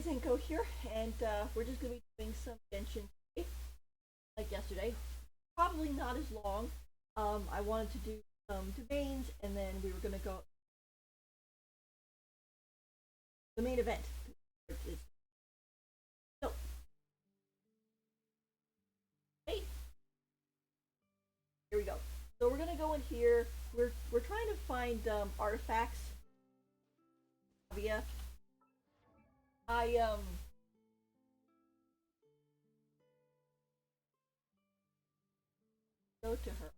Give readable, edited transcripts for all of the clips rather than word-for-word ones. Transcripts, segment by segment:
Zenko here, and we're just going to be doing some Genshin today, like yesterday. Probably not as long. I wanted to do some domains, and then we were going to go the main event. So, hey, here we go. So we're going to go in here. We're trying to find artifacts. Via I go to her.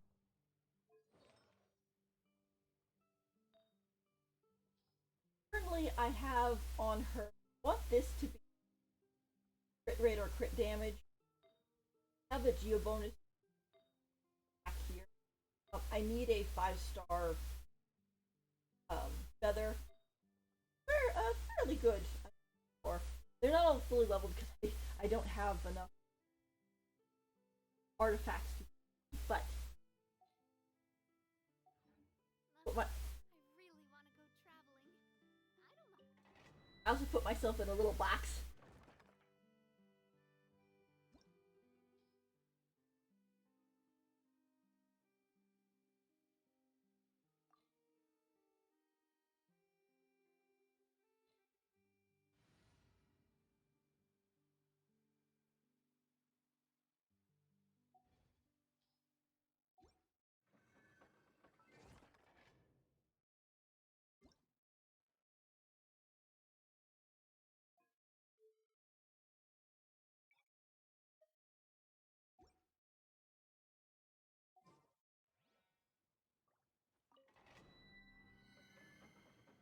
Currently, I have on her. I want this to be crit rate or crit damage. I have the geo bonus back here. I need a 5-star feather. They're fairly good. Or they're not all fully leveled because I don't have enough artifacts to. But my, I also put myself in a little box.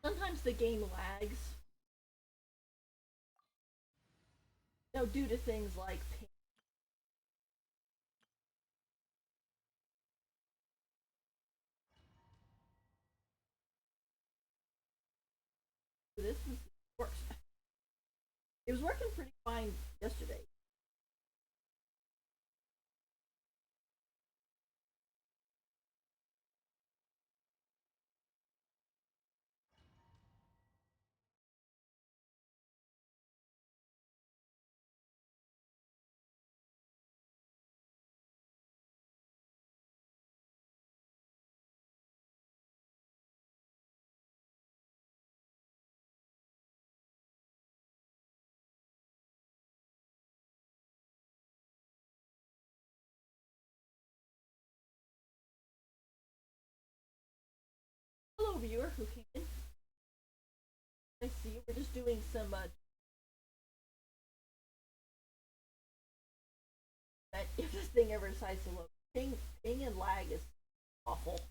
Sometimes the game lags. Due to things like this works. It was working pretty fine yesterday. Hello, viewer who came in. I see you. We're just doing some. If this thing ever decides to load, ping and lag is awful.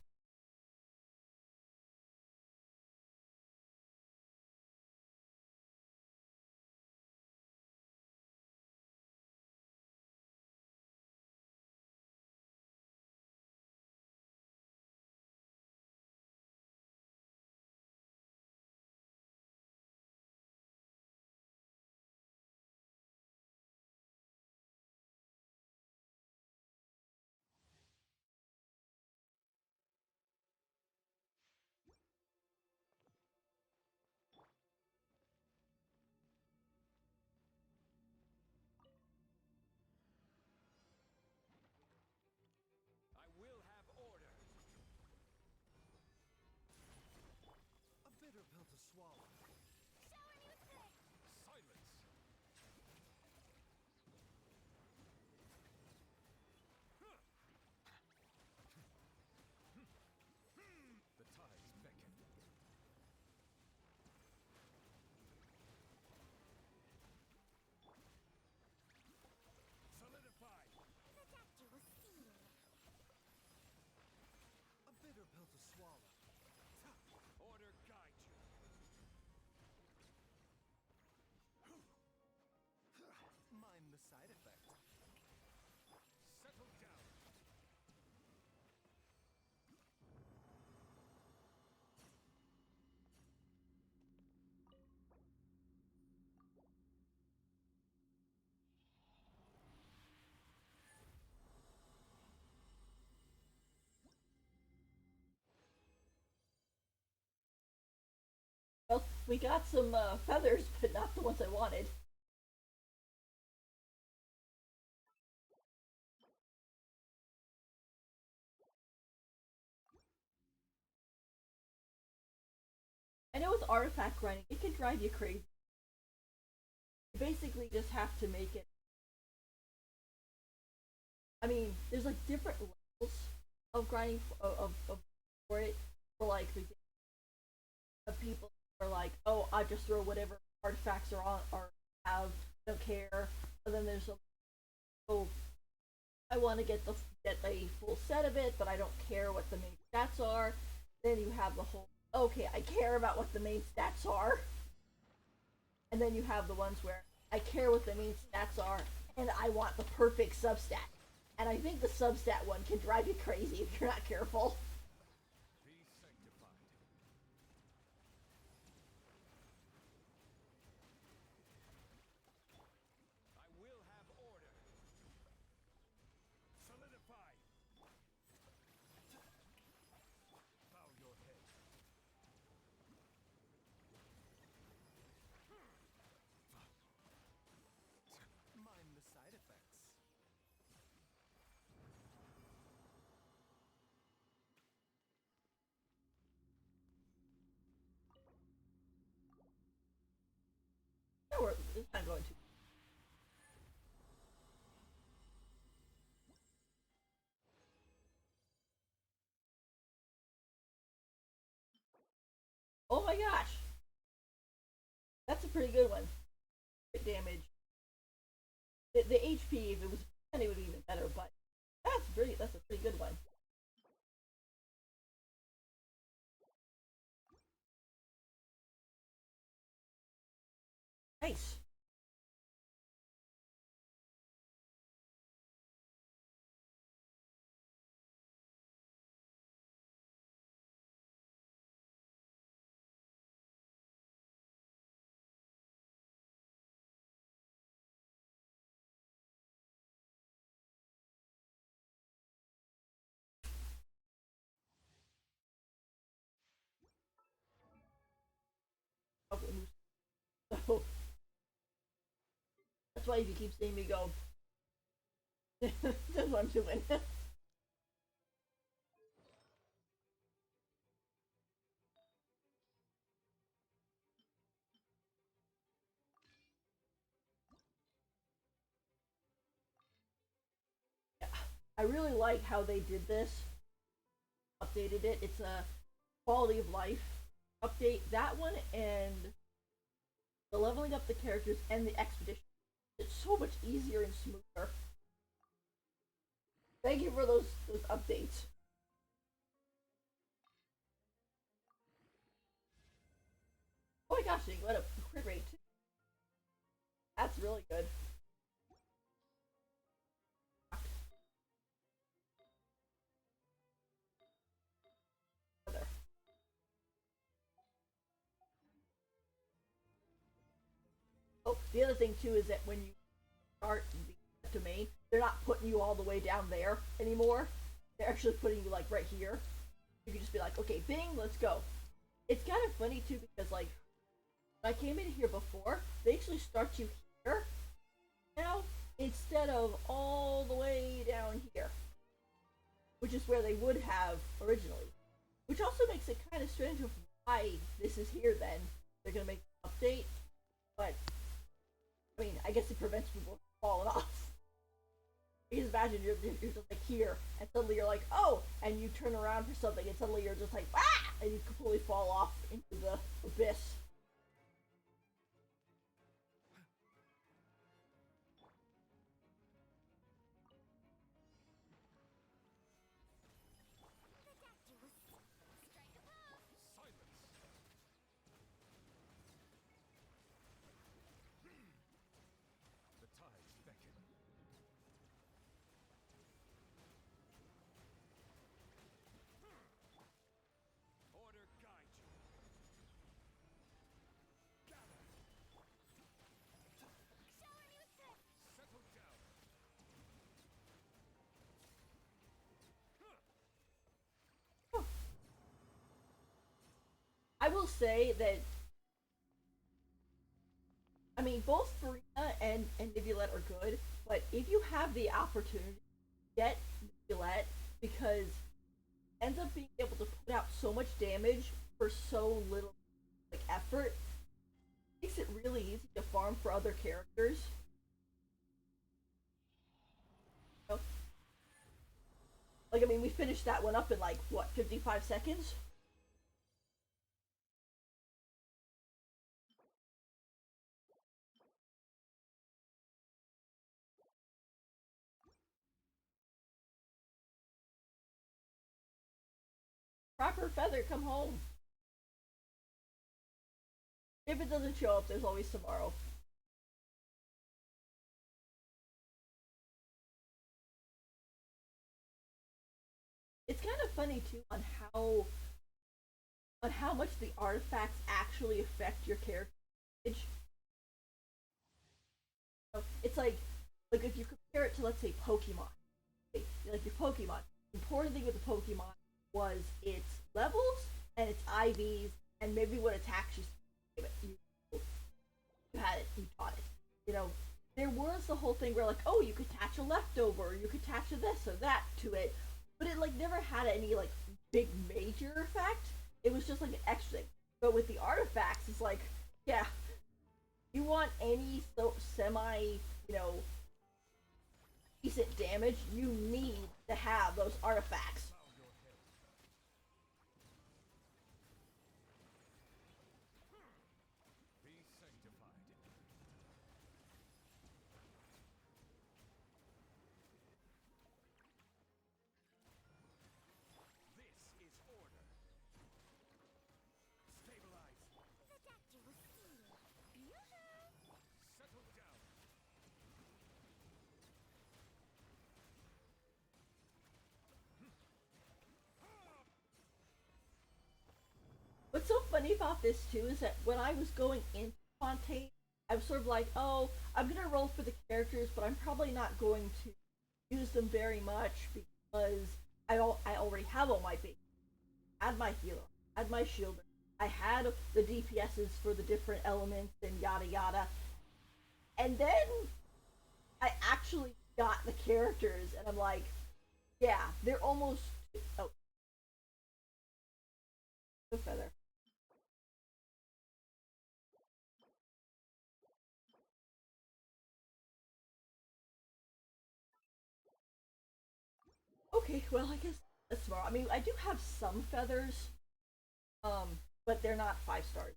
I will have order. A bitter pill to swallow. Silence. The tides beckon. Solidify. A bitter pill to swallow. Order guide you. Mind the side effect. Settle down. Well, We got some feathers, but not the ones I wanted. I know with artifact grinding, it can drive you crazy. You basically just have to make it. I mean, there's like different levels of grinding of for it. For like the people are like, oh, I just throw whatever artifacts are on or have, don't care. And then there's a, oh, I want to get a full set of it, but I don't care what the main stats are. Then you have the whole, okay, I care about what the main stats are. And then you have the ones where I care what the main stats are, and I want the perfect substat. And I think the substat one can drive you crazy if you're not careful. Be sanctified. I will have order. Solidify. Bow your head. Mind the side effects. No, it's not going to. Oh my gosh, that's a pretty good one. Crit damage. The HP, if it was, then it would be even better. But that's a pretty good one. Nice. Okay, so that's why if you keep seeing me go, that's what I'm doing. I really like how they did this, updated it. It's a quality of life update. That one and the leveling up the characters and the expedition. It's so much easier and smoother. Thank you for those updates. Oh my gosh, they let a crit rate too. That's really good. Oh, the other thing too is that when you start the domain, they're not putting you all the way down there anymore. They're actually putting you like right here. You can just be like, okay, bing, let's go. It's kind of funny too because like when I came in here before, they actually start you here now instead of all the way down here, which is where they would have originally. Which also makes it kind of strange of why this is here. Then they're gonna make an update, but I mean, I guess it prevents people from falling off. You just imagine you're just like here, and suddenly you're like, oh, and you turn around for something, and suddenly you're just like, ah, and you completely fall off into the abyss. Silence. The tides beckon. Order guide you. Gather. Settle down. I will say that both Farina and Nibulet are good, but if you have the opportunity, get Nibulet because it ends up being able to put out so much damage for so little like effort. It makes it really easy to farm for other characters. You know? Like I mean, we finished that one up in like what 55 seconds. Proper feather, come home. If it doesn't show up, there's always tomorrow. It's kind of funny too on how much the artifacts actually affect your character. It's like if you compare it to let's say Pokemon, like your Pokemon. The important thing with the Pokemon was its levels and its IVs and maybe what attacks you had it, you taught it. You know, there was the whole thing where like, oh, you could attach a leftover, you could attach a this or that to it, but it like never had any like big major effect. It was just like an extra thing. But with the artifacts, it's like, yeah, you want any semi, you know, decent damage, you need to have those artifacts. Be sanctified. This is order. Stabilize. Settle down. What's so funny about this too is that when I was going into Fontaine, I was sort of like, oh, I'm gonna roll for the characters, but I'm probably not going to use them very much because I already have all my base. I had my healer, I had my shielder, I had the DPSs for the different elements and yada yada. And then I actually got the characters, and I'm like, yeah, they're almost oh, the feather. Okay, well I guess that's smart. I mean, I do have some feathers, but they're not 5 stars.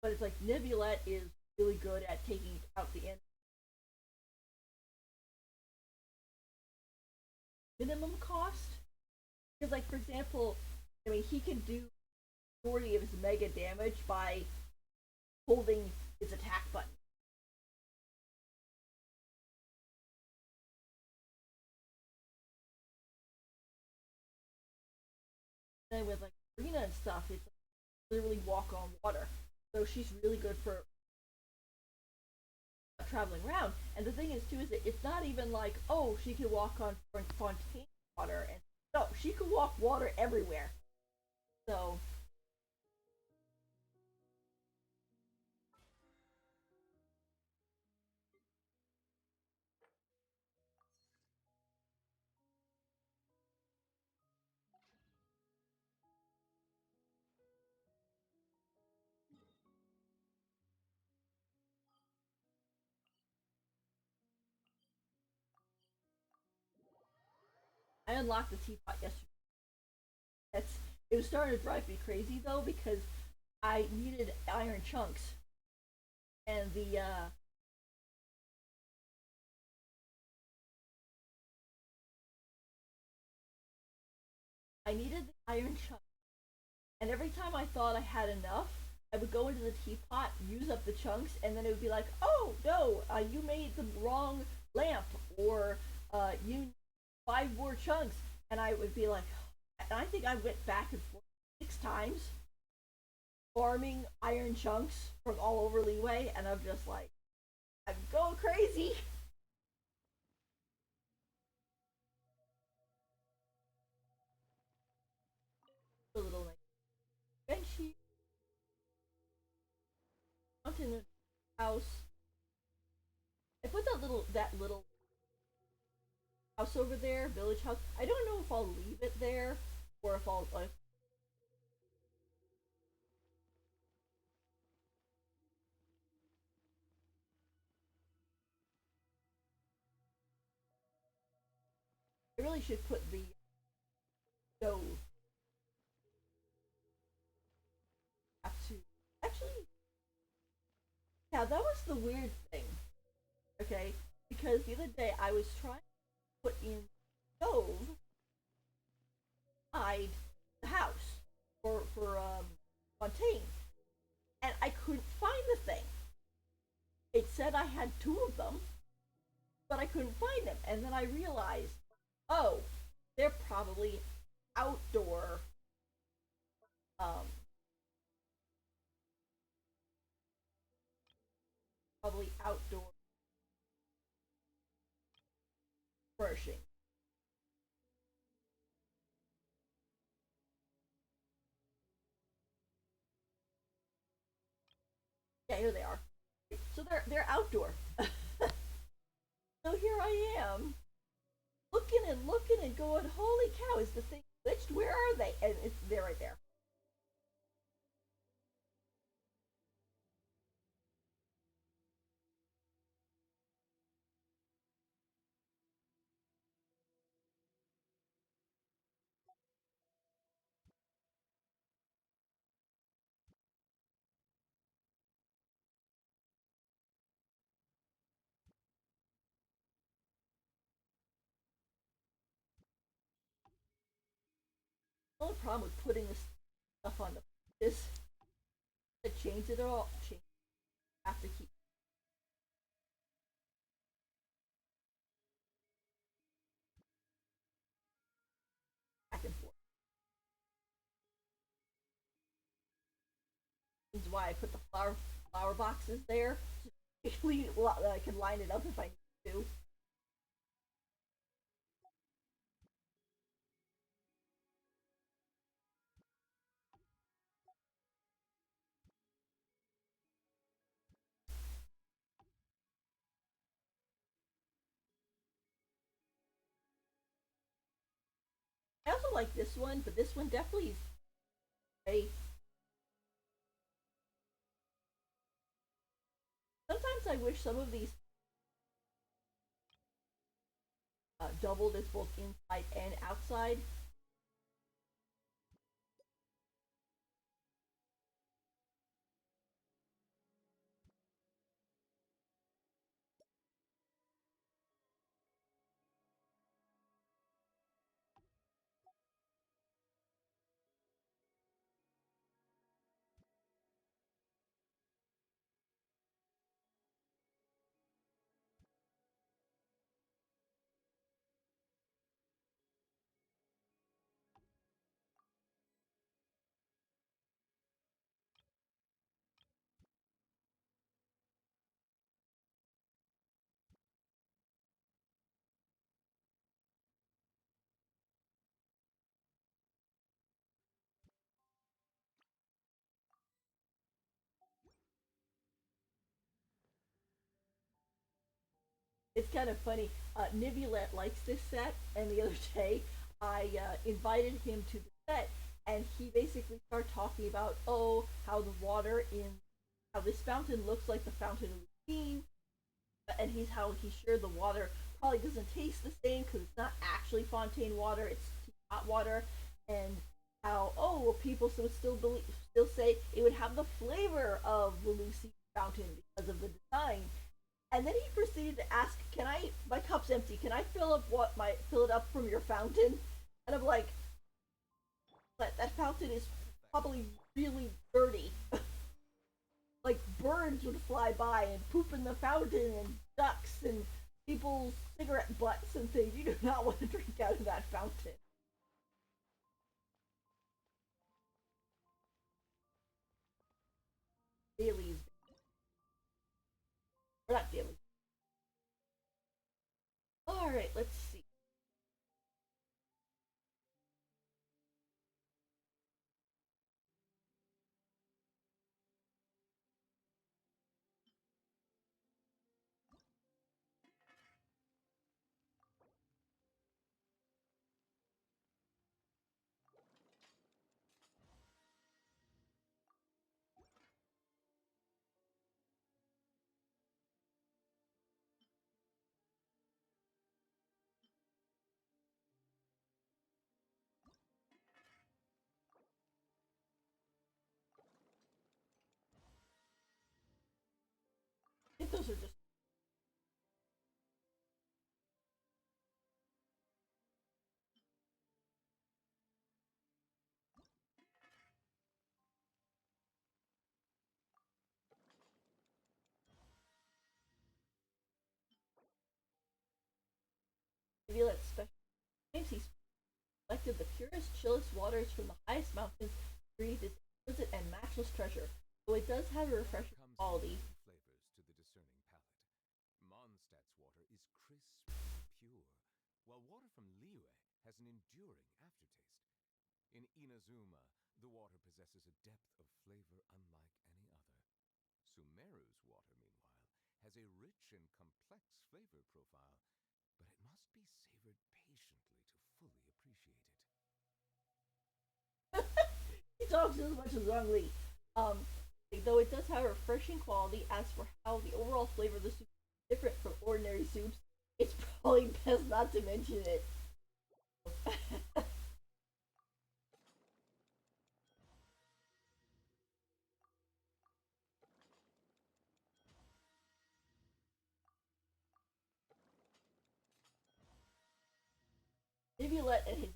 But it's like Nibulet is really good at taking out the minimum cost. Because, like for example, I mean, he can do majority of his mega damage by holding his attack button. And with like Arena and stuff, it's like, literally walk on water. So she's really good for traveling around. And the thing is too is that it's not even like oh she can walk on Fontaine water and no she can walk water everywhere. So I unlocked the teapot yesterday. That's it was starting to drive me crazy though because I needed iron chunks and the I needed the iron chunks and every time I thought I had enough, I would go into the teapot, use up the chunks, and then it would be like, oh no, you made the wrong lamp, or you need 5 more chunks, and I would be like, and I think I went back and forth 6 times farming iron chunks from all over Leeway, and I'm just like, I'm going crazy. house. I put that little house over there, village house. I don't know if I'll leave it there or if I'll like. I really should put the stove. Have to actually. Yeah, that was the weird thing. Okay, because the other day I was trying to put in stove inside the house for Fontaine, and I couldn't find the thing. It said I had two of them, but I couldn't find them. And then I realized, oh, they're probably outdoor. Um, probably outdoor furnishing. Yeah, here they are. So they're outdoor. So here I am, looking and going, holy cow, is the thing glitched? Where are they? And it's there right there. The only problem with putting this stuff on the is to change it all. Change. Have to keep back and forth. This is why I put the flower boxes there. So I can line it up if I need to. I also like this one, but this one definitely is a. Sometimes I wish some of these doubled as both inside and outside. It's kind of funny. Nivulet likes this set, and the other day I invited him to the set, and he basically started talking about, oh, how the water in how this fountain looks like the fountain of the sea, and he's sure the water probably doesn't taste the same because it's not actually Fontaine water; it's hot water, and how people still say it would have the flavor of the Lucy fountain because of the design. And then he proceeded to ask, "Can I? My cup's empty. Can I fill it up from your fountain?" And I'm like, "That fountain is probably really dirty. Like birds would fly by and poop in the fountain, and ducks and people's cigarette butts and things. You do not want to drink out of that fountain." Dailies, or not dailies. All right, let's see. think those are just. Maybe let special claims he collected the purest, chillest waters from the highest mountains to breathe this exquisite and matchless treasure. Though it does have a refreshing quality. Flavors to the discerning palate. Mondstadt's water is crisp and pure, while water from Liyue has an enduring aftertaste. In Inazuma, the water possesses a depth of flavor unlike any other. Sumeru's water, meanwhile, has a rich and complex flavor profile, but it must be savored patiently to fully appreciate it. He talks as much as Zhongli. Um, though it does have a refreshing quality, as for how the overall flavor of the soup is different from ordinary soups, it's probably best not to mention it. Nivulet and his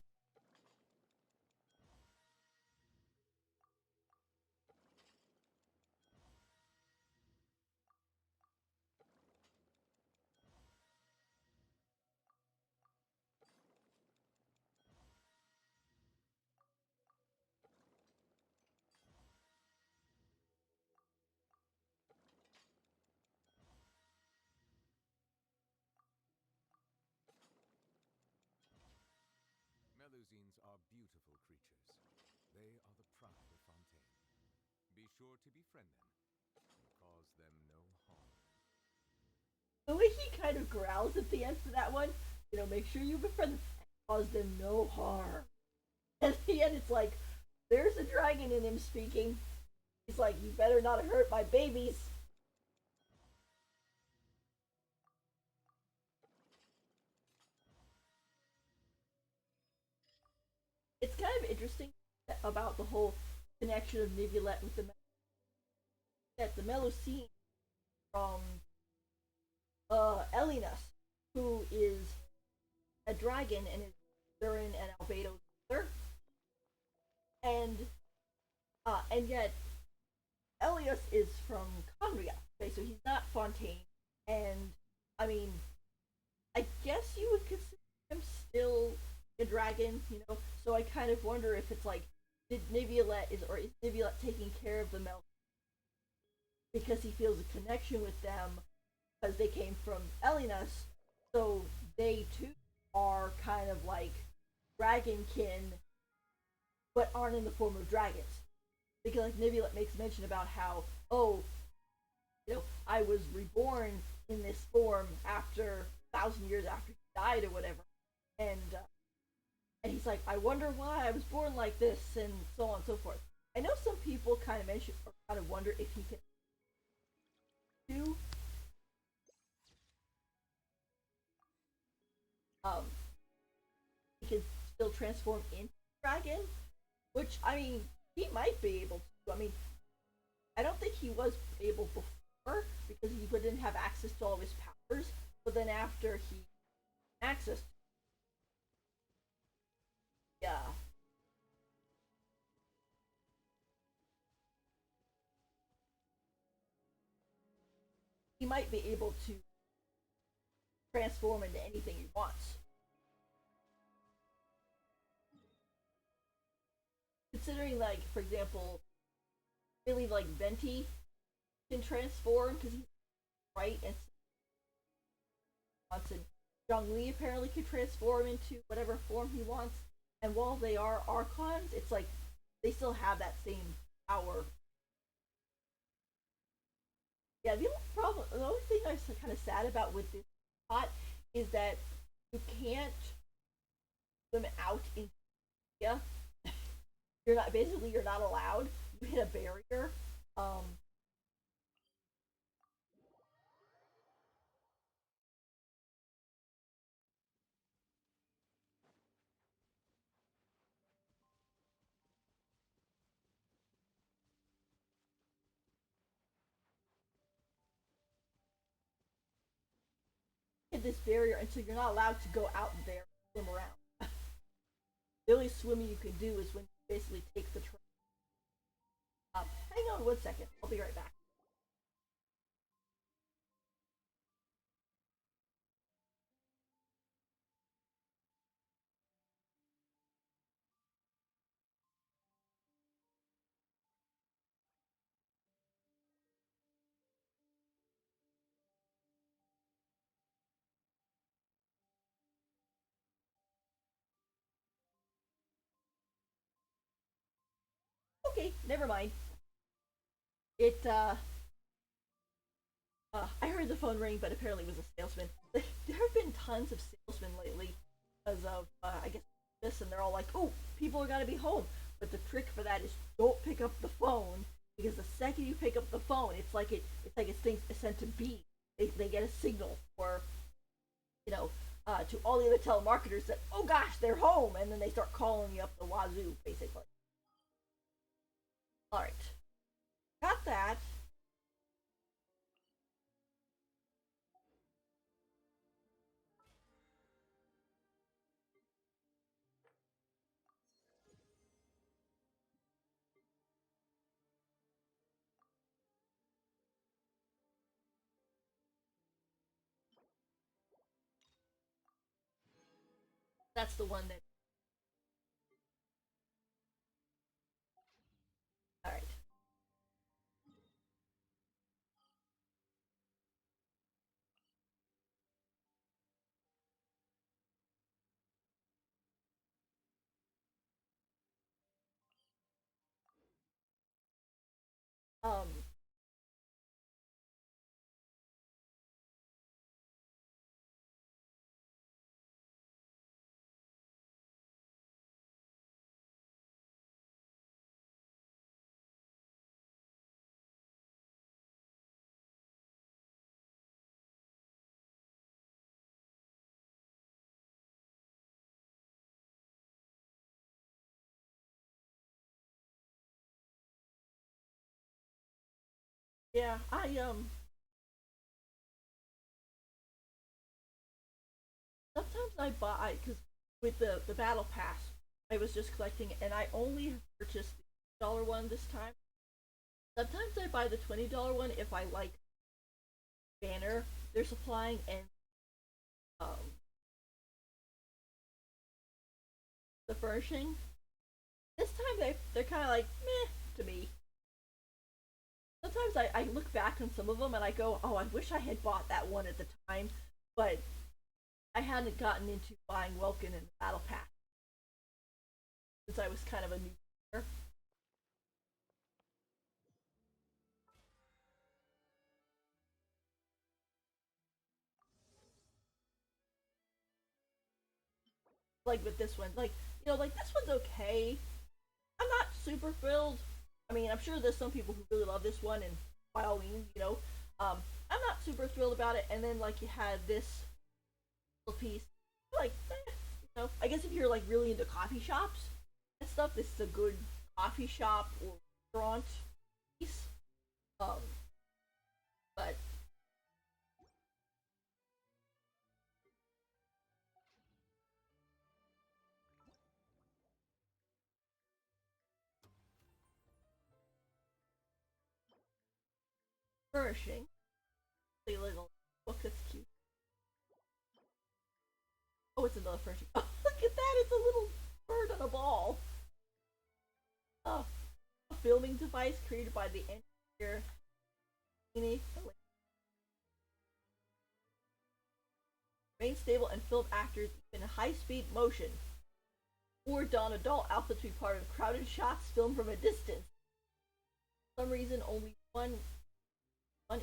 Melusines are beautiful creatures. They are the pride of Fontaine. Be sure to befriend them and cause them no harm. the way he kind of growls at the end for that one, make sure you befriend them and cause them no harm. And at the end, it's like, there's a dragon in him speaking. He's like, you better not hurt my babies. It's kind of interesting about the whole connection of Nivulet with the Melusine from Elinas, who is a dragon and is Durin and Albedo's mother, and yet Elias is from Conria. Okay, so he's not Fontaine, and I mean, I guess you would consider him still a dragon, So I kind of wonder if it's like, is Nivulet taking care of the Mel because he feels a connection with them because they came from Elinas, so they too are kind of like dragonkin, but aren't in the form of dragons. Because like Nivulet makes mention about how, oh, I was reborn in this form after 1,000 years after he died or whatever, and and he's like, I wonder why I was born like this, and so on and so forth. I know some people kind of mention or kind of wonder if he can do um he can still transform into a dragon, which I mean he might be able to. I mean, I don't think he was able before because he didn't have access to all of his powers. But then after he access, yeah, he might be able to transform into anything he wants. Considering, like, for example, really like Venti can transform because he's right and wants, and Zhongli apparently can transform into whatever form he wants. And while they are archons, it's like they still have that same power. Yeah, the only problem, the only thing I'm kind of sad about with this pot is that you can't swim out in India. You're not allowed. You hit a barrier. Um, created this barrier, and so you're not allowed to go out there and swim around. The only swimming you can do is when you basically take the train. Hang on 1 second. I'll be right back. Okay, never mind. It I heard the phone ring, but apparently it was a salesman. There have been tons of salesmen lately because of, I guess, this, and they're all like, oh, people are going to be home. But the trick for that is don't pick up the phone, because the second you pick up the phone, it's like it's sent to B. They get a signal, or, you know, to all the other telemarketers that, oh gosh, they're home, and then they start calling you up the wazoo, basically. All right, got that. That's the one that. All right. Um, yeah, sometimes I buy because with the battle pass, I was just collecting, and I only purchased the $1 one this time. Sometimes I buy the $20 one if I like banner they're supplying, and um, the furnishing. This time they're kind of like meh to me. Sometimes I look back on some of them and I go, oh, I wish I had bought that one at the time, but I hadn't gotten into buying Welkin and the Battle Pass since I was kind of a new player. Like with this one, like, like this one's okay. I'm not super thrilled. I mean, I'm sure there's some people who really love this one, and by all means, I'm not super thrilled about it. And then like you had this little piece, like, I guess if you're like really into coffee shops and stuff, this is a good coffee shop or restaurant piece. Um, but flourishing, a little book that's cute. Oh, it's another furnishing. Oh, look at that! It's a little bird on a ball. Oh, a filming device created by the engineer remain stable and film actors in high speed motion. Or don adult outfits to be part of crowded shots filmed from a distance. For some reason, only one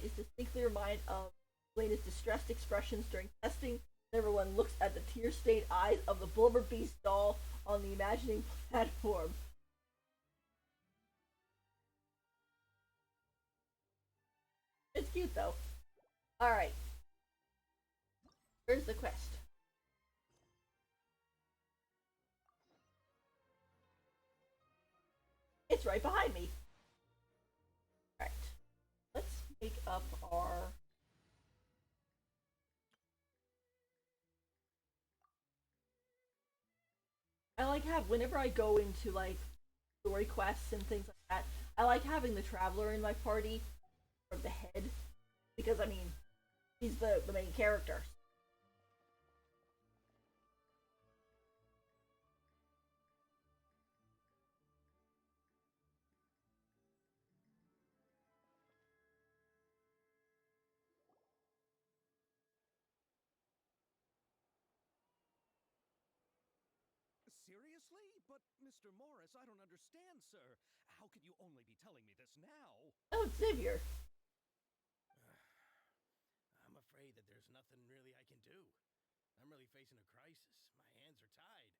is distinctly reminded of Elena's distressed expressions during testing. Everyone looks at the tear-stained eyes of the Blubber Beast doll on the imagining platform. It's cute though. Alright, where's the quest? It's right behind me. Alright, let's make up our I like have whenever I go into like story quests and things like that, I like having the traveler in my party or the head because I mean he's the main character. Seriously? But, Mr. Morris, I don't understand, sir. How can you only be telling me this now? Oh, it's Xavier. I'm afraid that there's nothing really I can do. I'm really facing a crisis. My hands are tied.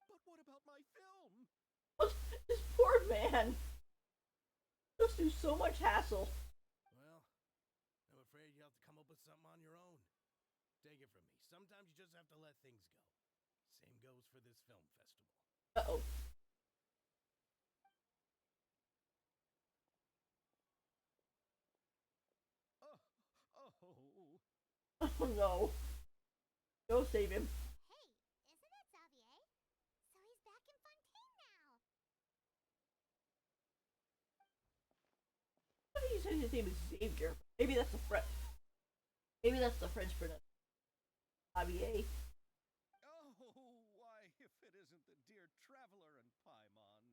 But what about my film? Oh, this poor man goes through so much hassle. Well, I'm afraid you have to come up with something on your own. Take it from me. Sometimes you just have to let things go. Same goes for this film festival. Uh oh. Oh, oh. Oh no. Go save him. Hey, isn't it Xavier? So he's back in Fontaine now. Why do you say his name is Xavier? Maybe that's the French. Maybe that's the French pronunciation. Javier. Oh, why, if it isn't the dear traveler and Paimon.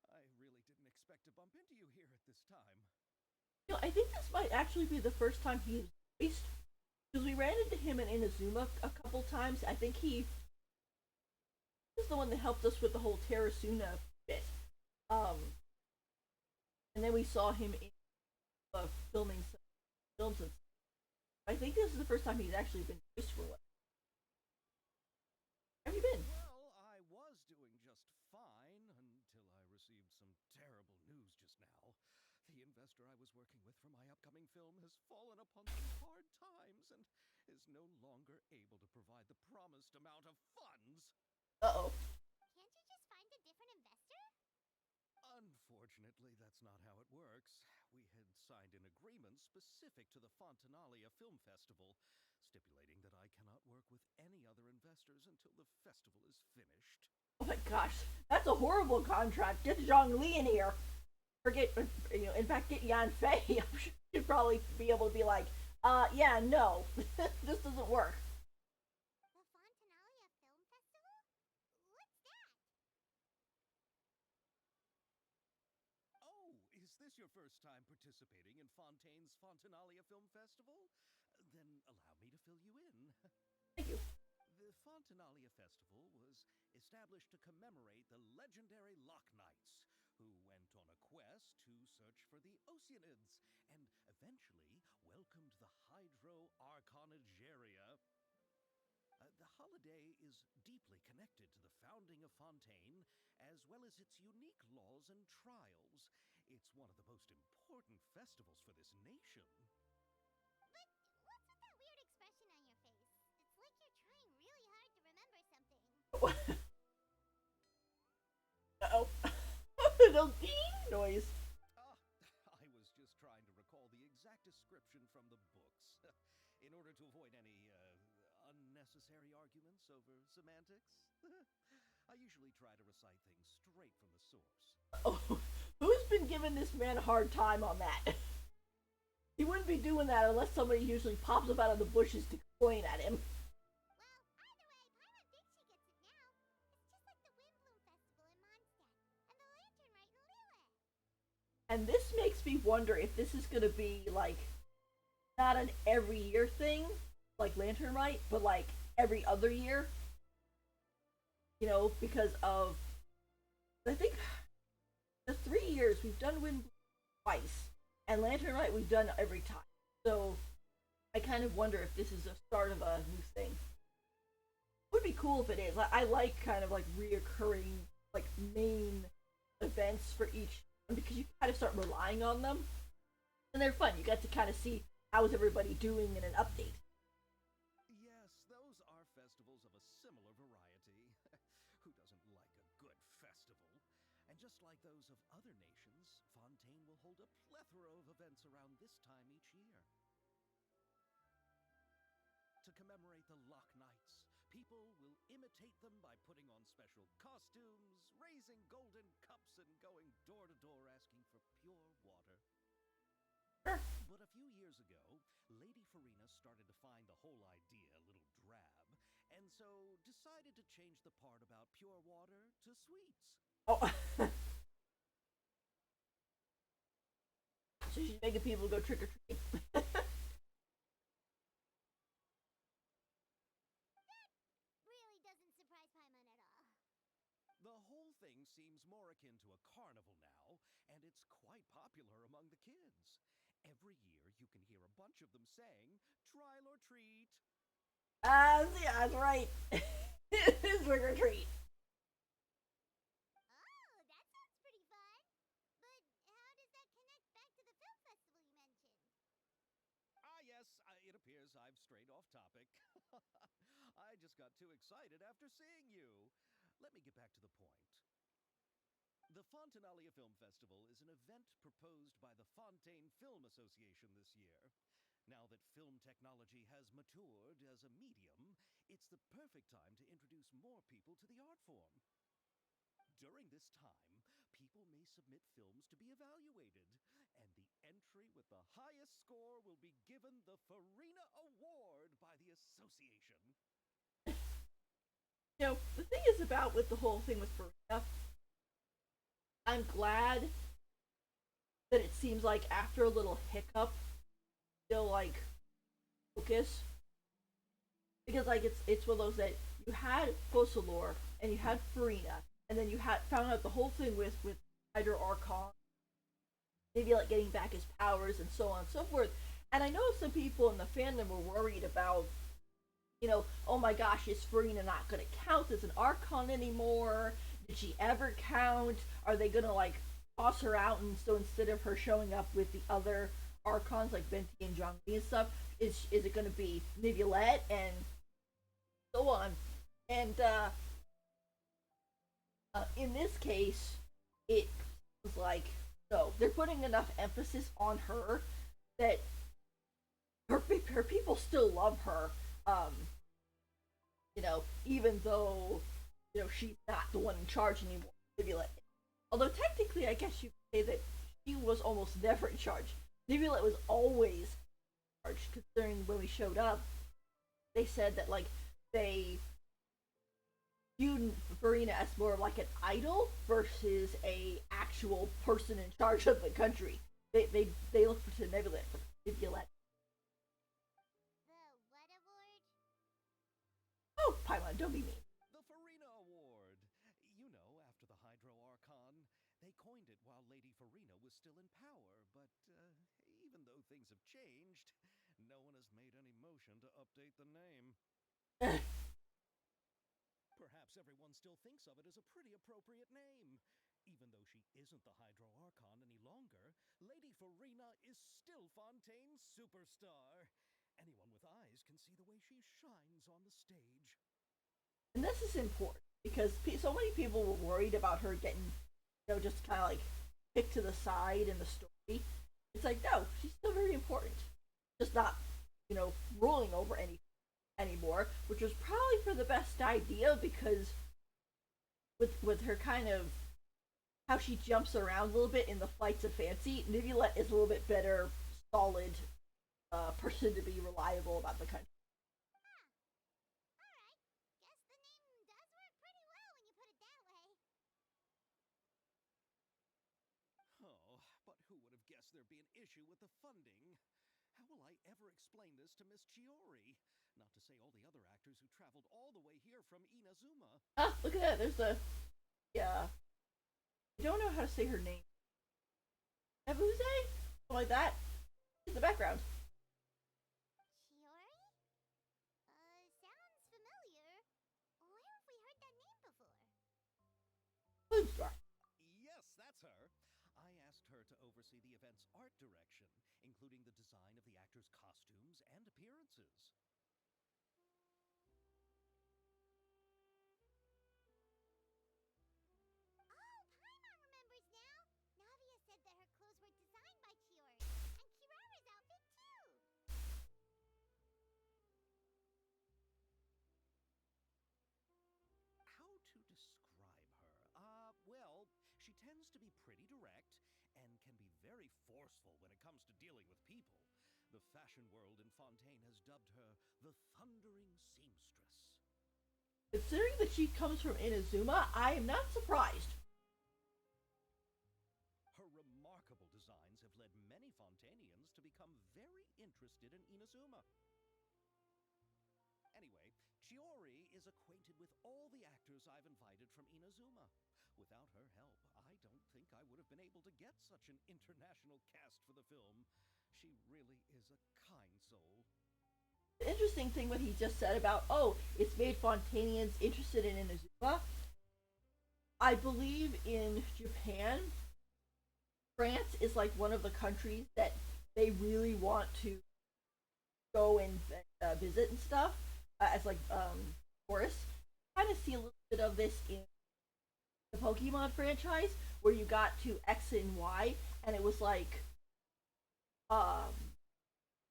I really didn't expect to bump into you here at this time. You know, I think this might actually be the first time he's voiced. Because we ran into him in Inazuma a couple times. I think he was the one that helped us with the whole Terasuna bit. Um, and then we saw him in filming some films and stuff. I think this is the first time he's actually been voiced for one. How have you been? Well, I was doing just fine until I received some terrible news just now. The investor I was working with for my upcoming film has fallen upon some hard times and is no longer able to provide the promised amount of funds. Uh oh. Can't you just find a different investor? Unfortunately, that's not how it works. We had signed an agreement specific to the Fontanalia Film Festival, stipulating that I cannot work with any other investors until the festival is finished. Oh my gosh, that's a horrible contract. Get Zhang Li in here. Forget, you know, in fact, get Yan Fei. I'm sure she'd probably be able to be like, yeah, no, this doesn't work. The Fontanalia Film Festival? What's that? Oh, is this your first time participating in Fontaine's Fontanalia Film Festival? Then allow me to fill you in. Thank you. The Fontanalia Festival was established to commemorate the legendary Loch Knights, who went on a quest to search for the Oceanids and eventually welcomed the Hydro Arconageria. The holiday is deeply connected to the founding of Fontaine, as well as its unique laws and trials. It's one of the most important festivals for this nation. But what's with that weird expression on your face? It's like you're trying really hard to remember something. Uh oh. The ding noise. Ah, I was just trying to recall the exact description from the books. In order to avoid any, unnecessary arguments over semantics, I usually try to recite things straight from the source. Oh, who's been giving this man a hard time on that? He wouldn't be doing that unless somebody usually pops up out of the bushes to complain at him. Well, either way, Paimon thinks she gets it now. It's just like the Windbloom Festival in Mondstadt and the Lantern Rite in Liyue. And this makes me wonder if this is gonna be like not an every year thing, like Lantern Rite, but like every other year. You know, because of I think the 3 years we've done Wind twice, and Lantern Rite we've done every time. So I kind of wonder if this is the start of a new thing. It would be cool if it is. I like kind of like reoccurring like main events for each one because you kind of start relying on them, and they're fun. You get to kind of see how's everybody doing in an update. Yes, those are festivals of a similar variety. Who doesn't like a good festival? And just like those of other nations, Fontaine will hold a plethora of events around this time each year. To commemorate the Loch Knights, people will imitate them by putting on special costumes, raising golden cups, and going door to door asking for pure water. Sure. But a few years ago, Lady Farina started to find the whole idea a little drab, and so decided to change the part about pure water to sweets. Oh. So she's making people go trick or treat. Really doesn't surprise Paimon at all. The whole thing seems more akin to a carnival now, and it's quite popular among the kids. Every year you can hear a bunch of them saying, "Trial or treat." Yeah, that's right. It is trick or treat. Oh, that sounds pretty fun. But how does that connect back to the film festival you mentioned? Ah, yes, it appears I've strayed off topic. I just got too excited after seeing you. Let me get back to the point. The Fontanalia Film Festival is an event proposed by the Fontaine Film Association this year. Now that film technology has matured as a medium, it's the perfect time to introduce more people to the art form. During this time, people may submit films to be evaluated, and the entry with the highest score will be given the Farina Award by the association. You know, the thing is about with the whole thing with Farina, I'm glad that it seems like after a little hiccup, still like focus, because like it's one of those that you had Focalor and you had Farina, and then you had found out the whole thing with Hydro Archon, maybe like getting back his powers and so on and so forth. And I know some people in the fandom were worried about, oh my gosh, is Farina not going to count as an Archon anymore? Did she ever count? Are they going to like toss her out, and so instead of her showing up with the other Archons like Venti and Zhongli and stuff, is it going to be Nivulette and so on? And in this case, it was like, no, they're putting enough emphasis on her that her people still love her. Even though she's not the one in charge anymore. Nivulette. Although technically, I guess you could say that she was almost never in charge. Nivulette was always in charge. Considering when we showed up, they said that like they viewed Farina as more of like an idol versus a actual person in charge of the country. They looked to Nivulette for Nivulette. The what award? Oh, Paimon, don't be mean. The Farina Award. You know, after the Hydro Archon. They coined it while Lady Farina was still in power, but even though things have changed, no one has made any motion to update the name. Perhaps everyone still thinks of it as a pretty appropriate name. Even though she isn't the Hydro Archon any longer, Lady Farina is still Fontaine's superstar. Anyone with eyes can see the way she shines on the stage. And this is important because so many people were worried about her getting, just kind of like kicked to the side in the story. It's like, no, she's still very important. Just not, ruling over anything anymore, which was probably for the best idea because with her kind of how she jumps around a little bit in the Flights of Fancy, Nivulette is a little bit better, solid person to be reliable about the country. Alright. Guess the name does work pretty well when you put it that way. Oh, but who would have guessed there'd be an issue with the funding? How will I ever explain this to Miss Chiori? Not to say all the other actors who traveled all the way here from Inazuma. Ah, look at that. There's the. Yeah. I don't know how to say her name. Ebuse? Something like that. In the background. Chiori? Sounds familiar. Where have we heard that name before? Moonstar. Yes, that's her. I asked her to oversee the event's art direction, including the design of the actors' costumes and appearances. Oh, Paimon remembers now! Navia said that her clothes were designed by Chiori, and Kirara's outfit too! How to describe forceful when it comes to dealing with people. The fashion world in Fontaine has dubbed her the Thundering Seamstress. Considering that she comes from Inazuma, I am not surprised. Her remarkable designs have led many Fontainians to become very interested in Inazuma. Anyway, Chiori is acquainted with all the actors I've invited from Inazuma. Without her help, I don't think I would have been able to get such an international cast for the film. She really is a kind soul. The interesting thing what he just said about, oh, it's made Fontainians interested in Inazuma. I believe in Japan, France is like one of the countries that they really want to go and visit and stuff as like tourists. Kind of see a little bit of this in the Pokemon franchise where you got to X and Y and it was like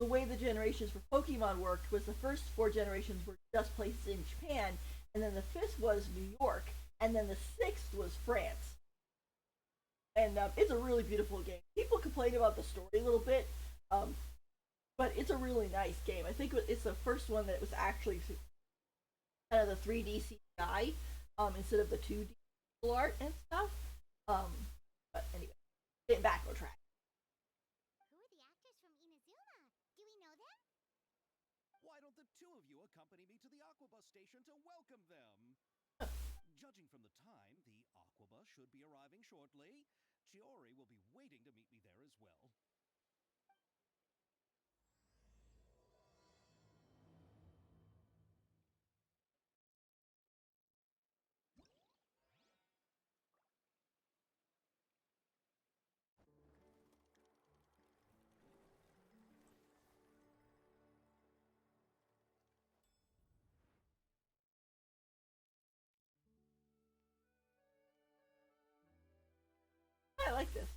the way the generations for Pokemon worked was the first 4 generations were just places in Japan, and then the 5th was New York, and then the 6th was France. And it's a really beautiful game. People complain about the story a little bit, but it's a really nice game. I think it's the first one that was actually kind of the 3D CGI instead of the 2D art and stuff. But anyway, getting back on track. Who are the actors from Inazuma? Do we know them? Why don't the two of you accompany me to the Aquabus station to welcome them? Judging from the time, the Aquabus should be arriving shortly. Chiori will be waiting to meet me there as well. I like this.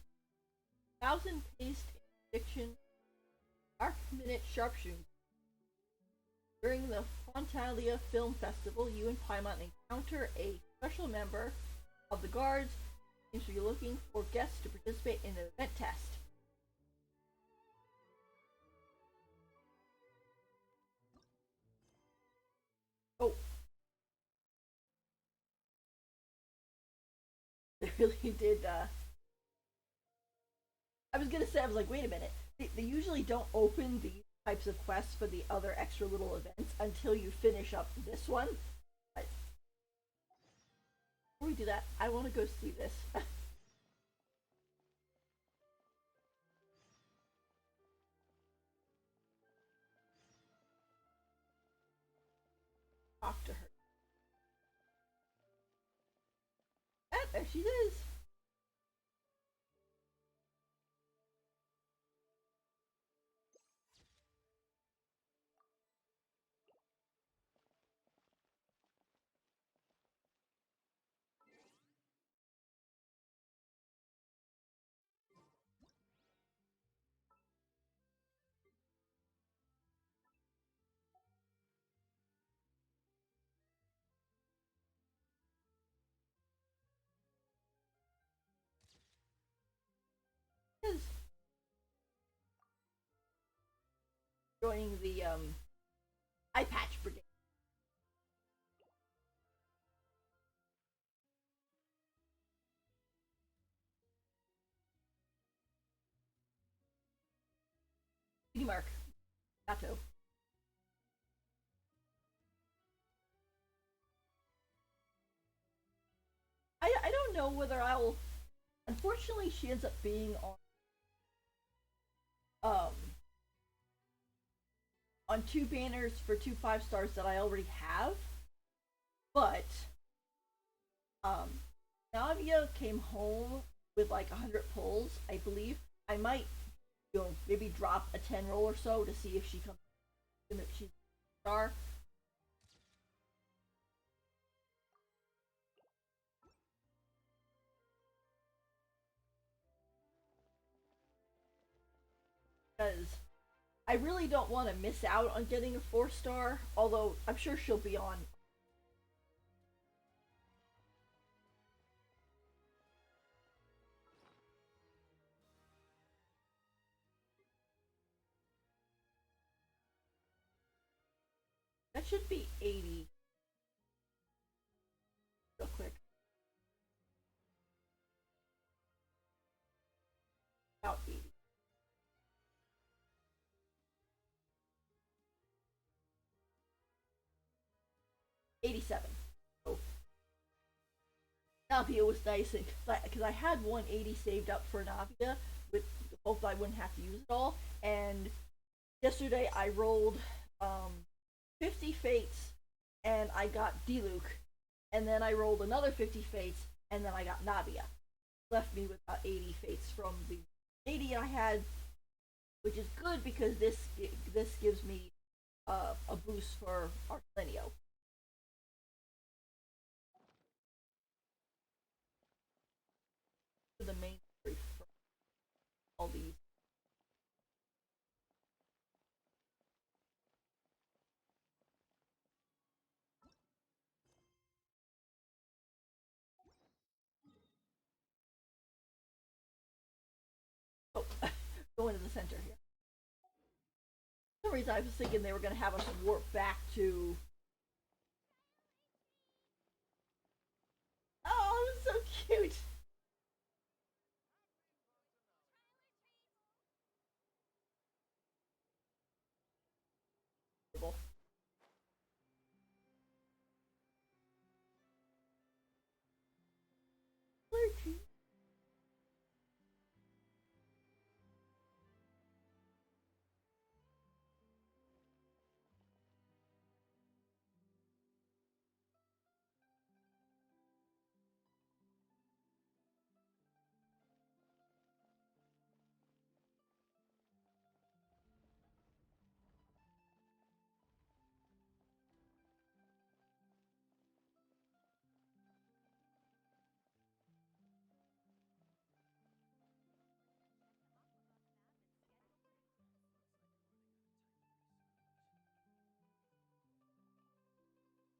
1,000 Paste Fiction Arc Minute Sharpshooting. During the Fontalia Film Festival, you and Paimon encounter a special member of the guards and should be looking for guests to participate in the event test. Oh. They really did, I was gonna say, I was like, wait a minute. They usually don't open these types of quests for the other extra little events until you finish up this one. Before we do that, I want to go see this. Talk to her. Ah, there she is. Is joining the eye patch brigade. Mark. Gato. I don't know whether I'll. Unfortunately, she ends up being um on 2 banners for 2 5-stars that I already have, but Navia came home with like 100 pulls, I believe. I might, maybe drop a 10 roll or so to see if she comes. If she's a star. Because I really don't want to miss out on getting a 4-star, although I'm sure she'll be on. That should be 80. Real quick. About 80. $87. So Navia was nice because I had 180 saved up for Navia with hope I wouldn't have to use it all. And yesterday I rolled 50 fates and I got Diluc, and then I rolled another 50 fates and then I got Navia. Left me with about 80 fates from the 80 I had, which is good because this gives me a boost for Arsenio. The main story for all these. Oh, going to the center here. For some reason, I was thinking they were going to have us warp back to. Oh, it was so cute.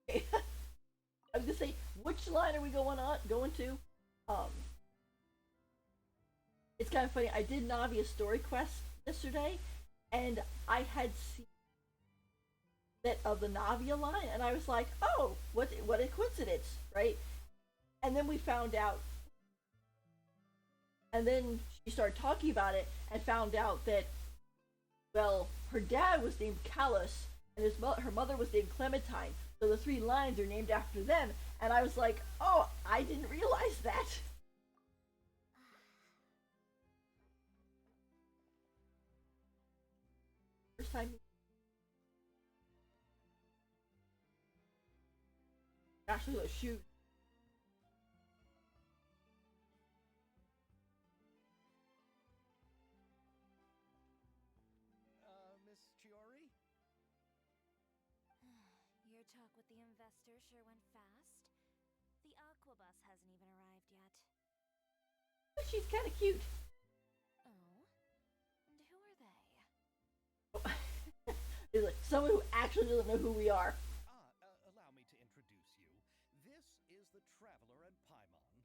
I was gonna say, which line are we going to? Um, it's kind of funny. I did Navia's story quest yesterday, and I had seen that of the Navia line, and I was like, oh, what a coincidence, right? And then we found out, and then she started talking about it, and found out that, well, her dad was named Callus, and her mother was named Clementine. So the three lines are named after them, and I was like, oh, I didn't realize that. First time. Gosh, look at those shoes. Miss Chiori? Your talk with the investor sure went fast. The Aquabus hasn't even arrived yet. She's kind of cute. Oh? And who are they? It's like someone who actually doesn't know who we are. Allow me to introduce you. This is the Traveler and Paimon.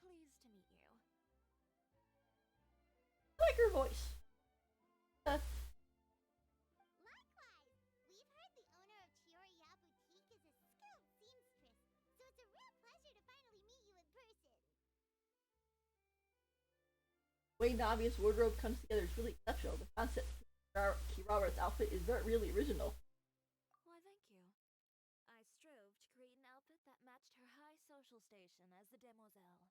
Pleased to meet you. I like her voice. Likewise, we've heard the owner of Chioriya Boutique is a skilled seamstress, so it's a real pleasure to finally meet you in person. The way Navia's wardrobe comes together is really exceptional. The concept of Kirara's outfit is really original. Why, thank you. I strove to create an outfit that matched her high social station as the demoiselle.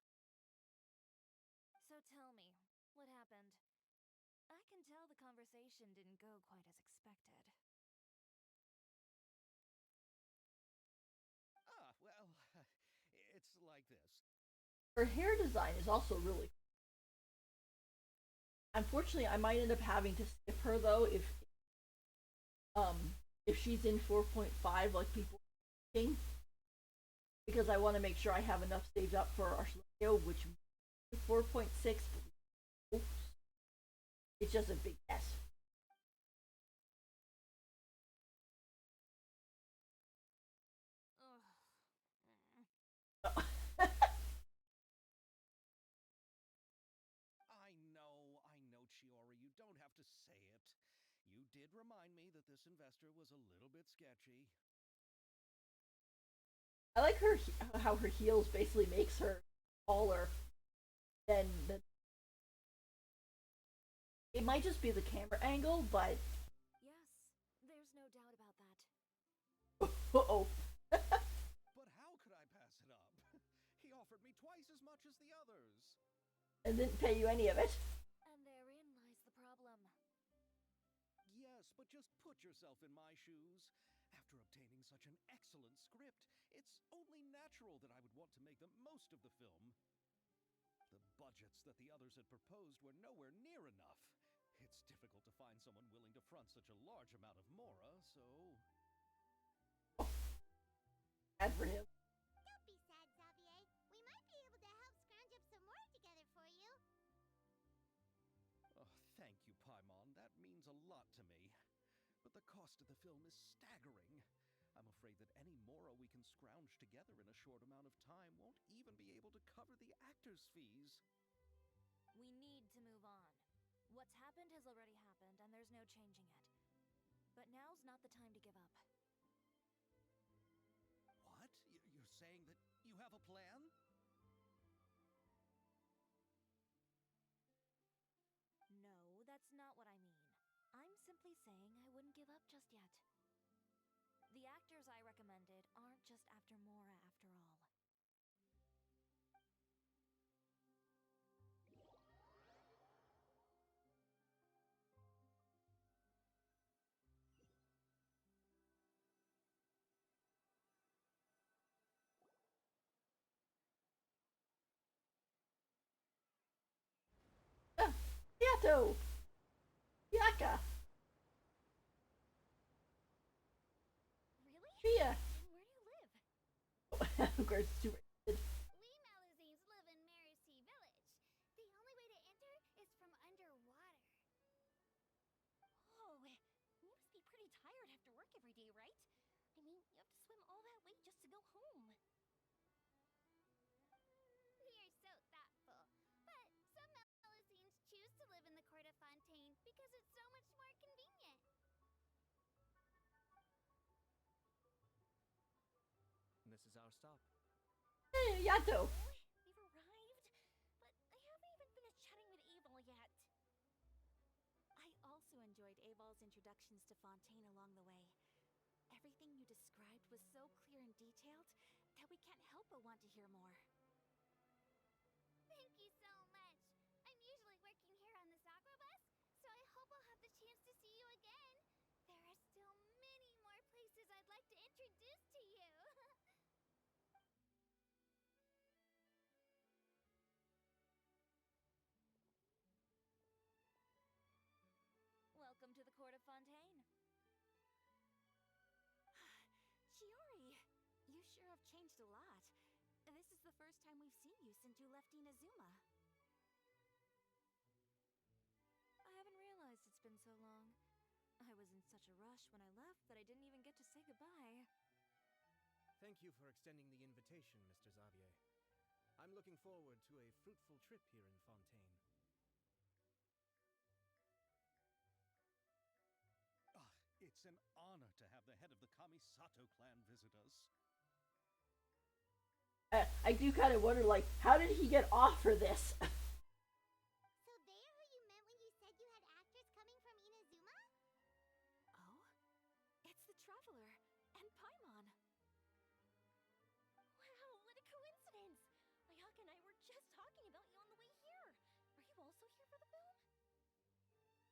So tell me, what happened? I can tell the conversation didn't go quite as expected. Well, it's like this. Her hair design is also really. Unfortunately, I might end up having to skip her though if she's in 4.5 like people are thinking, because I want to make sure I have enough saved up for Arsenio, which 4.6. Oops. It's just a big S. I know, Chiori. You don't have to say it. You did remind me that this investor was a little bit sketchy. I like how her heels basically makes her taller than the. It might just be the camera angle, but Yes, there's no doubt about that. oh, But how could I pass it up? He offered me twice as much as the others. and didn't pay you any of it. And therein lies the problem. Yes, but just put yourself in my shoes. After obtaining such an excellent script, it's only natural that I would want to make the most of the film. The budgets that the others had proposed were nowhere near enough. It's difficult to find someone willing to front such a large amount of mora, so... Bad for him. Don't be sad, Xavier. We might be able to help scrounge up some more together for you. Oh, thank you, Paimon. That means a lot to me. But the cost of the film is staggering. I'm afraid that any mora we can scrounge together in a short amount of time won't even be able to cover the actors' fees. We need to move on. What's happened has already happened, and there's no changing it. But now's not the time to give up. What? You're saying that you have a plan? No, that's not what I mean. I'm simply saying I wouldn't give up just yet. The actors I recommended aren't just after Mora after all. Yato! Yaka! Really? Shia! And where do you live? Of course, super. We Melusines live in Marcy Village. The only way to enter is from underwater. Oh, you must be pretty tired after work every day, right? I mean, you have to swim all that way just to go home. You're so thoughtful. But some Melusines choose to live in the Court of Fontaine because it's so much more convenient. This is our stop. Hey, Yato! We've arrived, but I haven't even finished chatting with Abel yet. I also enjoyed Abel's introductions to Fontaine along the way. Everything you described was so clear and detailed that we can't help but want to hear more. Thank you so much. I'm usually working here on the Sakura bus, so I hope I'll have the chance to see you again. There are still many more places I'd like to introduce to you. Welcome to the Court of Fontaine. Chiori, you sure have changed a lot. This is the first time we've seen you since you left Inazuma. I haven't realized it's been so long. I was in such a rush when I left that I didn't even get to say goodbye. Thank you for extending the invitation, Mr. Xavier. I'm looking forward to a fruitful trip here in Fontaine. It's an honor to have the head of the Kamisato clan visit us. I do kind of wonder, like, how did he get off for this? So they are who you meant when you said you had actors coming from Inazuma? Oh? It's the Traveler and Paimon. Wow, what a coincidence! Ayaka and I were just talking about you on the way here. Are you also here for the film?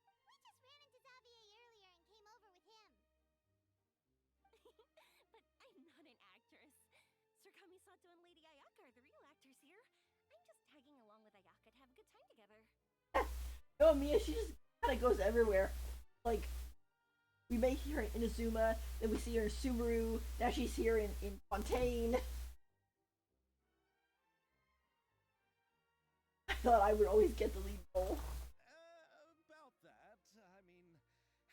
We just ran into Xavier earlier and came over with him. But I'm not an actress. Sir Kamisato and Lady Ayaka are the real actors here. I'm just tagging along with Ayaka to have a good time together. Oh, Mia, she just kind of goes everywhere. Like, we may see her in Inazuma, then we see her in Subaru, now she's here in Fontaine. I thought I would always get the lead role. About that, I mean,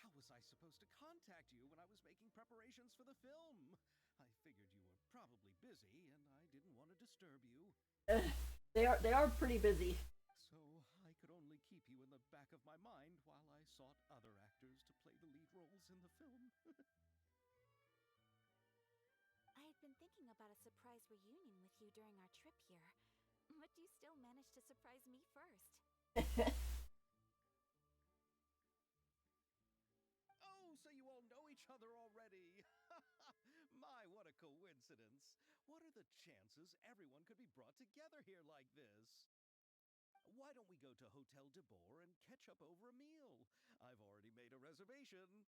how was I supposed to contact you when I was making preparations for the film? I figured you were probably busy, and I didn't want to disturb you. They are pretty busy. So I could only keep you in the back of my mind while I sought other actors to play the lead I've been thinking about a surprise reunion with you during our trip here, but you still managed to surprise me first. Oh, so you all know each other already. My, what a coincidence. What are the chances everyone could be brought together here like this? Why don't we go to Hotel de Boer and catch up over a meal? I've already made a reservation.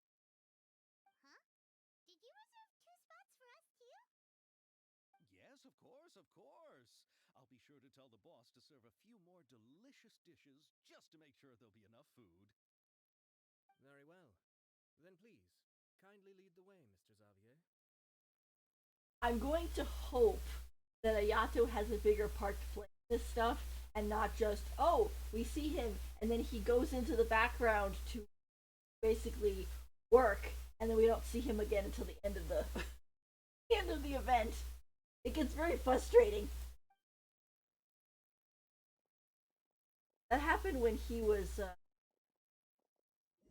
Huh? Did you reserve 2 spots for us too? Yes, of course, of course. I'll be sure to tell the boss to serve a few more delicious dishes just to make sure there'll be enough food. Very well. Then please, kindly lead the way, Mr. Xavier. I'm going to hope that Ayato has a bigger part to play in this stuff and not just, oh, we see him and then he goes into the background to basically work and then we don't see him again until the end of the end of the event. It gets very frustrating. That happened when he was I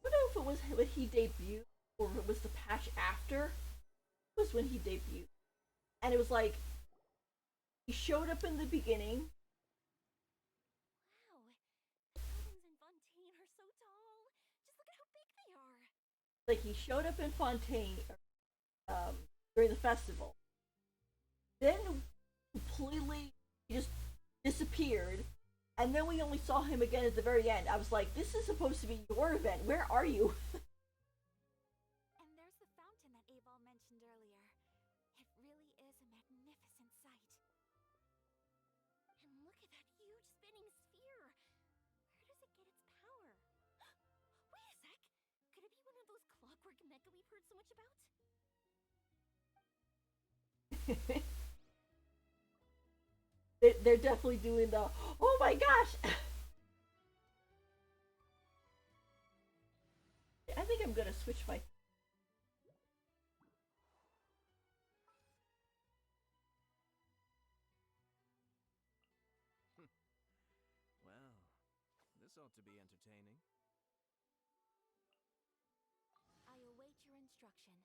don't know if it was when he debuted or if it was the patch after. It was when he debuted. And it was like he showed up in the beginning. Wow, the buildings in Fontaine are so tall. Just look at how big they are. Like he showed up in Fontaine during the festival. Then completely he just disappeared. And then we only saw him again at the very end. I was like, this is supposed to be your event. Where are you? And there's the fountain that Abel mentioned earlier. It really is a magnificent sight. And look at that huge spinning sphere. Where does it get its power? Wait a sec! Could it be one of those clockwork mecha we've heard so much about? They're definitely doing the, oh my gosh! I think I'm gonna switch my. Well, this ought to be entertaining. I await your instruction.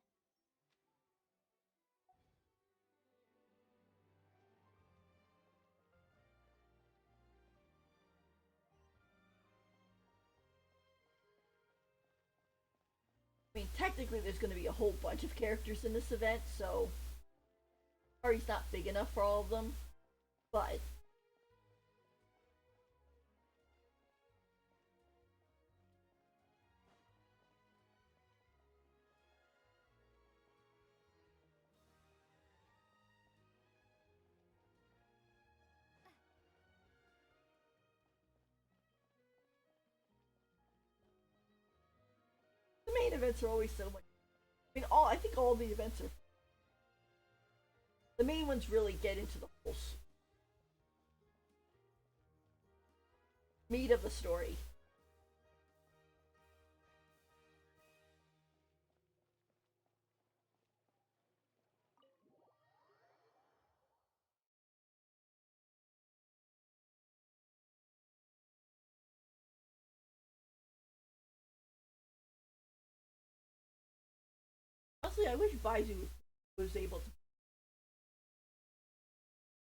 I mean, technically, there's gonna be a whole bunch of characters in this event, so. Sorry's not big enough for all of them, but. The main events are always so much. I mean, I think all the events are. The main ones really get into the whole meat of the story. Honestly, I wish Baizu was able to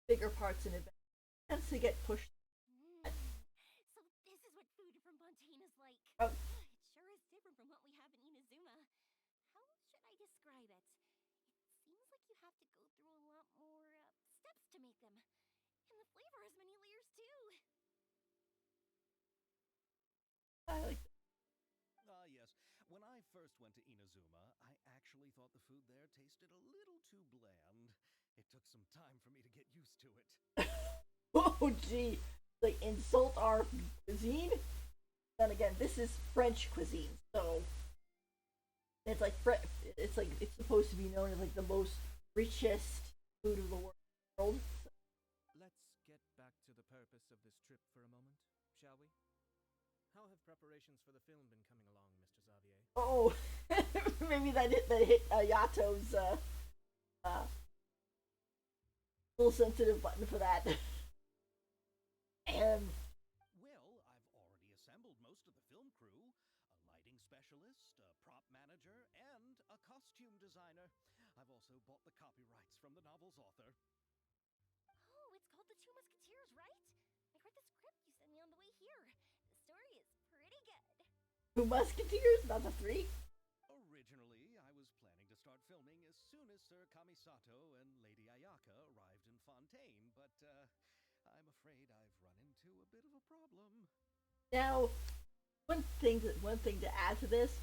bigger parts in events. It tends to get pushed. So this is what food from Fontaine is like. Oh. It sure is different from what we have in Inazuma. How should I describe it? It seems like you have to go through a lot more steps to make them. And the flavor has many layers too. I like. Yes. When I first went to Inazuma, I actually thought the food there tasted a little too bland. It took some time for me to get used to it. Oh gee, like insult our cuisine. Then again, this is French cuisine, so it's like it's supposed to be known as like the most richest food of the world. Let's get back to the purpose of this trip for a moment, shall we? How have preparations for the film been coming along, Mr. Xavier? Oh, maybe that hit Yato's little sensitive button for that. And Well, I've already assembled most of the film crew, a lighting specialist, a prop manager, and a costume designer. I've also bought the copyrights from the novel's author. Oh, it's called The Two Musketeers, right? I read the script you sent me on the way here. The story is pretty good. Two Musketeers, not the three. Originally, I was planning to start filming as soon as Sir Kamisato and Lady Ayaka arrived in Fontaine, but I'm afraid I've run into a bit of a problem. Now, one thing to add to this,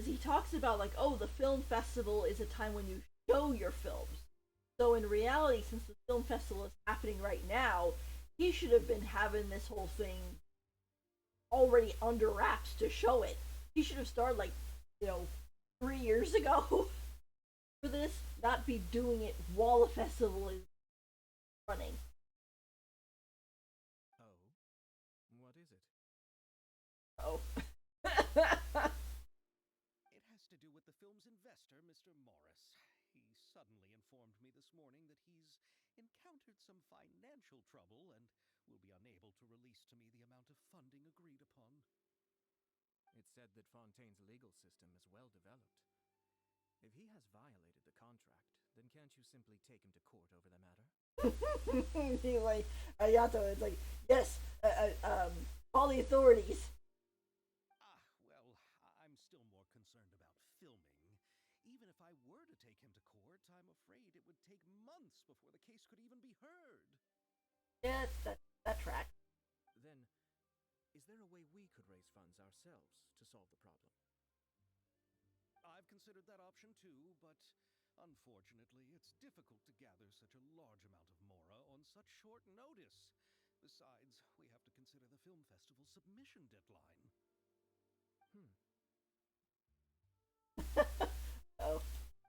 he talks about like, oh, the film festival is a time when you show your films. So in reality, since the film festival is happening right now, he should have been having this whole thing already under wraps to show it. He should have started like, 3 years ago for this, not be doing it while the festival is running. Oh? What is it? Oh. It has to do with the film's investor, Mr. Morris. He suddenly informed me this morning that he's encountered some financial trouble and will be unable to release to me the amount of funding agreed upon. It's said that Fontaine's legal system is well developed. If he has violated the contract, then can't you simply take him to court over the matter? Like, Ayato is like, yes, all the authorities. Well, I'm still more concerned about filming. Even if I were to take him to court, I'm afraid it would take months before the case could even be heard. Yeah, that track. Then, is there a way we could raise funds ourselves to solve the problem? I've considered that option too, but unfortunately, it's difficult to gather such a large amount of mora on such short notice. Besides, we have to consider the film festival's submission deadline. Oh.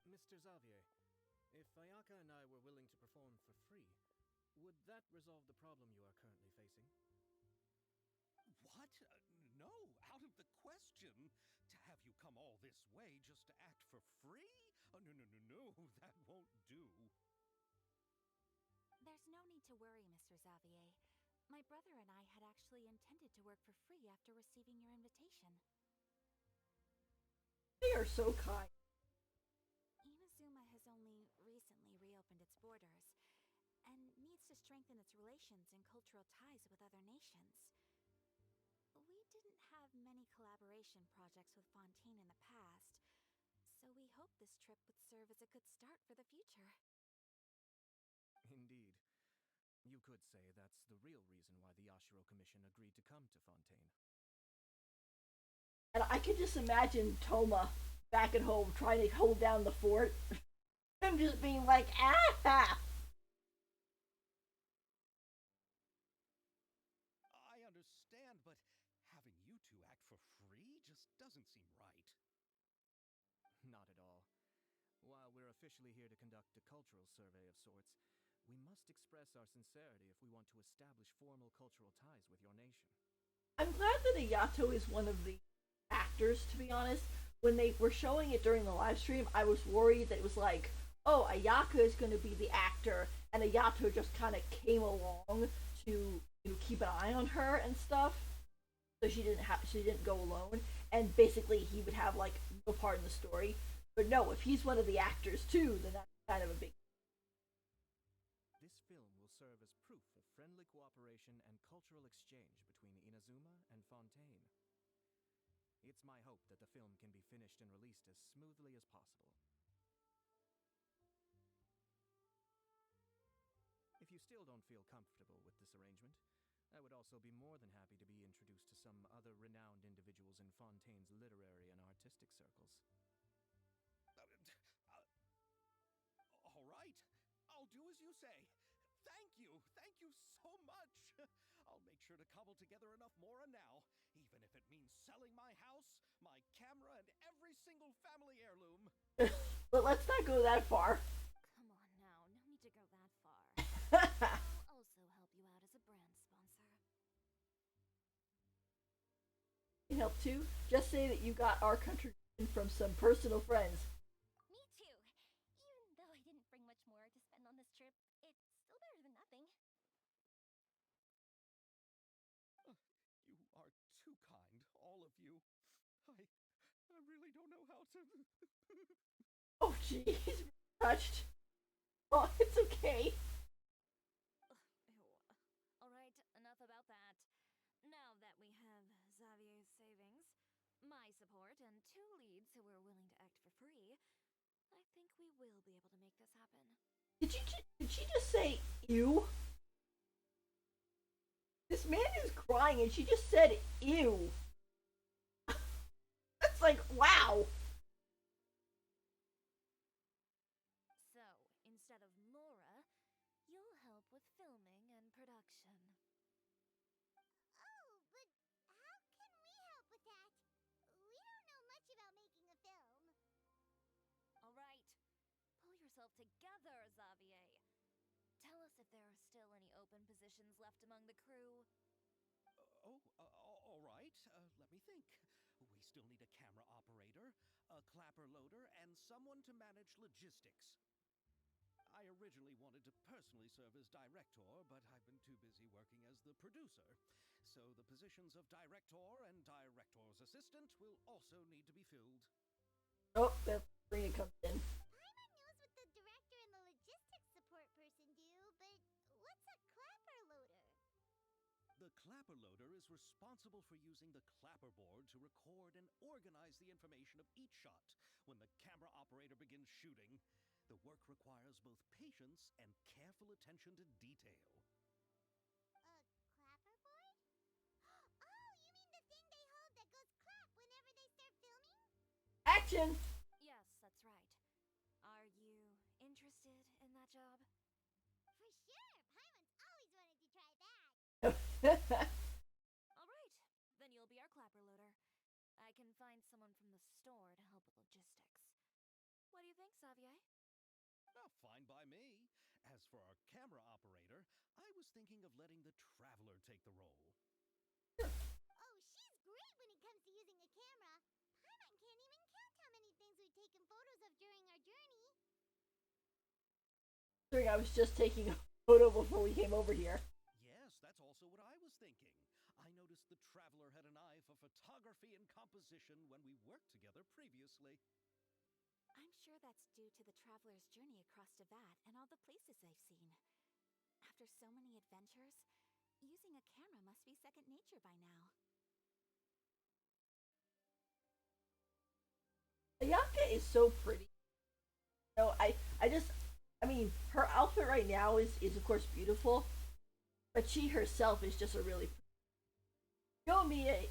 Mr. Xavier, if Ayaka and I were willing to perform for free, would that resolve the problem you are currently facing? What? No, out of the question. To have you come all this way just to act for free? Oh, no, that won't do. There's no need to worry, Mr. Xavier. My brother and I had actually intended to work for free after receiving your invitation. They are so kind. Inazuma has only recently reopened its borders, and needs to strengthen its relations and cultural ties with other nations. We didn't have many collaboration projects with Fontaine in the past, so we hoped this trip would serve as a good start for the future. Indeed. You could say that's the real reason why the Yashiro Commission agreed to come to Fontaine. And I could just imagine Toma back at home trying to hold down the fort. Him just being like, ah! I understand, but having you two act for free just doesn't seem right. Not at all. While we're officially here to conduct a cultural survey of sorts, we must express our sincerity if we want to establish formal cultural ties with your nation. I'm glad that Ayato is one of the actors, to be honest. When they were showing it during the live stream, I was worried that it was like, oh, Ayaka is going to be the actor, and Ayato just kind of came along to keep an eye on her and stuff. So she didn't go alone, and basically he would have like no part in the story. But no, if he's one of the actors too, then that's kind of a big. This film will serve as proof of friendly cooperation and cultural exchange between Inazuma and Fontaine. It's my hope that the film can be finished and released as smoothly as possible. If you still don't feel comfortable with this arrangement, I would also be more than happy to be introduced to some other renowned individuals in Fontaine's literary and artistic circles. All right, I'll do as you say. Thank you so much. I'll make sure to cobble together enough mora now, even if it means selling my house, my camera, and every single family heirloom. But let's not go that far. Come on now, no need to go that far. I'll also help you out as a brand sponsor. Can help too. Just say that you got our contribution from some personal friends. Me too. Even though I didn't bring much more to spend on this trip, it's still better than nothing. You are too kind, all of you. I really don't know how to... Oh, jeez, touched. Oh, it's okay. Ew. Alright, enough about that. Now that we have Xavier's savings, my support, and two leads who are willing to act for free, I think we will be able to make this happen. Did she just say ew? This man is crying and she just said ew. That's like, wow. So, instead of Laura, you'll help with filming and production. Oh, but how can we help with that? We don't know much about making a film. Alright, pull yourself together, Xavier. Tell us if there are still any open positions left among the crew. All right. Let me think. We still need a camera operator, a clapper loader, and someone to manage logistics. I originally wanted to personally serve as director, but I've been too busy working as the producer. So the positions of director and director's assistant will also need to be filled. Oh, that's where Rena comes in. Paimon knows what the director and the logistics support person do, but what's a clapper loader? The clapper loader is responsible for using the clapperboard to record and organize the information of each shot when the camera operator begins shooting. The work requires both patience and careful attention to detail. A clapperboard? Oh, you mean the thing they hold that goes clap whenever they start filming? Action! Yes, that's right. Are you interested in that job? For sure! Paimon's always wanted to try that. Alright, then you'll be our clapper loader. I can find someone from the store to help with logistics. What do you think, Xavier? Fine by me. As for our camera operator, I was thinking of letting the Traveler take the role. Oh, she's great when it comes to using a camera. Paimon can't even count how many things we've taken photos of during our journey. I was just taking a photo before we came over here. Yes, that's also what I was thinking. I noticed the Traveler had an eye for photography and composition when we worked together previously. I'm sure that's due to the traveler's journey across Devat and all the places they've seen. After so many adventures, using a camera must be second nature by now. Ayaka is so pretty. So I mean, her outfit right now is of course beautiful, but she herself is just a really pretty. Yomiya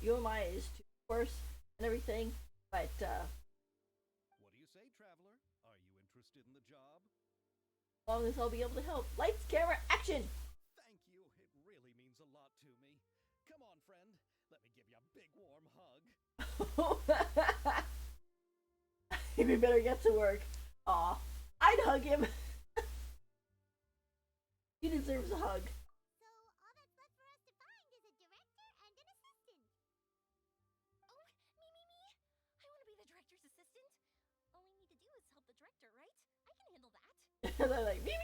is too, of course, and everything, but What do you say, Traveler? Are you interested in the job? as long as I'll be able to help. Lights, camera, action! Thank you. It really means a lot to me. Come on, friend. Let me give you a big warm hug. We better get to work. Aw, I'd hug him. He deserves a hug. So all that's left for us to find is a director and an assistant. Oh, me! I want to be the director's assistant. All we need to do is help the director, right? I can handle that. And they're like, me. All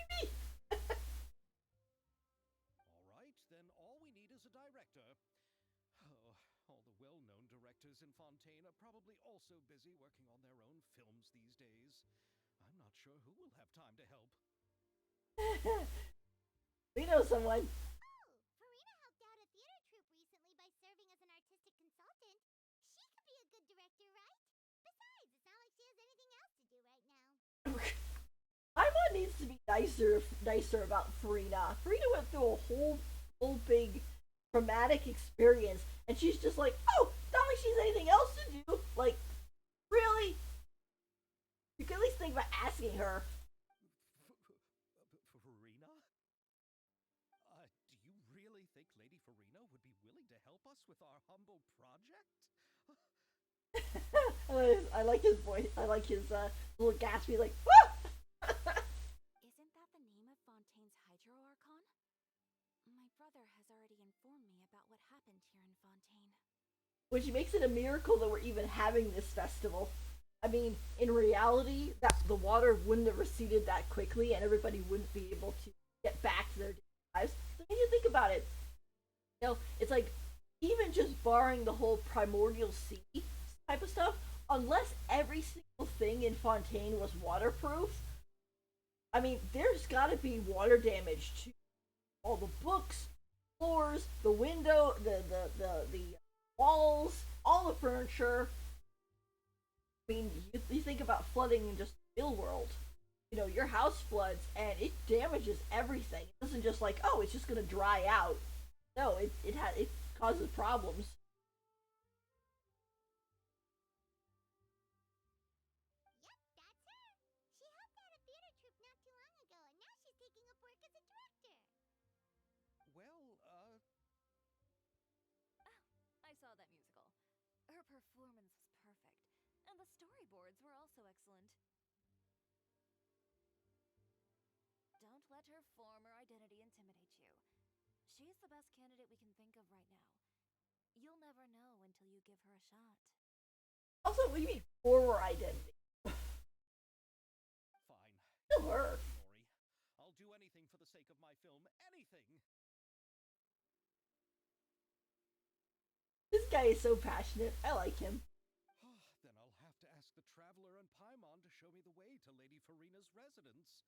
right, then all we need is a director. Oh, all the well-known directors in Fontaine are probably also busy working on their own films these days. I'm not sure who will have time to help. We know someone. Oh, Farina helped out a theater troupe recently by serving as an artistic consultant. She could be a good director, right? Besides, it's not like she has anything else to do right now. Paimon needs to be nicer about Farina. Farina went through a whole big traumatic experience, and she's just like, oh, not like she has anything else to do. Like, really? You could at least think about asking her. Farina? Do you really think Lady Farina would be willing to help us with our humble project? I like his voice. I like his little gaspy, like, ah! Isn't that the name of Fontaine's Hydro Archon? My brother has already informed me about what happened here in Fontaine. Which makes it a miracle that we're even having this festival. I mean, in reality, that the water wouldn't have receded that quickly, and everybody wouldn't be able to get back to their lives. So when you think about it, you know, it's like even just barring the whole primordial sea type of stuff, unless every single thing in Fontaine was waterproof, I mean, there's gotta be water damage to all the books, floors, the window, the walls, all the furniture. I mean, you think about flooding in just the real world. You know, your house floods and it damages everything. It doesn't just like, oh, it's just gonna dry out. No, it causes problems. Yep, that's her. She helped out a theater troupe not too long ago, and now she's taking up work as a director. Well, I saw that musical. Her performance was perfect, and the storyboards were also excellent. Don't let her form or identity intimidate you. She's the best candidate we can think of right now. You'll never know until you give her a shot. Also, what do you mean horror identity? fine. Still her. Lori, I'll do anything for the sake of my film. Anything! This guy is so passionate. I like him. Then I'll have to ask the Traveler and Paimon to show me the way to Lady Farina's residence.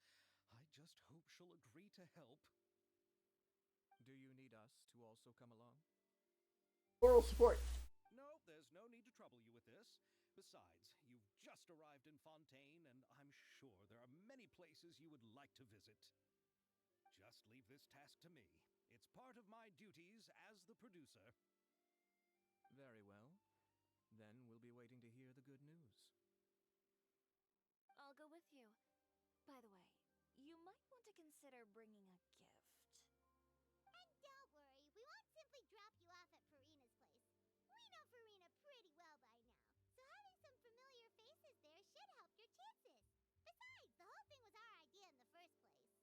I just hope she'll agree to help. Do you need us to also come along? Moral support. No, there's no need to trouble you with this. Besides, you've just arrived in Fontaine, and I'm sure there are many places you would like to visit. Just leave this task to me. It's part of my duties as the producer. Very well. Then we'll be waiting to hear the good news. I'll go with you. By the way, you might want to consider bringing a gift. And don't worry, we won't simply drop you off at Farina's place. We know Farina pretty well by now, so having some familiar faces there should help your chances. Besides, the whole thing was our idea in the first place.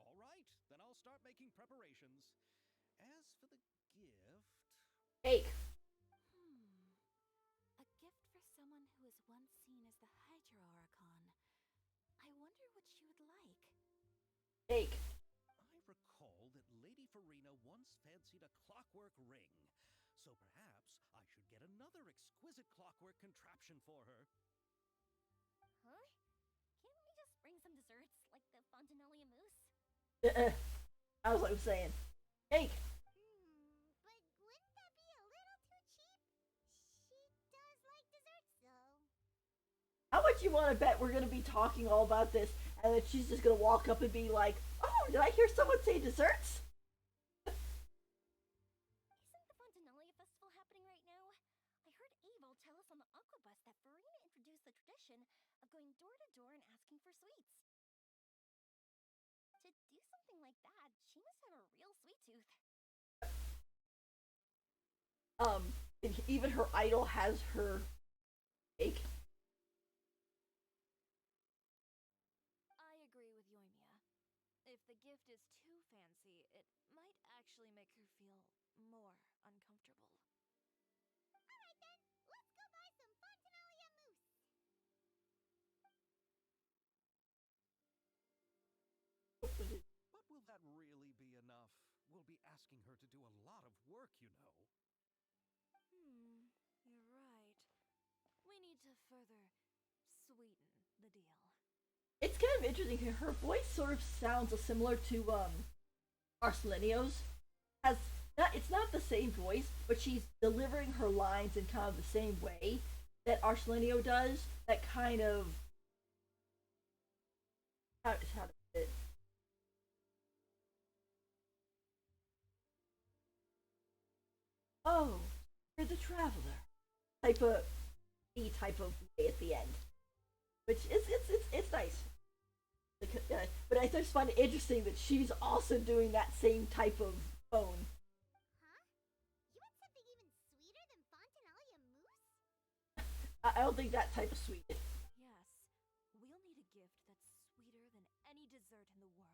All right, then I'll start making preparations. As for the gift... Cake. A gift for someone who was once seen as the Hydra Archon. I wonder what she would like. Cake. I recall that Lady Farina once fancied a clockwork ring, so perhaps I should get another exquisite clockwork contraption for her. Huh? Can't we just bring some desserts, like the Fontanalia mousse? I was like saying, cake. But wouldn't that be a little too cheap? She does like desserts, though. How much you want to bet we're gonna be talking all about this, and then she's just gonna walk up and be like, "Oh, did I hear someone say desserts?" Isn't the Fontanalia Festival happening right now? I heard Abel tell us on the Aquabus that Farina introduced the tradition of going door to door and asking for sweets. To do something like that, she must have a real sweet tooth. Even her idol has her cake. I agree with Yoimiya. If the gift is too fancy, it might actually make her feel more uncomfortable. Alright then, let's go buy some Fontanalia mousse. But will that really be enough? We'll be asking her to do a lot of work, you know. You're right. We need to further sweeten the deal. It's kind of interesting. Her voice sort of sounds similar to Arselenio's. It's not the same voice, but she's delivering her lines in kind of the same way that Arselenio does. That kind of how to put it. Oh, you're the traveler. Type of way at the end, which it's nice. But I just find it interesting that she's also doing that same type of tone. Huh? You want something even sweeter than Fontanalia mousse? I don't think that type of sweet. Yes, we'll need a gift that's sweeter than any dessert in the world.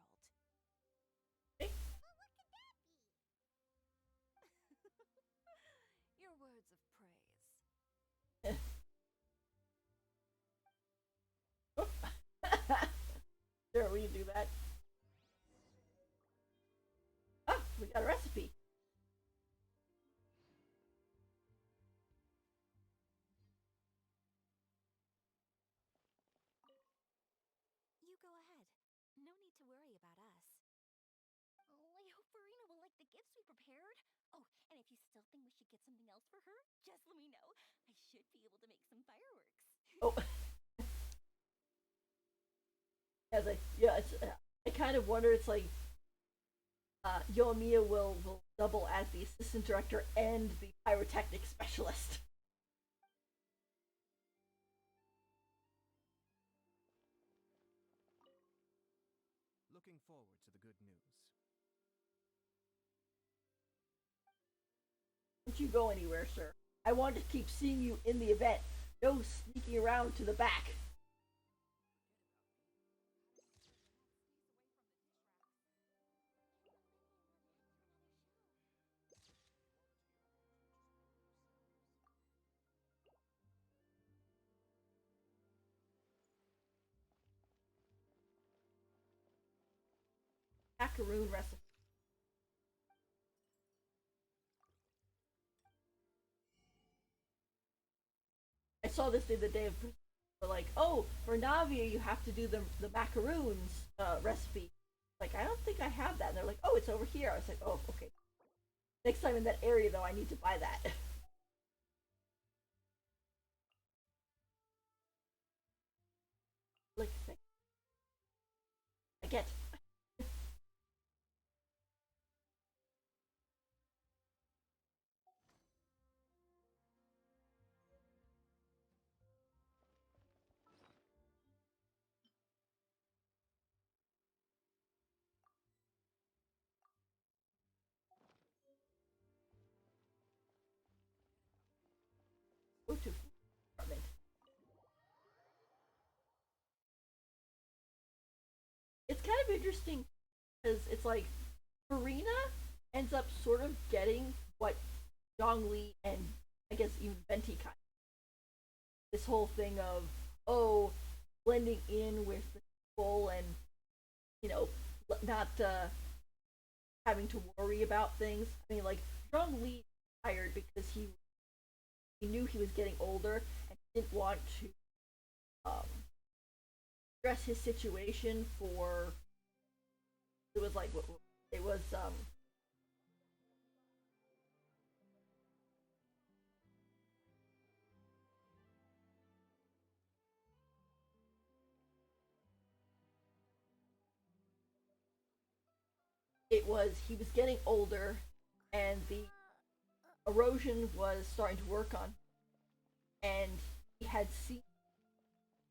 Well, what could that be? Your words of praise. Sure, we can do that. Ah, we got a recipe. It's sweet prepared. Oh, and if you still think we should get something else for her, just let me know. I should be able to make some fireworks. Oh, yeah, like yeah, it's. I kind of wonder. It's like Yoimiya will double as the assistant director and the pyrotechnic specialist. Looking forward to the good news. Don't you go anywhere, sir. I want to keep seeing you in the event. No sneaking around to the back. Macaroon recipe. I saw this the other day. Like, oh, for Navia, you have to do the macaroons recipe. Like, I don't think I have that. And they're like, oh, it's over here. I was like, oh, okay. Next time in that area, though, I need to buy that. Like, I get. Go to department. It's kind of interesting because it's like Farina ends up sort of getting what Zhongli and I guess even Venti kind of this whole thing of oh blending in with the people and you know not having to worry about things. I mean, like Zhongli tired because he knew he was getting older and didn't want to um, stress his situation for it was like it was it was he was getting older and the erosion was starting to work on and he had seen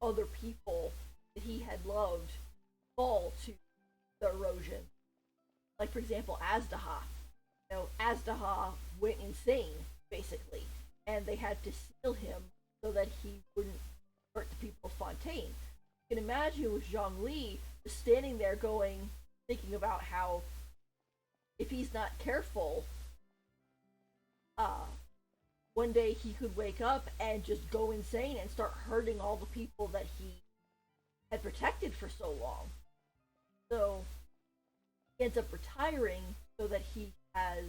other people that he had loved fall to the erosion. Like for example, Azdaha. You know, Azdaha went insane basically, and they had to seal him so that he wouldn't hurt the people of Fontaine. You can imagine with Zhongli just standing there going, thinking about how if he's not careful, uh, one day he could wake up and just go insane and start hurting all the people that he had protected for so long. So he ends up retiring so that he has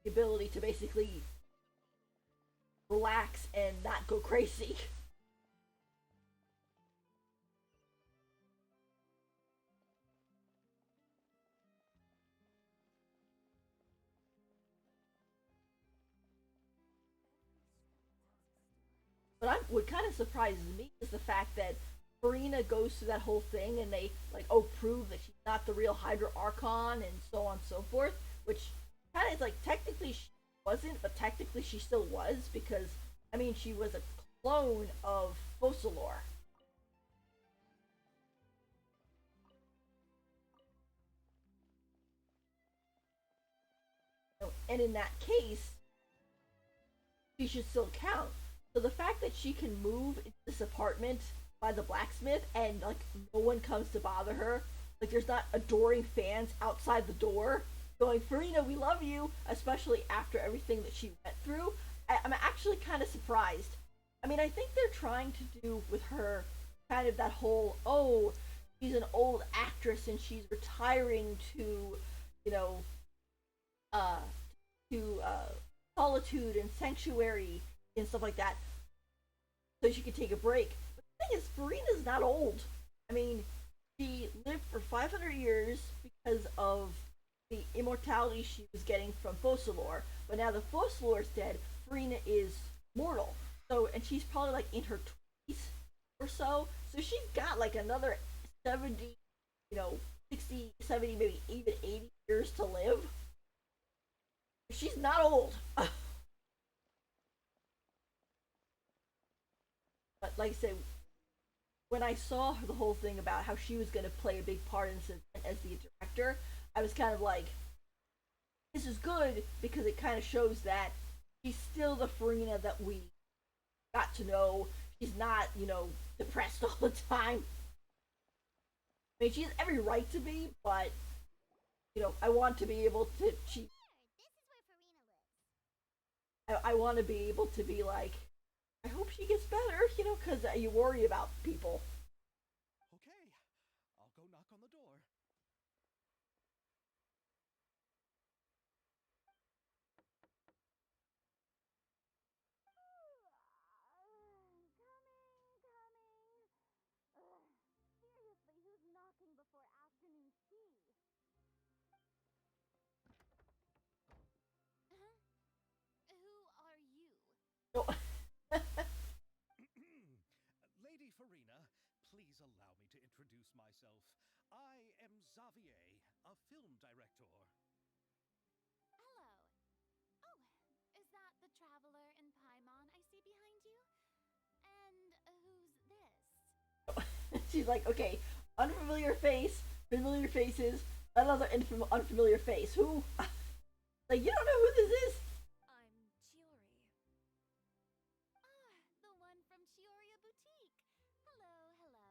the ability to basically relax and not go crazy. What kind of surprises me is the fact that Farina goes through that whole thing and they like prove that she's not the real Hydra Archon and so on and so forth, which kind of is like technically she wasn't, but technically she still was because I mean she was a clone of Focalor. And in that case, she should still count. So the fact that she can move into this apartment by the blacksmith and like no one comes to bother her, like there's not adoring fans outside the door going, Farina, we love you, especially after everything that she went through. I'm actually kind of surprised. I mean, I think they're trying to do with her kind of that whole, oh, she's an old actress and she's retiring to, you know, uh, solitude and sanctuary and stuff like that, so she could take a break. But the thing is, Farina's not old. I mean, she lived for 500 years, because of the immortality she was getting from Focalor. But now that Focalor's dead, Farina is mortal. So, and she's probably like in her 20s or so. So she's got like another 70, 60, 70, maybe even 80 years to live. She's not old. But like I said, when I saw the whole thing about how she was going to play a big part in this as the director, I was kind of like, this is good because it kind of shows that she's still the Farina that we got to know. She's not, depressed all the time. I mean, she has every right to be, but I want to be able to. I want to be able to be like, I hope she gets better, because you worry about people. Okay, I'll go knock on the door. Seriously, who's knocking before afternoon tea? Huh? Who are you? No. Lady Farina, please allow me to introduce myself. I am Xavier, a film director. Hello. Oh, is that the traveler in Paimon I see behind you? And who's this? She's like, okay, unfamiliar face, familiar faces, another unfamiliar face. Who? Like, you don't know who this is? I'm Chiori. Ah, the one from Chioria Boutique. Hello, hello.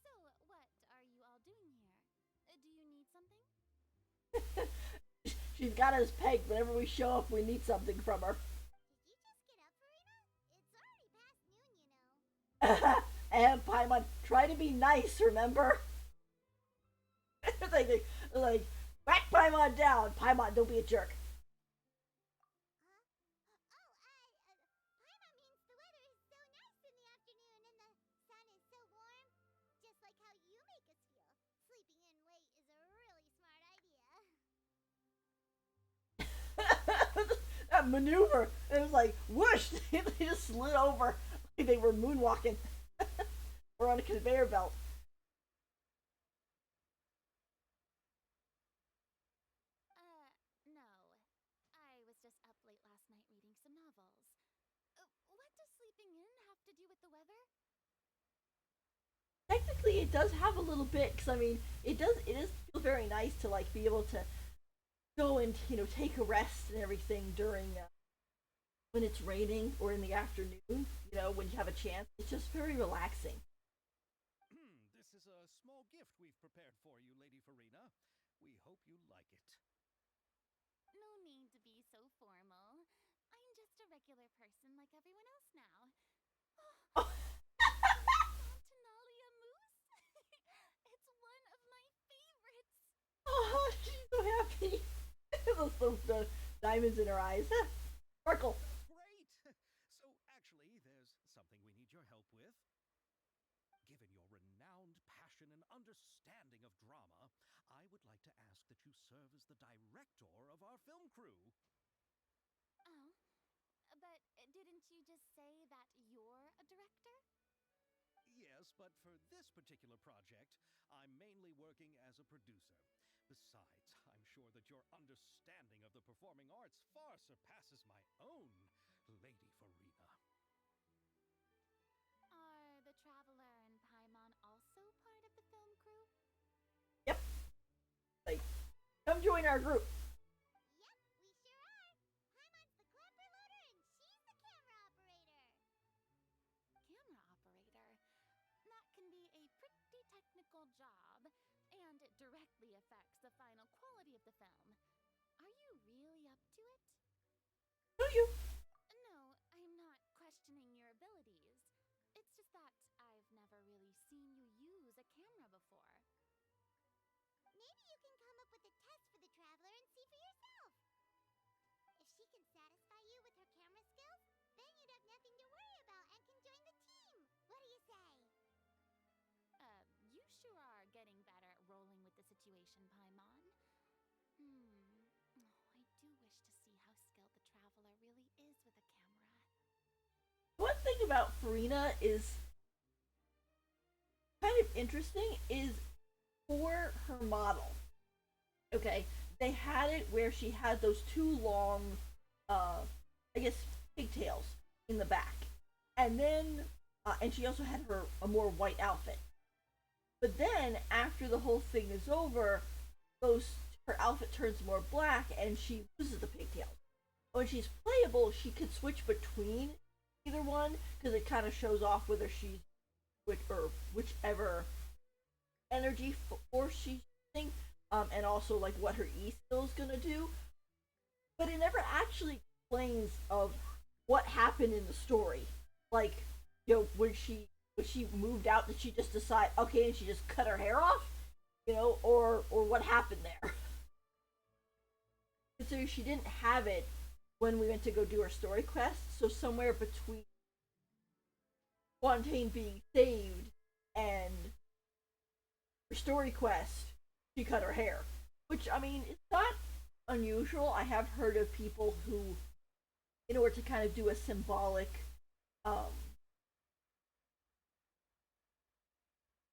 So, what are you all doing here? Do you need something? She's got us pegged. Whenever we show up, we need something from her. Did you just get up, Farina? It's already past noon, And Paimon, try to be nice, remember? like, whack Paimon down. Paimon, don't be a jerk. Huh? Paimon means the weather is so nice in the afternoon and the sun is so warm. Just like how you make us feel. Sleeping in late is a really smart idea. That maneuver, it was like, whoosh! They just slid over like they were moonwalking. Or on a conveyor belt. No. I was just up late last night reading some novels. What does sleeping in have to do with the weather? Technically, it does have a little bit, because I mean, it is feel very nice to like be able to go and take a rest and everything during when it's raining or in the afternoon. When you have a chance, it's just very relaxing. This is a small gift we've prepared for you, Lady Farina. We hope you like it. No need to be so formal. I'm just a regular person like everyone else now. Oh, Fontinalia mousse? It's one of my favorites. oh she's so happy. The diamonds in her eyes. Sparkle. Great! So, actually, there's something we need your help with. Given your renowned passion and understanding of drama, I would like to ask that you serve as the director of our film crew. Oh, but didn't you just say that you're a director? Yes, but for this particular project, I'm mainly working as a producer. Besides, I'm sure that your understanding of the performing arts far surpasses my own, Lady Farina. Are the Traveler and Paimon also part of the film crew? Yep. Like, come join our group. Yep, we sure are. Paimon's the clapper loader and she's the camera operator. Camera operator? That can be a pretty technical job, and it directly affects the final quality of the film. Are you really up to it? Do you? No, I'm not questioning your abilities. It's just that I've never really seen you use a camera before. Maybe you can come up with a test for the Traveler and see for yourself. If she can satisfy you with her camera skills, then you'd have nothing to worry about and can join the team. What do you say? You sure are getting better at rolling with the situation, Paimon. I do wish to see how skilled the Traveler really is with a camera. One thing about Farina is kind of interesting is for her model. Okay, they had it where she had those two long, I guess, pigtails in the back, and then, and she also had a more white outfit. But then after the whole thing is over, those her outfit turns more black and she loses the pigtails. When she's playable, she could switch between either one because it kind of shows off whether she's whichever energy force she's using, and also like what her E skill is gonna do. But it never actually explains of what happened in the story. Like, when she moved out, did she just decide okay, and she just cut her hair off, or what happened there? So she didn't have it when we went to go do her story quest. So somewhere between Fontaine being saved and her story quest, she cut her hair. Which, I mean, it's not unusual. I have heard of people who, in order to kind of do um,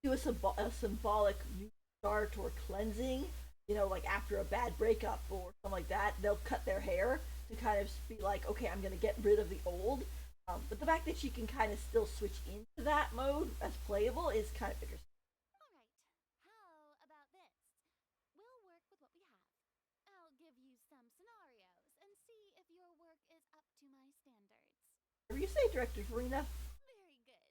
a symbolic new start or cleansing, like after a bad breakup or something like that, they'll cut their hair to kind of be like, okay, I'm gonna get rid of the old. But the fact that she can kind of still switch into that mode as playable is kind of interesting. Alright, how about this? We'll work with what we have. I'll give you some scenarios and see if your work is up to my standards. Whatever you say, Director Farina. Very good.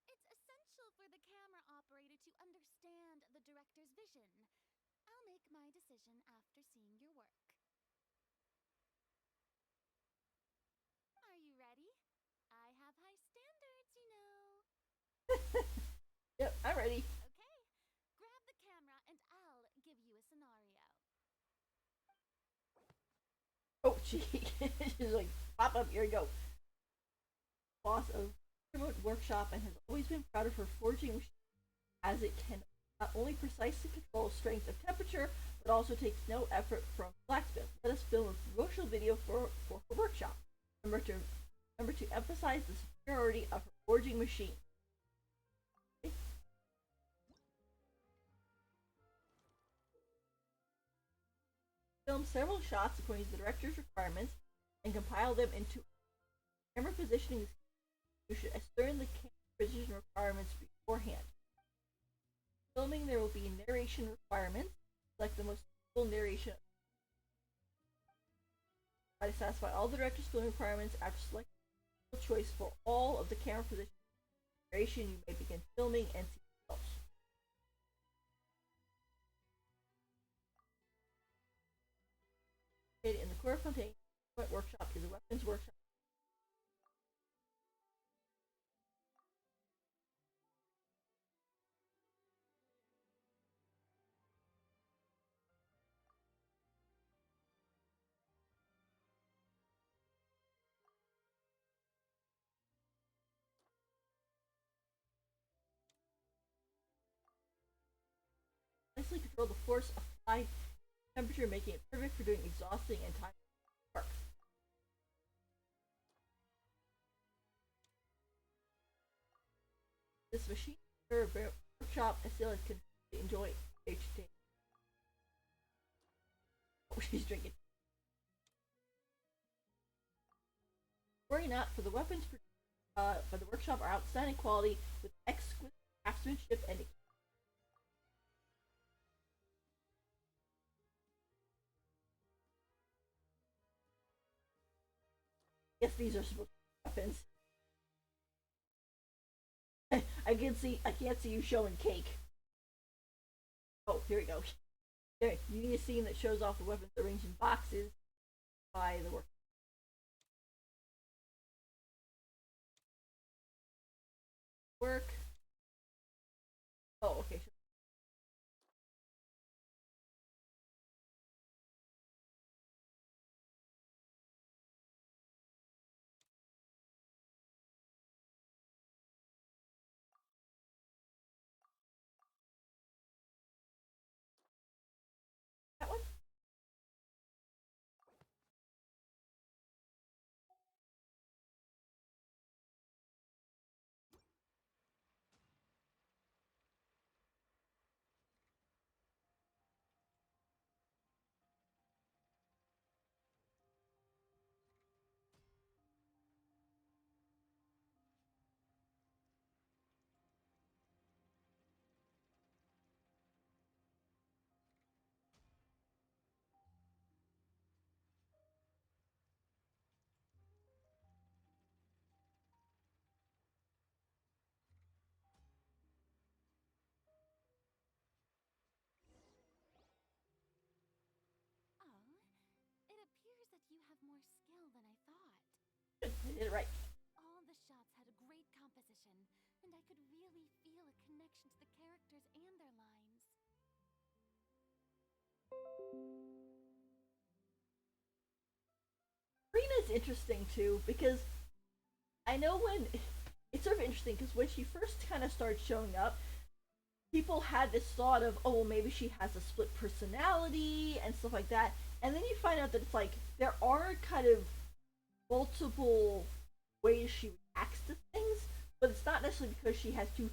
It's essential for the camera operator to understand the director's vision. I'll make my decision after seeing your work. Are you ready? I have high standards, you know. Yep, I'm ready. Okay, grab the camera and I'll give you a scenario. Oh, gee. She's like, pop up, here you go. Boss of remote workshop and has always been proud of her forging machine, as it can not only precisely control strength of temperature, but also takes no effort from blacksmith. Let us film a promotional video for her workshop. Remember to emphasize the superiority of her forging machine. Okay. Film several shots according to the director's requirements and compile them into camera positioning. You should learn the camera position requirements beforehand. Filming, there will be narration requirements. Select the most suitable narration. Try to satisfy all the director's filming requirements. After selecting a choice for all of the camera positions narration, you may begin filming and see results. In the Core Fontaine workshop is a weapons workshop. Nicely control the force applied temperature, making it perfect for doing exhausting and time work. This machine workshop I still can enjoy HD. Oh, she's drinking. Worry not, for the weapons for the workshop are outstanding quality with exquisite craftsmanship and yes, these are supposed to be weapons. I can't see you showing cake. Oh, here we go. There, you need a scene that shows off the weapons arranged in boxes by the work. Oh, okay. have more skill than I thought. They did it right. All the shots had a great composition, and I could really feel a connection to the characters and their lines. Karina's interesting too because I know when it's sort of interesting because when she first kind of started showing up, people had this thought of, oh, well, maybe she has a split personality and stuff like that. And then you find out that it's like there are kind of multiple ways she reacts to things, but it's not necessarily because she has two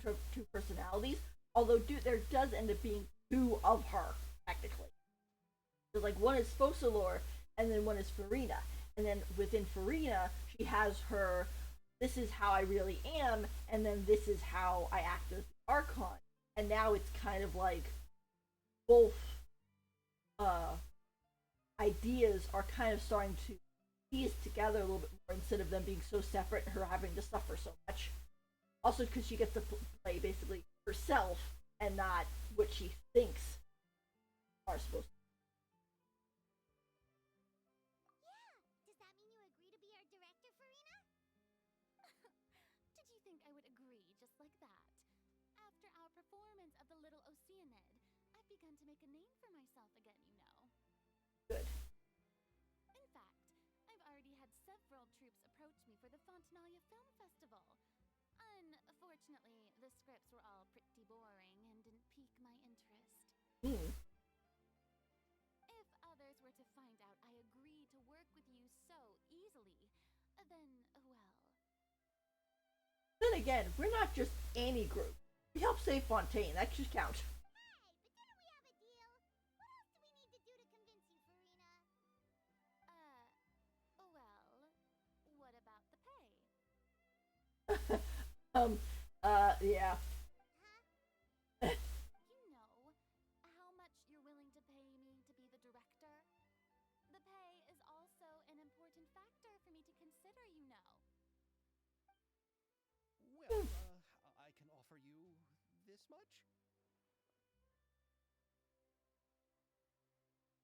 personalities. Although there does end up being two of her technically. So like one is Fosalor, and then one is Farina, and then within Farina she has her. This is how I really am, and then this is how I act as the Archon. And now it's kind of like both uh, ideas are kind of starting to piece together a little bit more instead of them being so separate and her having to suffer so much. Also, because she gets to play basically herself and not what she thinks are supposed to. Yeah! Does that mean you agree to be our director, Farina? Did you think I would agree just like that? After our performance of the Little Oceanid, I've begun to make a name for myself again, you know. Good. In fact, I've already had several troops approach me for the Fontanalia Film Festival. Unfortunately, the scripts were all pretty boring and didn't pique my interest. Hmm. If others were to find out I agreed to work with you so easily, then, well... Then again, we're not just any group. We help save Fontaine. That should count. Hey, but didn't we have a deal? What else do we need to do to convince you, Farina? What about the pay? Yeah. Huh? You know how much you're willing to pay me to be the director? The pay is also an important factor for me to consider, you know. Well, I can offer you this much?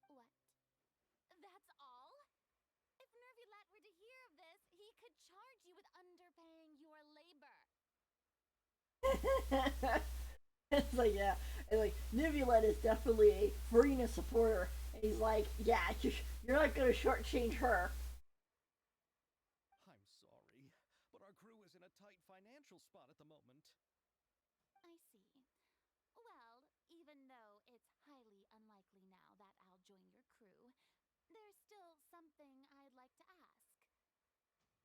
What? That's all? If Nervulet were to hear of this, he could charge you with underpaying your labor. It's like, yeah. And like, Nivulet is definitely a Farina supporter. And he's like, yeah, you're not going to shortchange her. I'm sorry, but our crew is in a tight financial spot at the moment. I see. Well, even though it's highly unlikely now that I'll join your crew, there's still something I'd like to ask.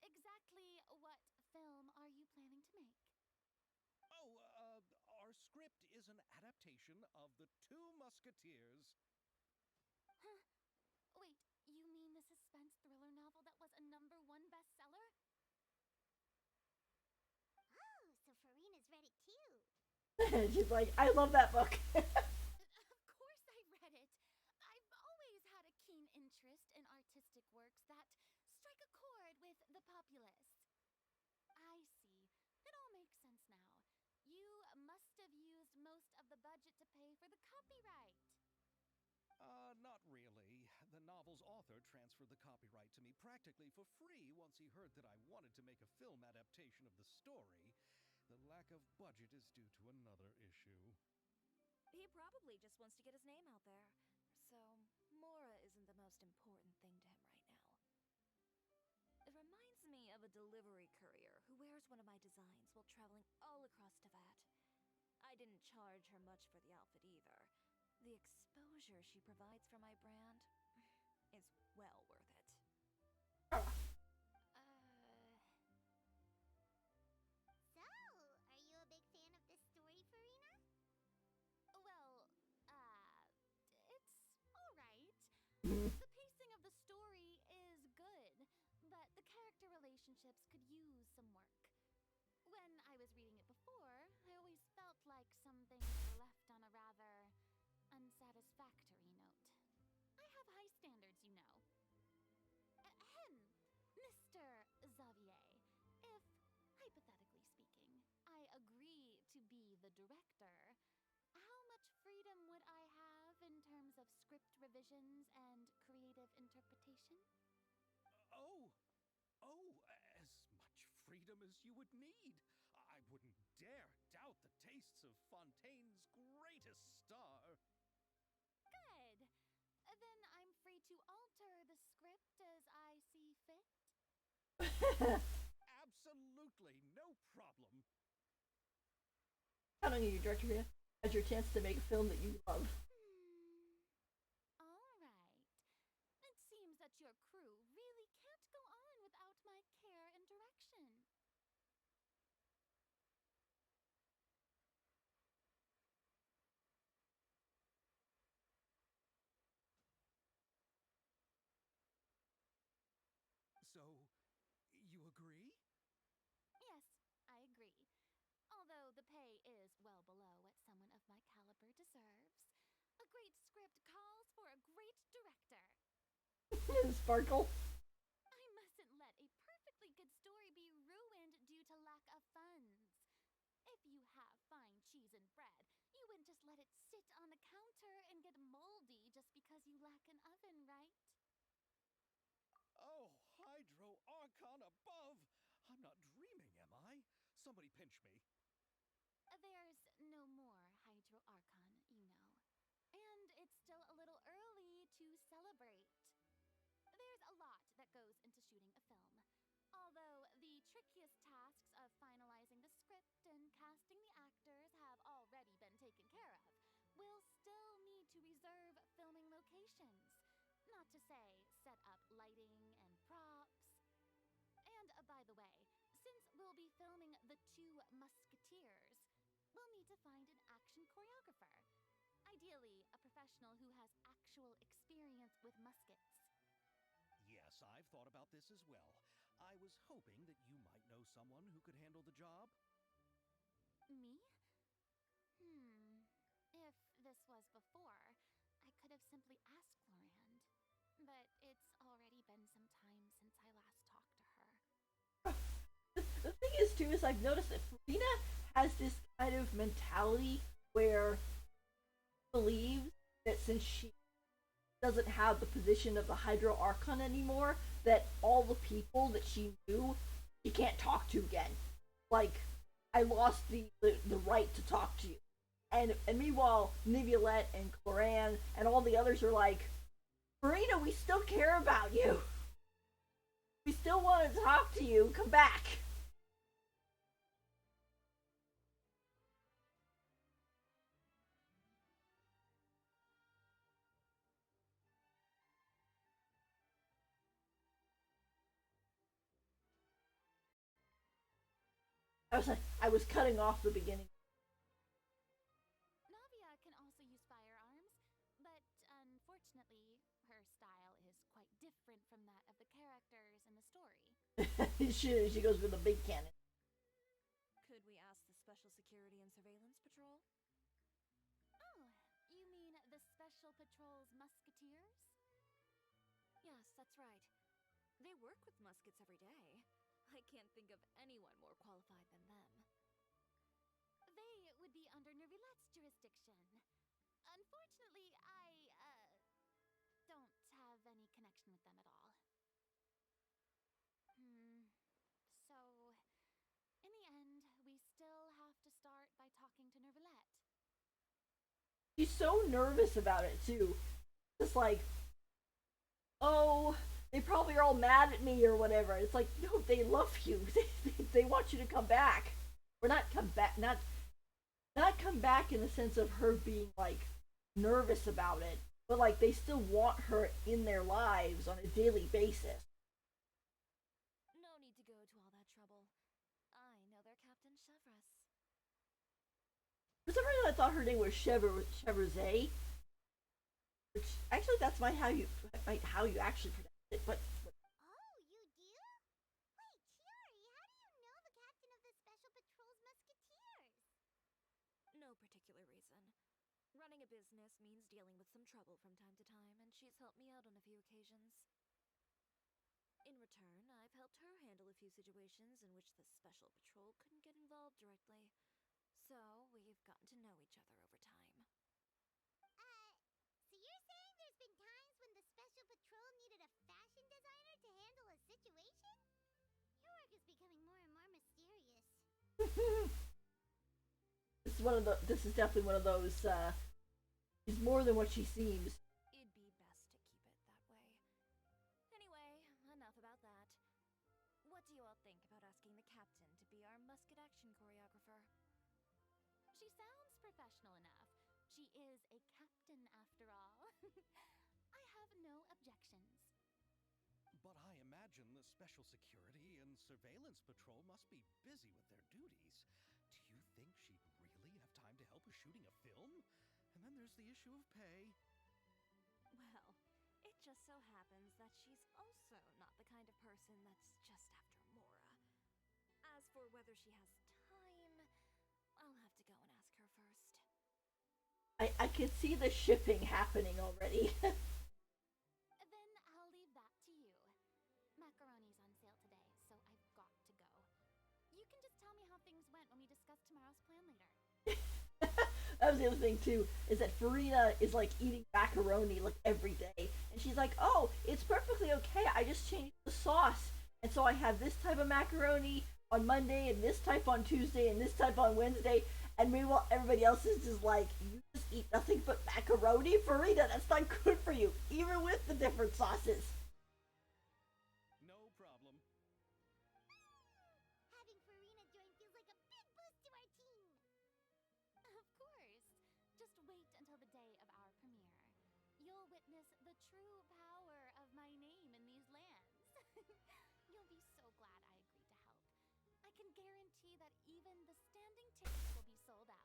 Exactly what film are you planning to make? Oh, our script is an adaptation of The Two Musketeers. Huh? Wait, you mean the suspense thriller novel that was a #1 bestseller? Oh, so Farina's read it too. She's like, I love that book. Of course I read it. I've always had a keen interest in artistic works that strike a chord with the populace. I see. It all makes sense now. You must have used most of the budget to pay for the copyright. Not really. The novel's author transferred the copyright to me practically for free once he heard that I wanted to make a film adaptation of the story. The lack of budget is due to another issue. He probably just wants to get his name out there. So, Mora isn't the most important thing to him right now. It reminds me of a delivery courier who wears one of my designs while traveling all across Teyvat. I didn't charge her much for the outfit either. The exposure she provides for my brand is well worth it. So, are you a big fan of this story, Farina? Well, it's alright. Mhm. The pacing of the story is good, but the character relationships could use some work. When I was reading it before, I always felt like some things were left on a rather unsatisfactory note. I have high standards, you know. Ahem, Mr. Xavier, if, hypothetically speaking, I agree to be the director, how much freedom would I have in terms of script revisions and creative interpretation? Oh, as much freedom as you would need. I wouldn't dare doubt the tastes of Fontaine's greatest star. Good. Then I'm free to alter the script as I see fit. Absolutely no problem. Count on you, Director. As your chance to make a film that you love. All right. It seems that your crew really can't go on without my care and direction. So, you agree? Yes, I agree. Although the pay is well below what someone of my caliber deserves. A great script calls for a great director. Sparkle. I mustn't let a perfectly good story be ruined due to lack of funds. If you have fine cheese and bread, you wouldn't just let it sit on the counter and get moldy just because you lack an oven, right? Oh, Hydro Archon above! I'm not dreaming, am I? Somebody pinch me. There's no more Hydro Archon, you know. And it's still a little early to celebrate. There's a lot that goes into shooting a film. Although the trickiest tasks of finalizing the script and casting the actors have already been taken care of, we'll still need to reserve filming locations. Not to say set up lighting and props. And by the way, since we'll be filming The Two Musketeers, we'll need to find an action choreographer. Ideally, a professional who has actual experience with muskets. Yes, I've thought about this as well. I was hoping that you might know someone who could handle the job. Me? If this was before, I could have simply asked Florand. But it's already been some time since I last talked to her. The thing is, too, is I've noticed that Farina has this kind of mentality where she believes that since she doesn't have the position of the Hydro Archon anymore, that all the people that she knew, she can't talk to again. Like, I lost the right to talk to you. And meanwhile, Niviolette and Cloran and all the others are like, Farina, we still care about you. We still want to talk to you. Come back. I was cutting off the beginning. Navia can also use firearms, but unfortunately, her style is quite different from that of the characters in the story. She goes with a big cannon. Could we ask the Special Security and Surveillance Patrol? Oh, you mean the Special Patrol's musketeers? Yes, that's right. They work with muskets every day. I can't think of anyone more qualified than them. They would be under Nervilette's jurisdiction. Unfortunately, I, don't have any connection with them at all. So, in the end, we still have to start by talking to Nervilette. She's so nervous about it, too. Just like, oh, they probably are all mad at me or whatever. It's like, no, they love you. They want you to come back. Or not come back, not come back in the sense of her being, like, nervous about it. But, like, they still want her in their lives on a daily basis. No need to go to all that trouble. I know their Captain Chevreuse. For some reason, I thought her name was Chevrolet. Which, actually, that's how you actually pronounce it. But Oh, you do? Wait, Chiori, how do you know the captain of the Special Patrol's Musketeers? No particular reason. Running a business means dealing with some trouble from time to time, and she's helped me out on a few occasions. In return, I've helped her handle a few situations in which the Special Patrol couldn't get involved directly. So, we've gotten to know each other over time. So you're saying there's been times when the Special Patrol needed a fashion designer to handle a becoming more and more mysterious. This is definitely one of those, she's more than what she seems. It'd be best to keep it that way. Anyway, enough about that. What do you all think about asking the captain to be our musket action choreographer? She sounds professional enough. She is a captain after all. I have no objections. But I imagine the Special Security and Surveillance Patrol must be busy with their duties. Do you think she'd really have time to help with shooting a film? And then there's the issue of pay. Well, it just so happens that she's also not the kind of person that's just after Mora. As for whether she has time, I'll have to go and ask her first. I can see the shipping happening already. Then I'll leave that to you. Macaroni's on sale today, so I've got to go. You can just tell me how things went when we discuss tomorrow's plan later. That was the other thing too, is that Farina is like eating macaroni like every day, and she's like, "Oh, it's perfectly okay. I just changed the sauce, and so I have this type of macaroni on Monday, and this type on Tuesday, and this type on Wednesday." And meanwhile, everybody else is just like, "You just eat nothing but macaroni, Farina. That's not good for you, even with the different sauces." No problem. Having Farina join feels like a big boost to our team. Of course. Just wait until the day of our premiere. You'll witness the true power of my name in these lands. You'll be so glad I agreed to help. I can guarantee that even the standing tickets will be sold out.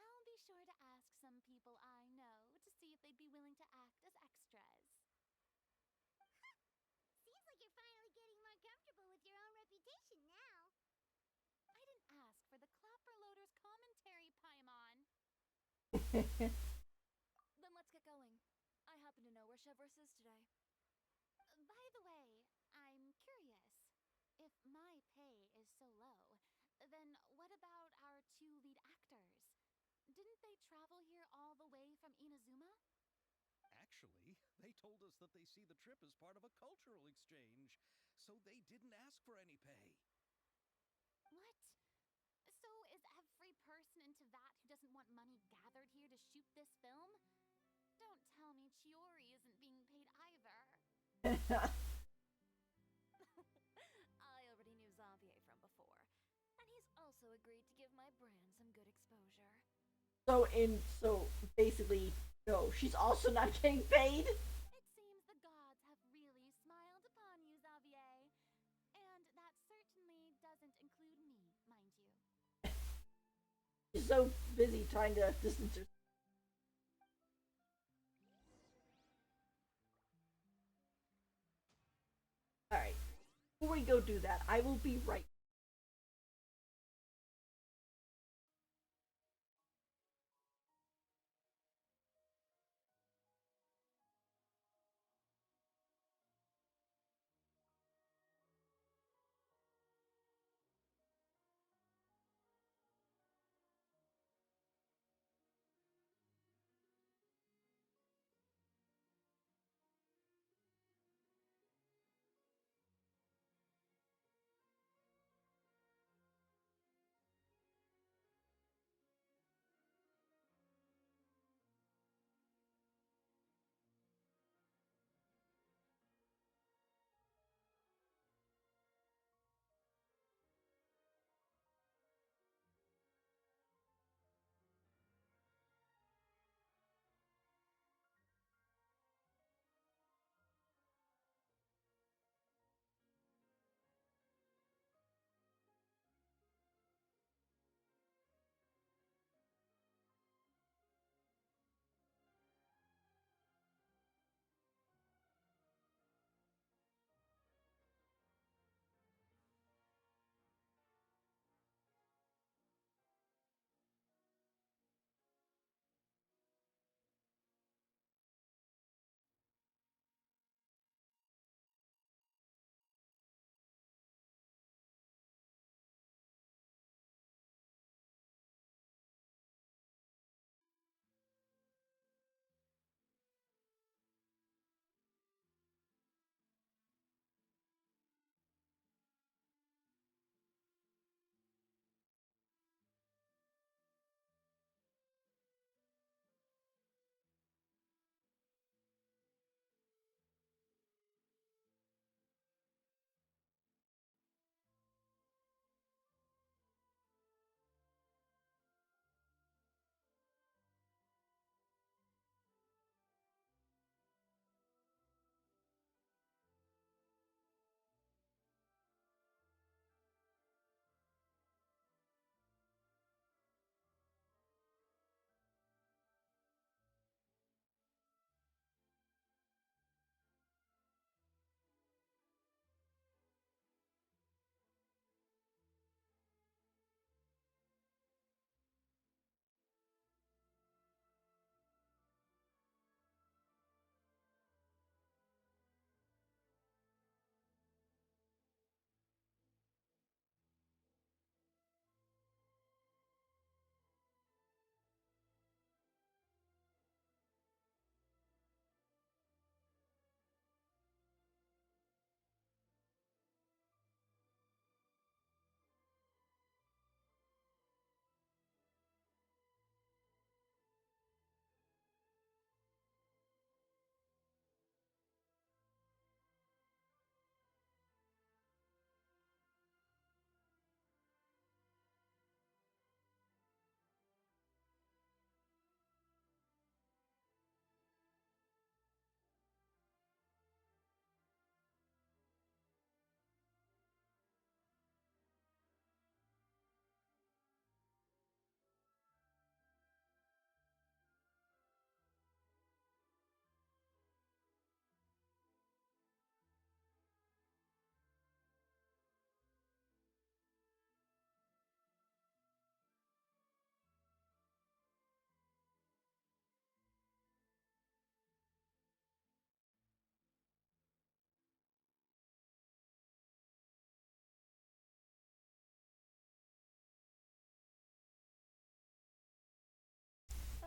I'll be sure to ask some people I know to see if they'd be willing to act as extras. Seems like you're finally getting more comfortable with your own reputation now. I didn't ask for the Clapper Loader's commentary, Paimon. Then let's get going. I happen to know where Chevreuse is today. By the way, I'm curious. If my pay is so low, then what about our two lead actors? Didn't they travel here all the way from Inazuma? Actually, they told us that they see the trip as part of a cultural exchange, so they didn't ask for any pay. What? So is every person into that who doesn't want money gathered here to shoot this film? Don't tell me Chiori isn't being paid either. I already knew Xavier from before, and he's also agreed to give my brand some good exposure. So basically, no, she's also not getting paid. It seems the gods have really smiled upon you, Xavier. And that certainly doesn't include me, mind you. She's so busy trying to distance herself. All right, before we go do that, I will be right.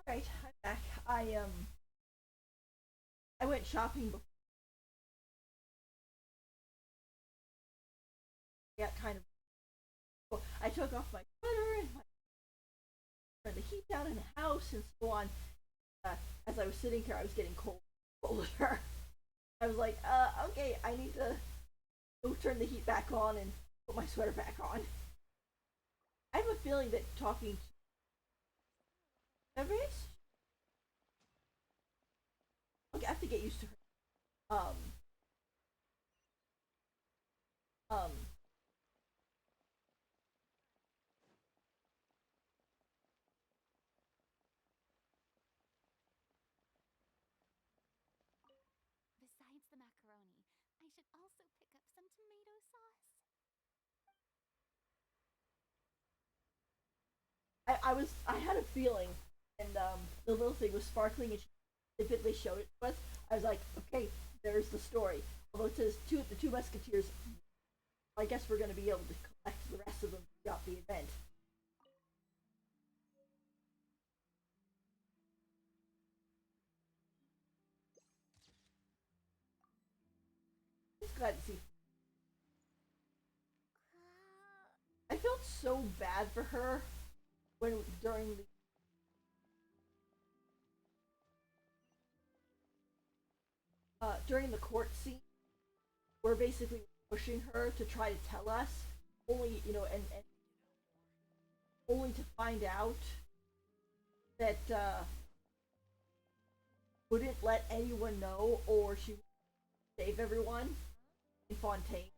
Alright, I'm back. I went shopping before I got kind of. Well, I took off my sweater and turned the heat down in the house and so on. As I was sitting here, I was getting colder. I was like, okay, I need to go turn the heat back on and put my sweater back on. I have a feeling that talking to Everest, okay, I have to get used to her. Um, Besides the macaroni, I should also pick up some tomato sauce. I had a feeling, and the little thing was sparkling, and she vividly showed it to us. I was like, okay, there's the story. Although it says the two musketeers, I guess we're going to be able to collect the rest of them throughout the event. Just glad to see. I felt so bad for her when during the court scene, we're basically pushing her to try to tell us, only and only to find out that wouldn't let anyone know, or she would save everyone in Fontaine.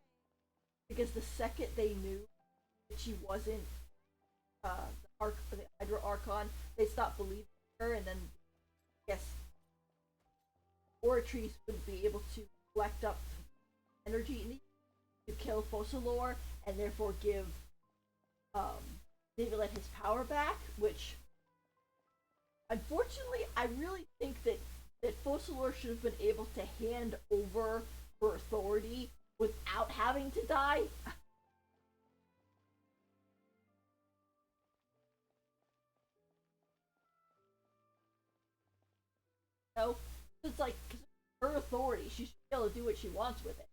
Because the second they knew that she wasn't the Hydro Archon, they stopped believing her, and then I guess Oratrice wouldn't be able to collect up energy to kill Focalor, and therefore give David his power back, which unfortunately I really think that Focalor should have been able to hand over her authority without having to die. No, it's like her authority. She should be able to do what she wants with it.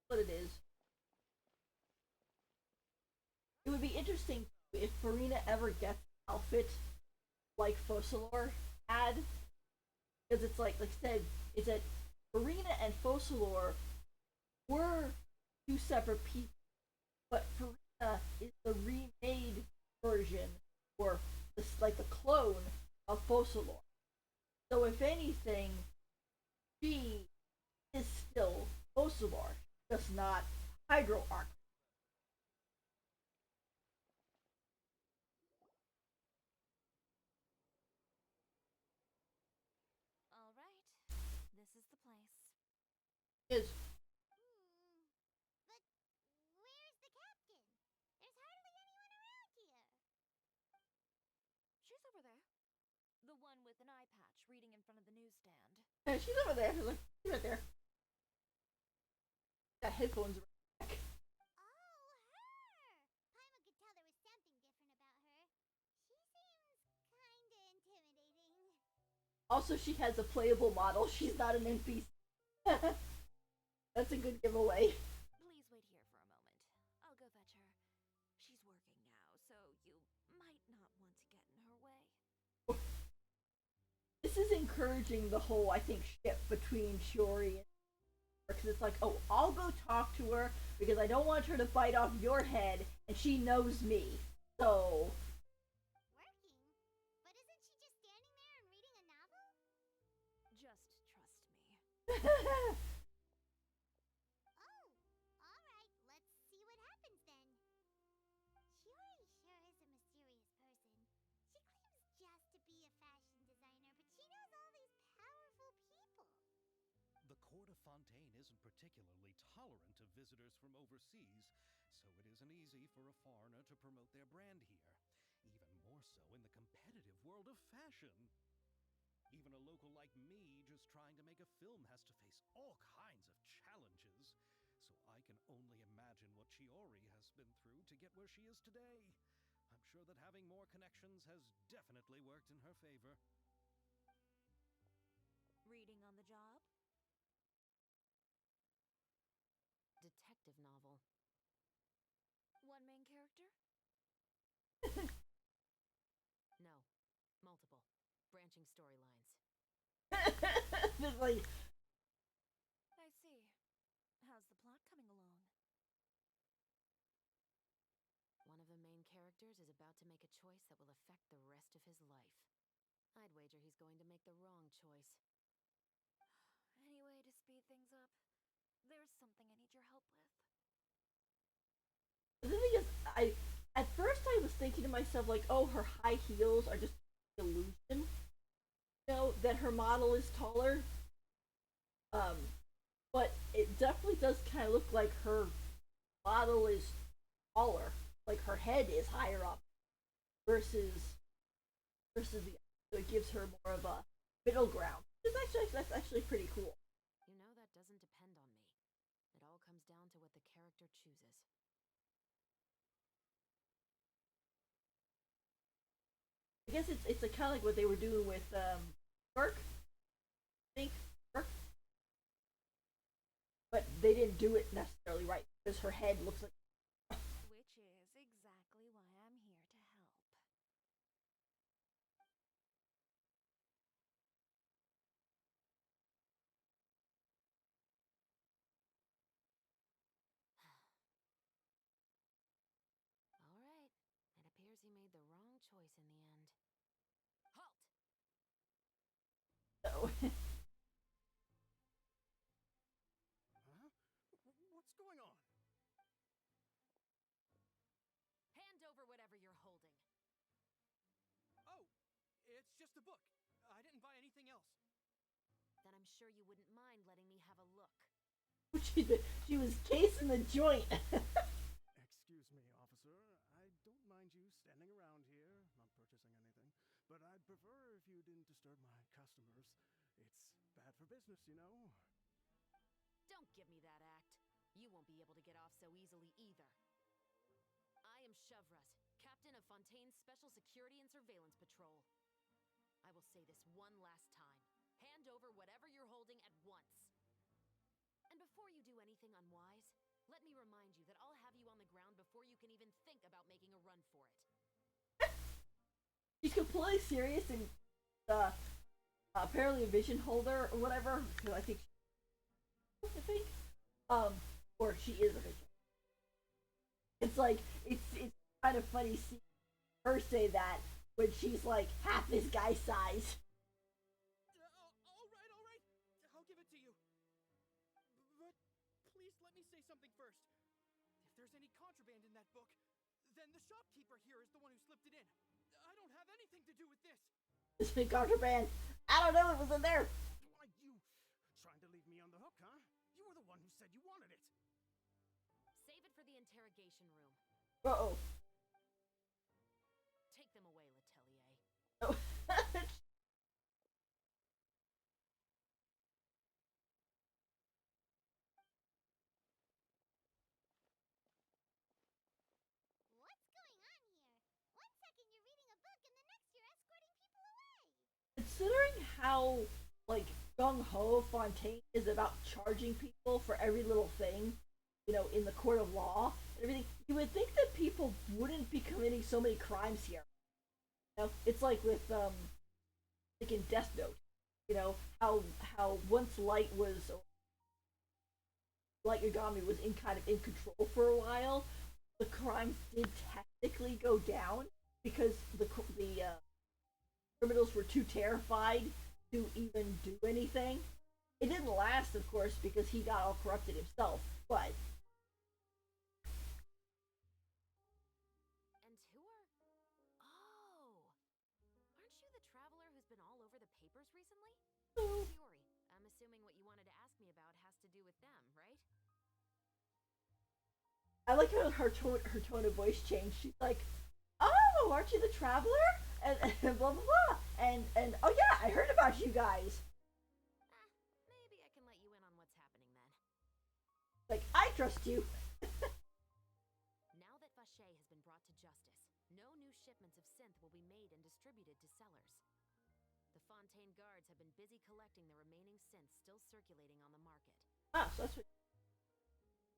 What it is. It would be interesting if Farina ever gets an outfit like Focalor had, because it's like I said, it's that Farina and Focalor were two separate people, but Farina is the remade version, or like the clone of Focalor. So if anything, she is still Focalor, just not Hydro Arc. All right, this is the place. Is But where's the captain? There's hardly anyone around here. She's over there. The one with an eye patch reading in front of the newsstand. she's over there. She's right there. Got headphones. Back. Oh, her! Paimon could tell there was something different about her. She seems kinda intimidating. Also, she has a playable model. She's not an NPC. That's a good giveaway. Please wait here for a moment. I'll go fetch her. She's working now, so you might not want to get in her way. This is encouraging the whole, I think, ship between Shiori and because it's like, oh, I'll go talk to her because I don't want her to bite off your head, and she knows me. So Working? But isn't she just standing there and reading a novel? Just trust me. Oh, alright, let's see what happens then. Shiori sure is a mysterious person. She claims just to be a fashion designer, but she knows all these powerful people. The court of Fontaine isn't particularly tolerant of visitors from overseas, so it isn't easy for a foreigner to promote their brand here, even more so in the competitive world of fashion. Even a local like me, just trying to make a film, has to face all kinds of challenges. So I can only imagine what Chiori has been through to get where she is today. I'm sure that having more connections has definitely worked in her favor. Reading on the job? Detective novel. One main character? No. Multiple. Branching storylines. Just like, I see. How's the plot coming along? One of the main characters is about to make a choice that will affect the rest of his life. I'd wager he's going to make the wrong choice. Anyway, to speed things up, there's something I need your help with. the thing is, at first I was thinking to myself like, oh, her high heels are just illusion. That her model is taller. Um, but it definitely does kind of look like her model is taller, like her head is higher up versus the. So it gives her more of a middle ground. That's actually pretty cool. You know, that doesn't depend on me. It all comes down to what the character chooses. I guess it's a kind of like what they were doing with Burke, I think Burke, but they didn't do it necessarily right because her head looks like. Which is exactly why I'm here to help. All right. It appears you made the wrong choice in the end. Halt! So. Huh? What's going on? Hand over whatever you're holding. Oh, it's just a book. I didn't buy anything else. Then I'm sure you wouldn't mind letting me have a look. She was casing the joint. Excuse me, officer. I don't mind you standing around here, not purchasing anything, but I'd prefer if you didn't disturb my customers. It's bad for business, you know. Don't give me that act. You won't be able to get off so easily either. I am Chevras, captain of Fontaine's Special Security and Surveillance Patrol. I will say this one last time. Hand over whatever you're holding at once. And before you do anything unwise, let me remind you that I'll have you on the ground before you can even think about making a run for it. She's completely serious and apparently a vision holder or whatever. Because I think, or she is a vision. It's like it's kind of funny seeing her say that when she's like half this guy's size. All right. I'll give it to you. But please let me say something first. If there's any contraband in that book, then the shopkeeper here is the one who slipped it in. I don't have anything to do with this. This big contraband. I don't know what was in there. Why, you trying to leave me on the hook, huh? You were the one who said you wanted it. Save it for the interrogation room. Uh oh. Take them away, Letelier. Oh. What's going on here? One second you're reading a book and the next you're escorting people away. Considering how like gung ho Fontaine is about charging people for every little thing, in the court of law and everything, you would think that people wouldn't be committing so many crimes here. It's like with like in Death Note, how once Light Yagami was in kind of in control for a while, the crimes did technically go down because the criminals were too terrified to even do anything. It didn't last, of course, because he got all corrupted himself, but. And who are... Oh! Aren't you the traveler who's been all over the papers recently? Chiori, I'm assuming what you wanted to ask me about has to do with them, right? I like how her tone of voice changed. She's like, "Oh, aren't you the traveler?" And blah blah blah. and oh yeah, I heard about you guys. Maybe I can let you in on what's happening then. Like I trust you. Now that Vache has been brought to justice, no new shipments of synth will be made and distributed to sellers. The Fontaine guards have been busy collecting the remaining synth still circulating on the market. Ah, so that's what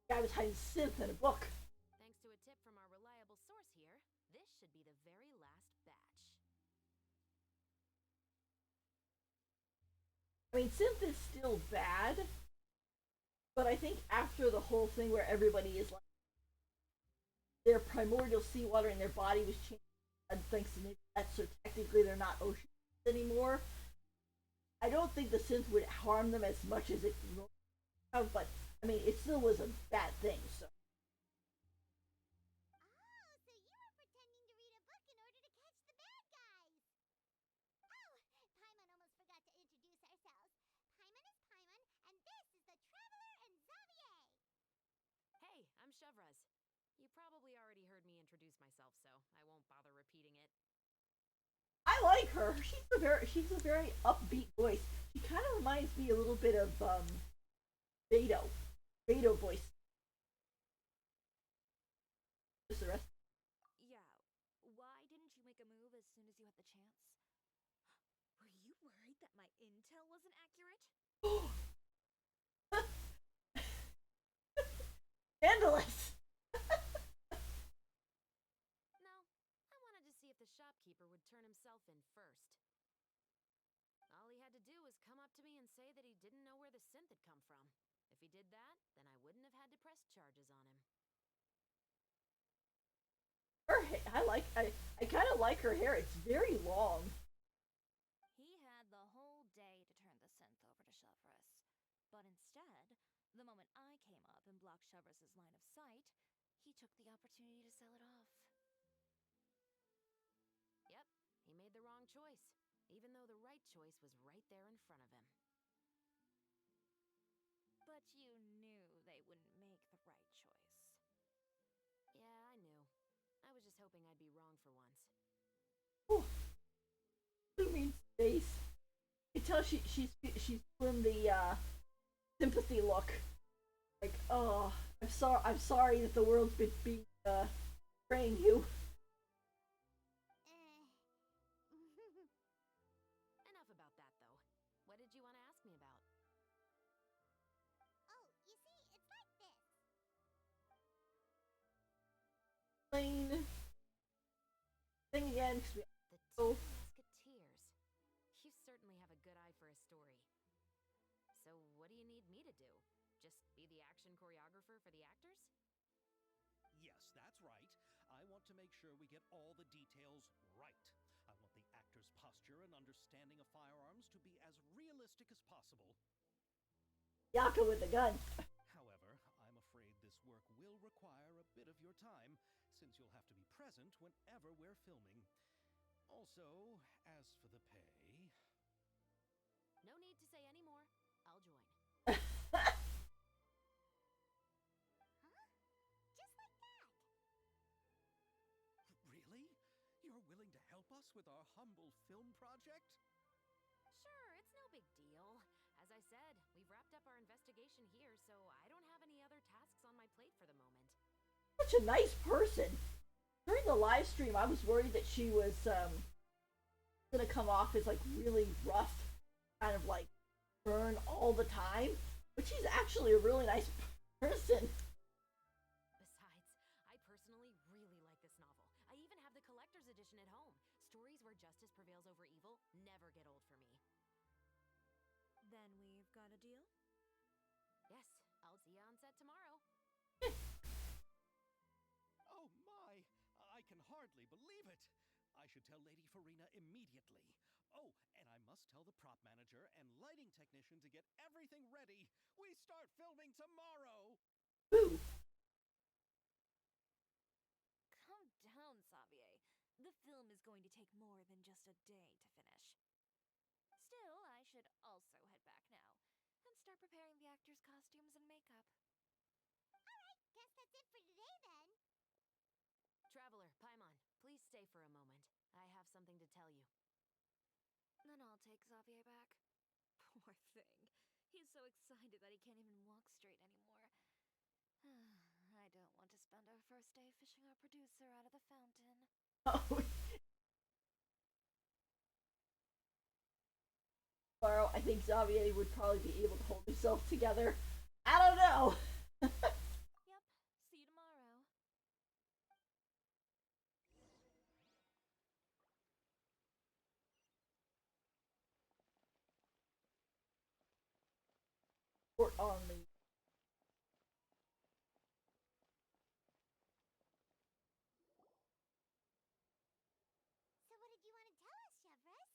guy was hiding synth in a book. Thanks to a tip from our reliable source here, this should be the very last batch. I mean, synth is still bad, but I think after the whole thing where everybody is like their primordial seawater in their body was changed, and thanks to that, so technically they're not oceans anymore. I don't think the synth would harm them as much as it would have, but I mean, it still was a bad thing. So. Oh, so you were pretending to read a book in order to catch the bad guys. Oh, Paimon almost forgot to introduce ourselves. Paimon is Paimon, and this is the Traveler and Xavier. Hey, I'm Chevraz. You probably already heard me introduce myself, so I won't bother repeating it. I like her. She's a very upbeat voice. She kind of reminds me a little bit of Beto. Beto voice. Just the rest. Yeah, why didn't you make a move as soon as you had the chance? Were you worried that my intel wasn't accurate? Scandalous. No, I wanted to see if the shopkeeper would turn himself in first. All he had to do was come up to me and say that he didn't know where the synth had come from. If he did that, then I wouldn't have had to press charges on him. I kind of like her hair. It's very long. He had the whole day to turn the synth over to Chevras. But instead, the moment I came up and blocked Chevras' line of sight, he took the opportunity to sell it off. Yep, he made the wrong choice, even though the right choice was right there in front of him. But you knew they wouldn't make the right choice. Yeah, I knew. I was just hoping I'd be wrong for once. Oh, blue means space. You can tell she's doing the sympathy look. Like, oh, I'm sorry that the world's been betraying you. Enough about that, though. What did you want to ask me about? Oh, you see, it's like this. Plain thing again. Cause we, The Two Musketeers. You certainly have a good eye for a story. So what do you need me to do? Just be the action choreographer for the actors? Yes, that's right. I want to make sure we get all the details right. I want the actor's posture and understanding of firearms to be as realistic as possible. Yaka with the gun. However, I'm afraid this work will require a bit of your time, since you'll have to be present whenever we're filming. Also, as for the pay... No need to say any more. I'll join. Huh? Just like that. Really? You're willing to help us with our humble film project? Sure, it's no big deal. As I said, we've wrapped up our investigation here, so I don't have any other tasks on my plate for the moment. Such a nice person. During the live stream, I was worried that she was gonna come off as like really rough, kind of like burn all the time. But she's actually a really nice person. Besides, I personally really like this novel. I even have the collector's edition at home. Stories where justice prevails over evil never get old for me. Then we've got a deal? Yes, I'll see you on set tomorrow. Oh my! I can hardly believe it! I should tell Lady Farina immediately. Oh, and I must tell the prop manager and lighting technician to get everything ready. We start filming tomorrow! Ooh. Calm down, Xavier. The film is going to take more than just a day to finish. Still, I should also head back now and start preparing the actors' costumes and makeup. Alright, guess that's it for today then. Traveler, Paimon, please stay for a moment. I have something to tell you. Then I'll take Xavier back. Poor thing. He's so excited that he can't even walk straight anymore. I don't want to spend our first day fishing our producer out of the fountain. Oh, tomorrow, I think Xavier would probably be able to hold himself together. I don't know. Yep, see you tomorrow. Or on me. So what did you want to tell us, Chevres?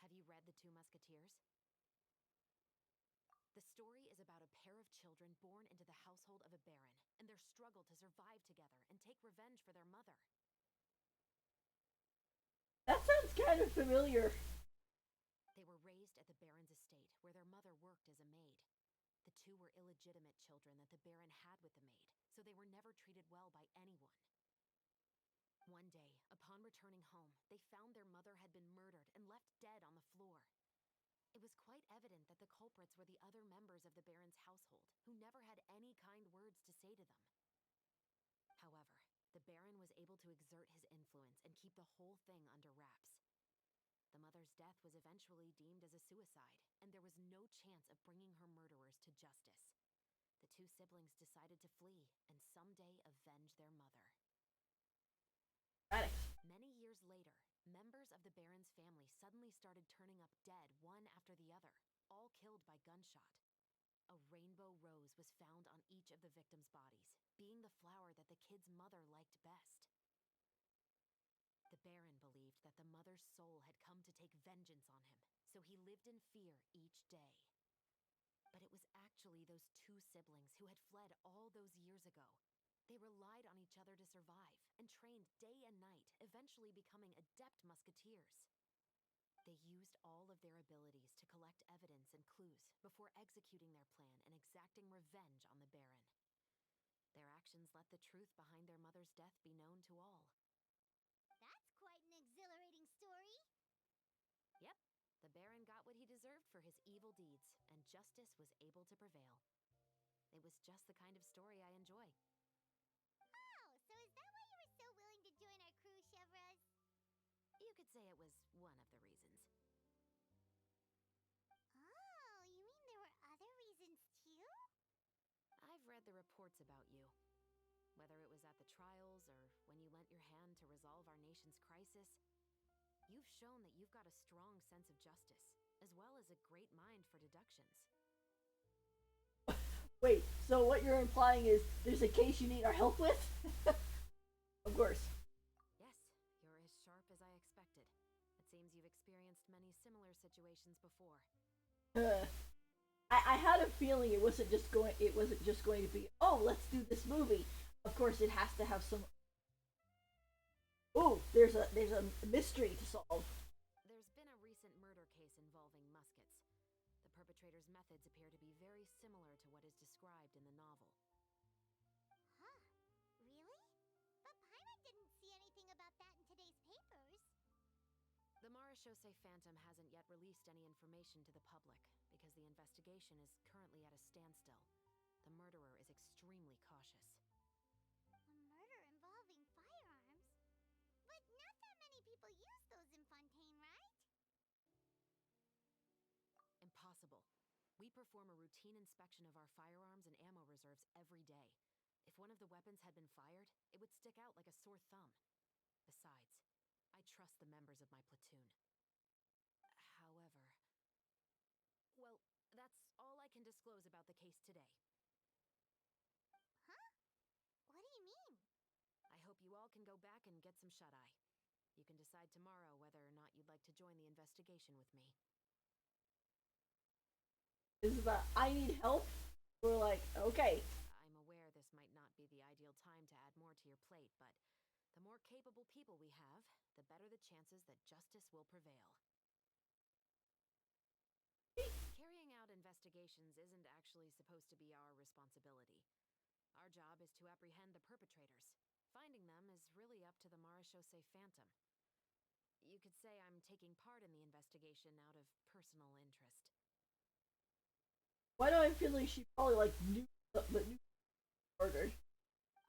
Have you read The Two Musketeers? The story is about a pair of children born into the household of a baron and their struggle to survive together and take revenge for their mother. That sounds kind of familiar. They were raised at the baron's estate, where their mother worked as a maid. The two were illegitimate children that the baron had with the maid, so they were never treated well by anyone. One day, upon returning home, they found their mother had been murdered and left dead on the floor. It was quite evident that the culprits were the other members of the baron's household, who never had any kind words to say to them. However, the baron was able to exert his influence and keep the whole thing under wraps. The mother's death was eventually deemed as a suicide, and there was no chance of bringing her murderers to justice. The two siblings decided to flee and someday avenge their mother. Got it. Many years later, members of the baron's family suddenly started turning up dead one after the other, all killed by gunshot. A rainbow rose was found on each of the victims' bodies, being the flower that the kid's mother liked best. The baron believed that the mother's soul had come to take vengeance on him, so he lived in fear each day. But it was actually those two siblings who had fled all those years ago. They relied on each other to survive and trained day and night, eventually becoming adept musketeers. They used all of their abilities to collect evidence and clues before executing their plan and exacting revenge on the baron. Their actions let the truth behind their mother's death be known to all. That's quite an exhilarating story. Yep, the baron got what he deserved for his evil deeds, and justice was able to prevail. It was just the kind of story I enjoy. Oh, so is that why you were so willing to join our crew, Chevres? You could say it was one of the reasons. Oh, you mean there were other reasons too? I've read the reports about you. Whether it was at the trials or when you lent your hand to resolve our nation's crisis, you've shown that you've got a strong sense of justice, as well as a great mind for deductions. Wait, so what you're implying is there's a case you need our help with? Of course. Yes, you're as sharp as I expected. It seems you've experienced many similar situations before. I had a feeling it wasn't just going to be, oh, let's do this movie. Of course it has to have some, oh, there's a mystery to solve. There's been a recent murder case involving muskets. The perpetrator's methods appear to be very similar to what is described in the novel. Huh. Really? But Paimon didn't see anything about that in today's papers. The Marechaussee Phantom hasn't yet released any information to the public because the investigation is currently at a standstill. The murderer is extremely cautious. A murder involving firearms? But not that many people use those in Fontaine, right? Impossible. We perform a routine inspection of our firearms and ammo reserves every day. If one of the weapons had been fired, it would stick out like a sore thumb. Besides, I trust the members of my platoon. However, well, that's all I can disclose about the case today. Huh? What do you mean? I hope you all can go back and get some shut-eye. You can decide tomorrow whether or not you'd like to join the investigation with me. Is that I need help? We're like, okay. I'm aware this might not be the ideal time to add more to your plate, but the more capable people we have, the better the chances that justice will prevail. Carrying out investigations isn't actually supposed to be our responsibility. Our job is to apprehend the perpetrators. Finding them is really up to the Marechaussee Phantom. You could say I'm taking part in the investigation out of personal interest. Why do I feel like she probably like knew the new murdered?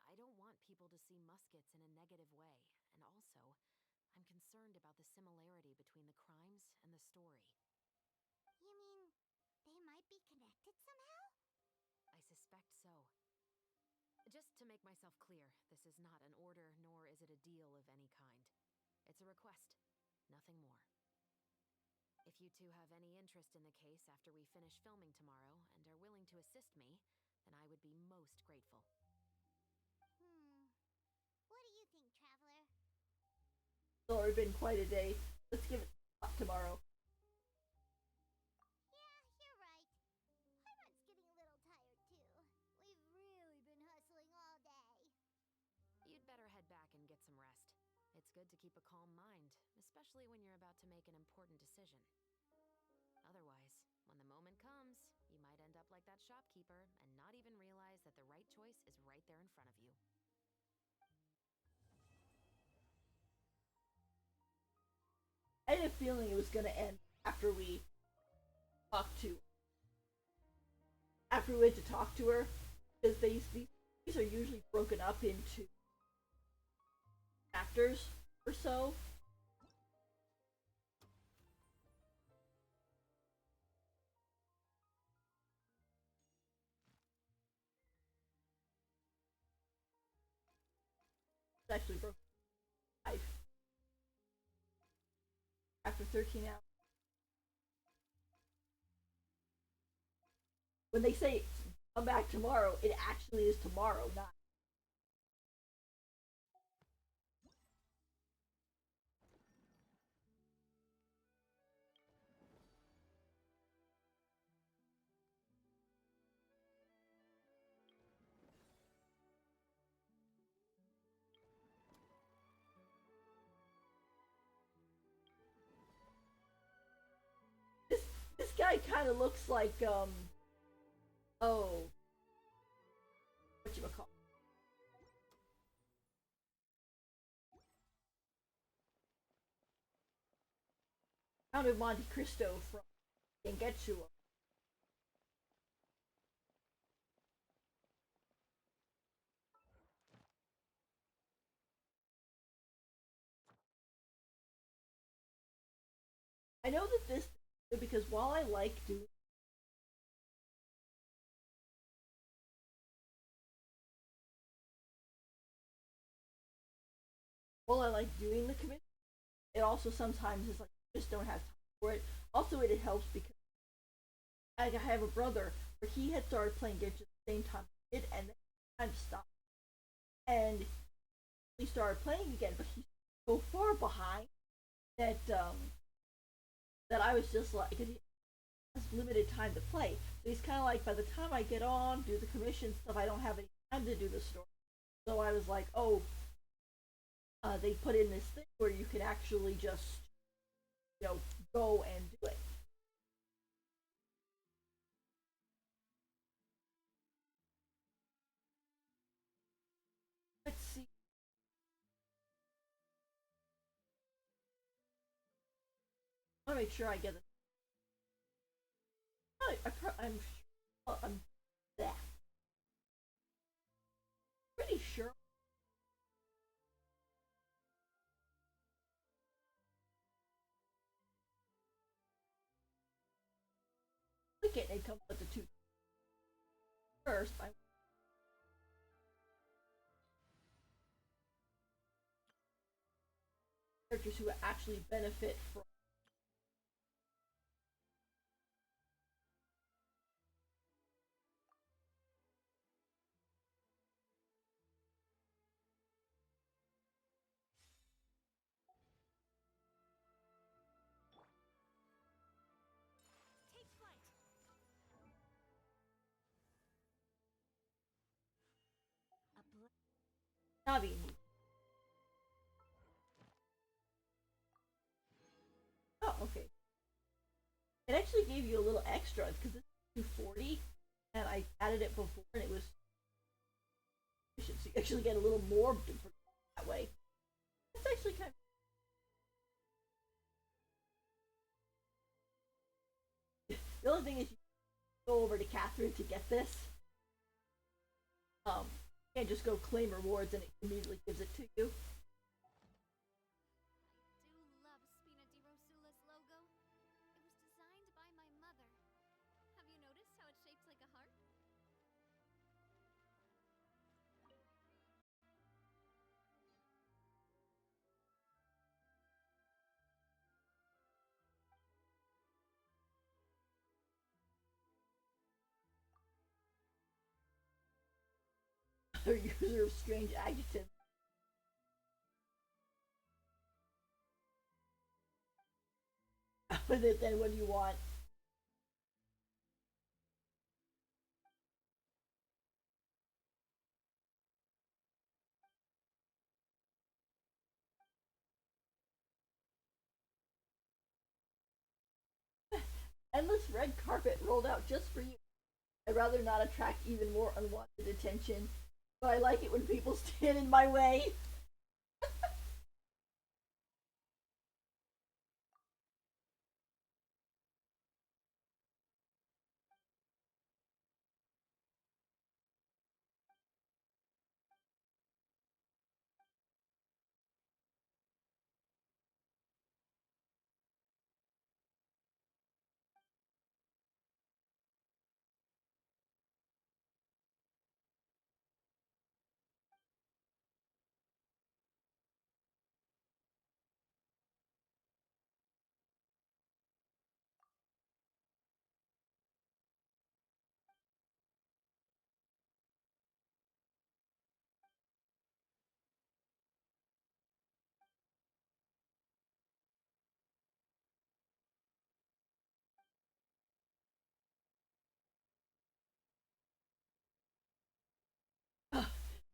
I don't want people to see muskets in a negative way, and also, I'm concerned about the similarity between the crimes and the story. You mean they might be connected somehow? I suspect so. Just to make myself clear, this is not an order, nor is it a deal of any kind. It's a request, nothing more. If you two have any interest in the case after we finish filming tomorrow and are willing to assist me, then I would be most grateful. What do you think, Traveler? It's already been quite a day. Let's give it tomorrow. Yeah, you're right. Paimon's getting a little tired too. We've really been hustling all day. You'd better head back and get some rest. It's good to keep a calm mind, especially when you're about to make an important decision. Otherwise, when the moment comes, you might end up like that shopkeeper and not even realize that the right choice is right there in front of you. I had a feeling it was gonna end after we talked to after we went to talk to her, because these are usually broken up into chapters or so. It's actually broken five after 13 hours. When they say come back tomorrow, it actually is tomorrow, not. This guy kind of looks like oh, what you call? Count of Monte Cristo from Genshin. I know that this because while I like doing the commission, it also sometimes is like I just don't have time for it. Also, it helps because I have a brother where he had started playing Genshin at the same time I did, and then kind of stopped, and he started playing again, but he's so far behind that that I was just like, he has limited time to play. So he's kind of like, by the time I get on, do the commission stuff, I don't have any time to do the story. So I was like, oh, they put in this thing where you can actually just, go and do it. Let's see. I want to make sure I get it. I'm that. Pretty sure. I can't they come with the two. First, I characters who actually benefit from. Take flight! Navi. Oh, okay. It actually gave you a little extra because it's 240, and I added it before, and it was. So you actually get a little more that way. It's actually kind of. thing is, you go over to Catherine to get this. You can't just go claim rewards and it immediately gives it to you. I do love Spina di Rosula's logo. It was designed by my mother. Have you noticed how it's shaped like a heart? Their user of strange adjectives. With it, then what do you want? Endless red carpet rolled out just for you. I'd rather not attract even more unwanted attention, but I like it when people stand in my way.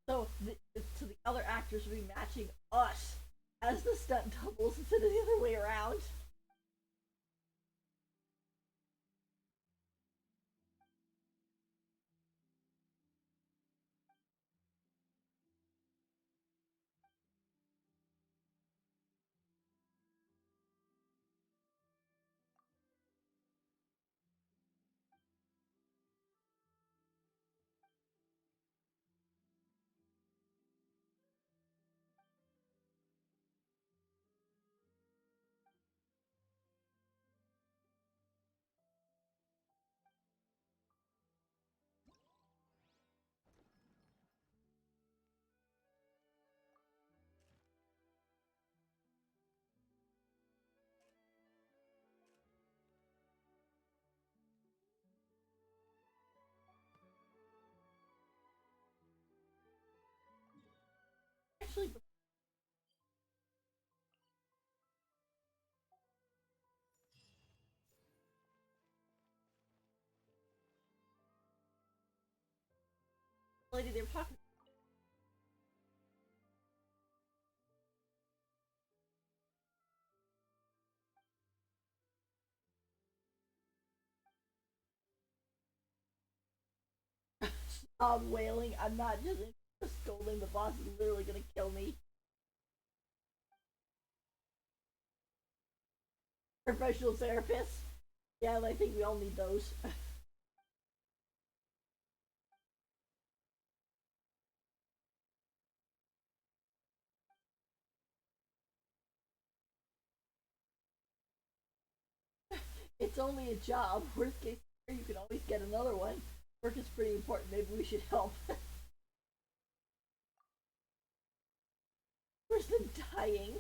So the other actors will be matching us as the stunt doubles instead of the other way around. Actually, lady, they were talking. Stop wailing. I'm not just scolding. The boss is literally gonna kill me. Professional therapist. Yeah, I think we all need those. It's only a job. Worst case scenario, you can always get another one. Work is pretty important. Maybe we should help. Worse than dying.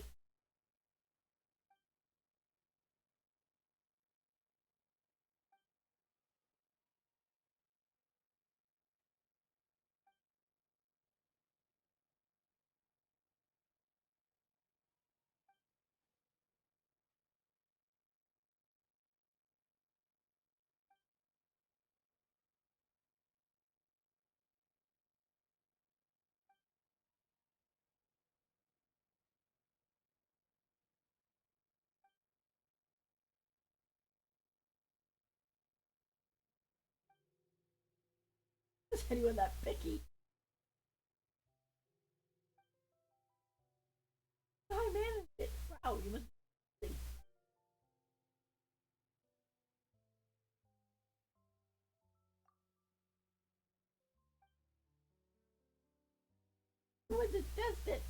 Is anyone that picky? I managed it. Wow, you must be. it does it.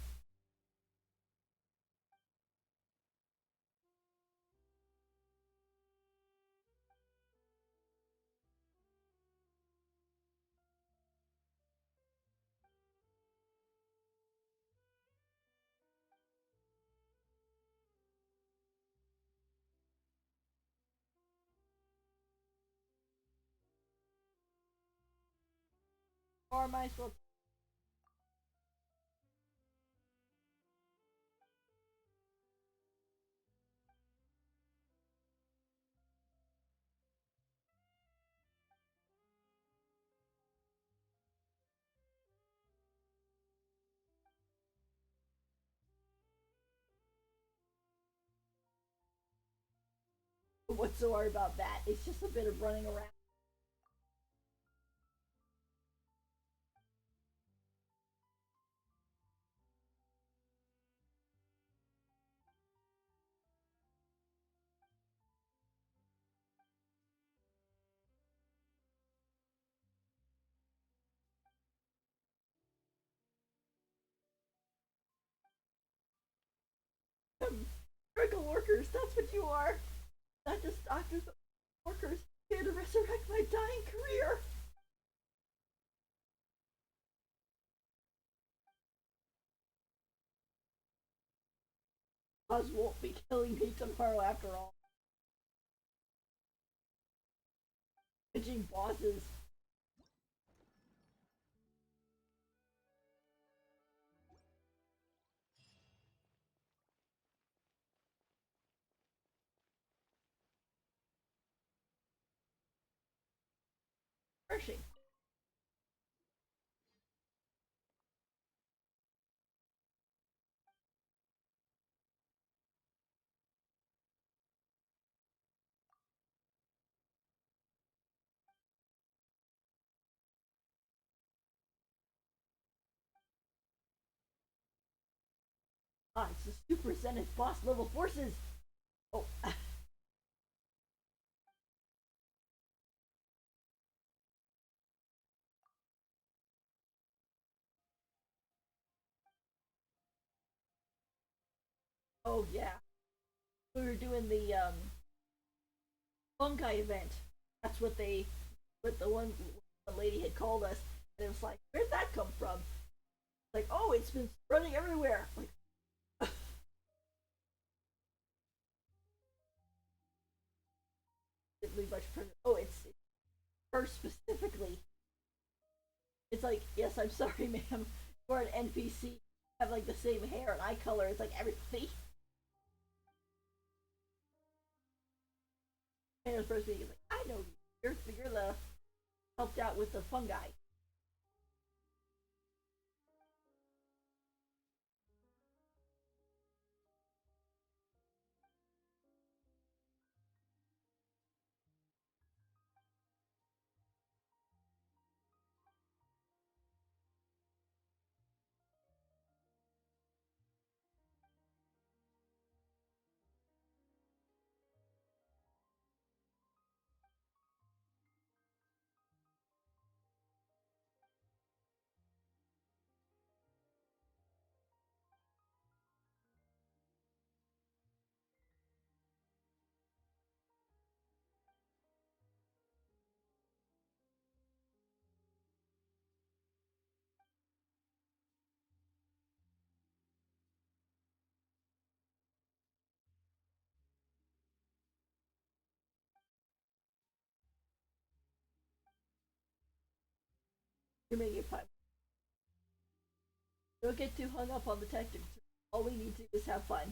Or might as well. What's so hard about that? It's just a bit of running around. Miracle workers, that's what you are. Not just doctors, but workers here to resurrect my dying career. Oz won't be killing me tomorrow after all. Pitching bosses. Refreshing. Ah, it's the Super Zenith boss level forces. Oh, oh yeah. We were doing the fungi event. That's what the lady had called us, and it was like, where'd that come from? Like, oh, it's been spreading everywhere. Like, didn't leave much. Oh, it's her specifically. It's like, yes, I'm sorry, ma'am. You're an NPC. Have like the same hair and eye color as like everybody. And the first meeting is like, I know you. You're the helped out with the fungi. You're making it fun. Don't get too hung up on the tactics. All we need to do is have fun.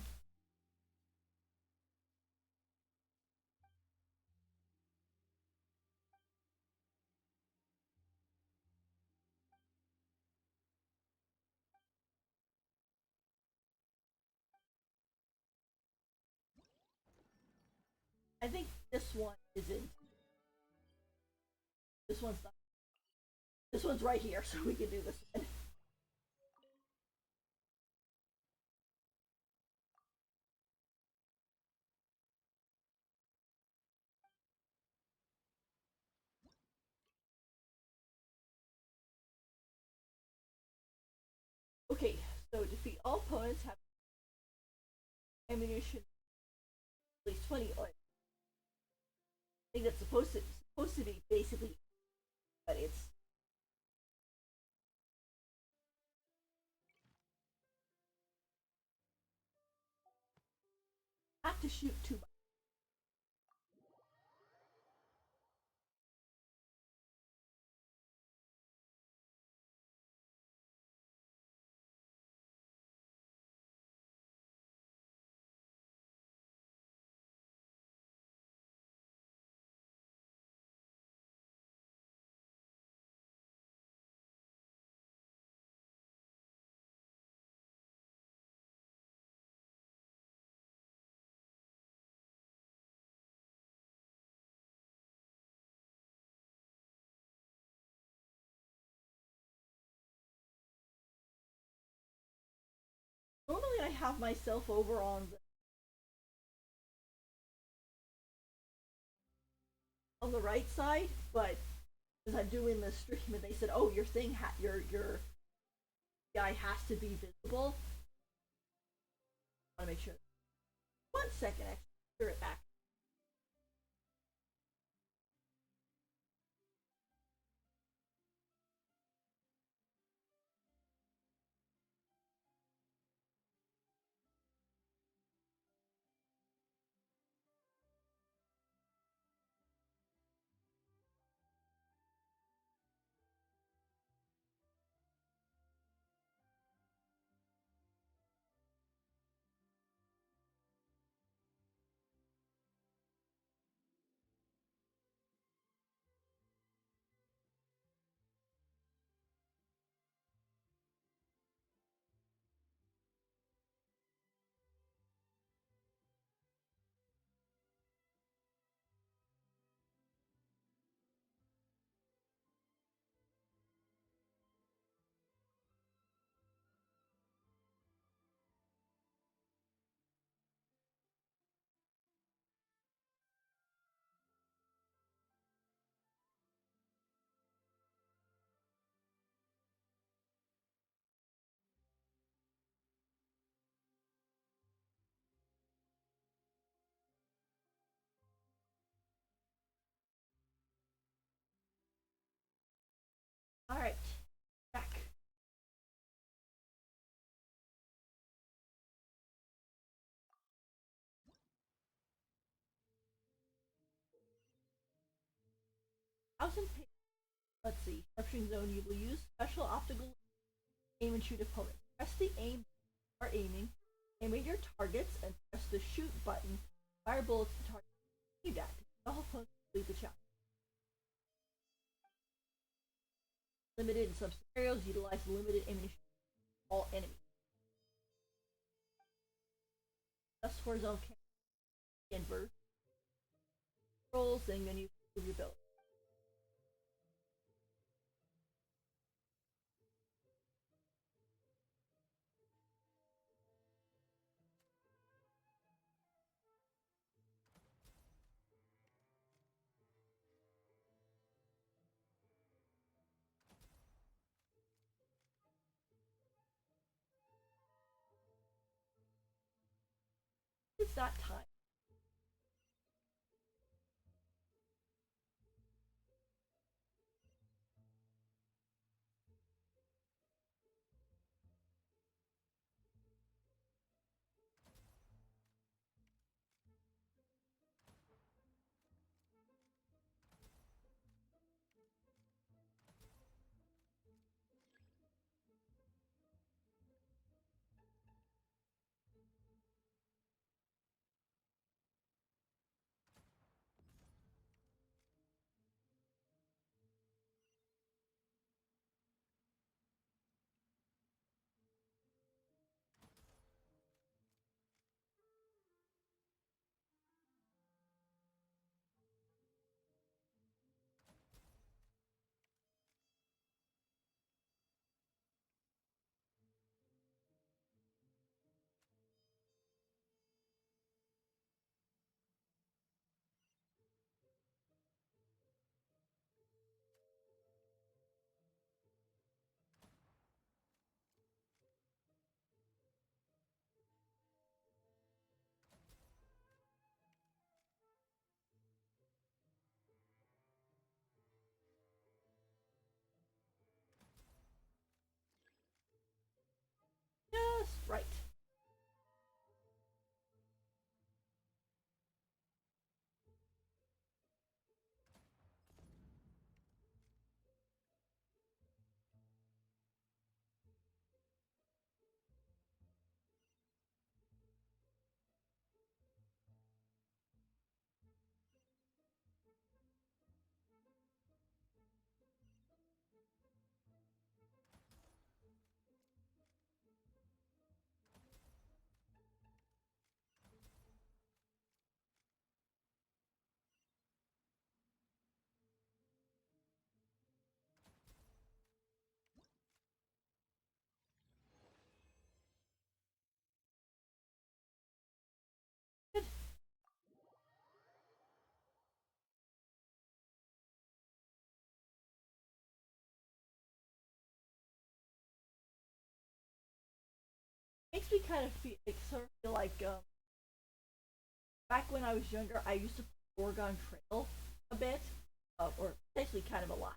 I think this one isn't. This one's not. This one's right here, so we can do this one. Okay, opponents have ammunition, at least 20. Like, I think that's supposed to be basically, but it's have to shoot two. Normally, I have myself over on the right side, but as I'm doing the stream, and they said, "Oh, your thing, your guy has to be visible." I want to make sure. 1 second, actually, clear it back. All right, back. Thousand. Let's see. Sharpshooting zone. You will use special optical aim and shoot opponents. Press the aim or aiming. Aim at your targets and press the shoot button. Fire bullets to target aimed at. All opponents complete the challenge. Limited in some scenarios. Utilize limited ammunition. All enemies. Just for zone inverse. Controls, then menu move your build. It's that time. makes me kind of feel like back when I was younger, I used to play Oregon Trail a bit, or actually kind of a lot.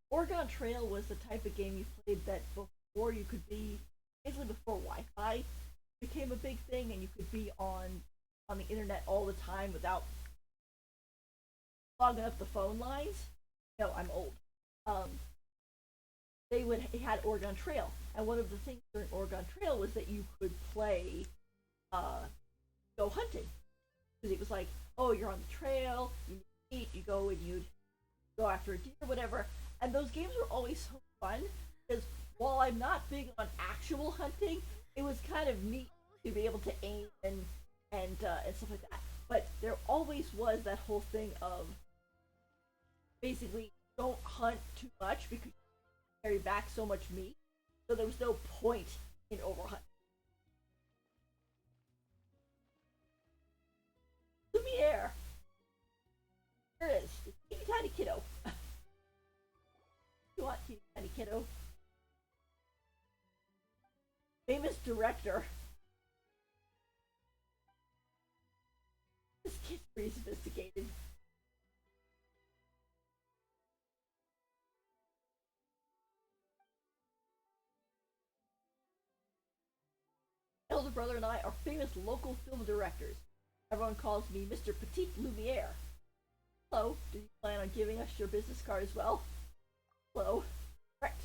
Oregon Trail was the type of game you played that before you could be, basically before Wi-Fi became a big thing, and you could be on the internet all the time without logging up the phone lines. No, I'm old. Um, it had Oregon Trail, and one of the things during Oregon Trail was that you could play uh, go hunting, because it was like, oh, you're on the trail, you need to eat, you go and you go after a deer, whatever. And those games were always so fun because while I'm not big on actual hunting, it was kind of neat to be able to aim and stuff like that. But there always was that whole thing of basically don't hunt too much because you carry back so much meat, so there was no point in overhunting. Lumiere. There it is. The teeny tiny kiddo. You want teeny tiny kiddo? Famous director. This kid's pretty sophisticated. Elder brother and I are famous local film directors. Everyone calls me Mr. Petit Lumiere. Hello, do you plan on giving us your business card as well? Hello. Correct.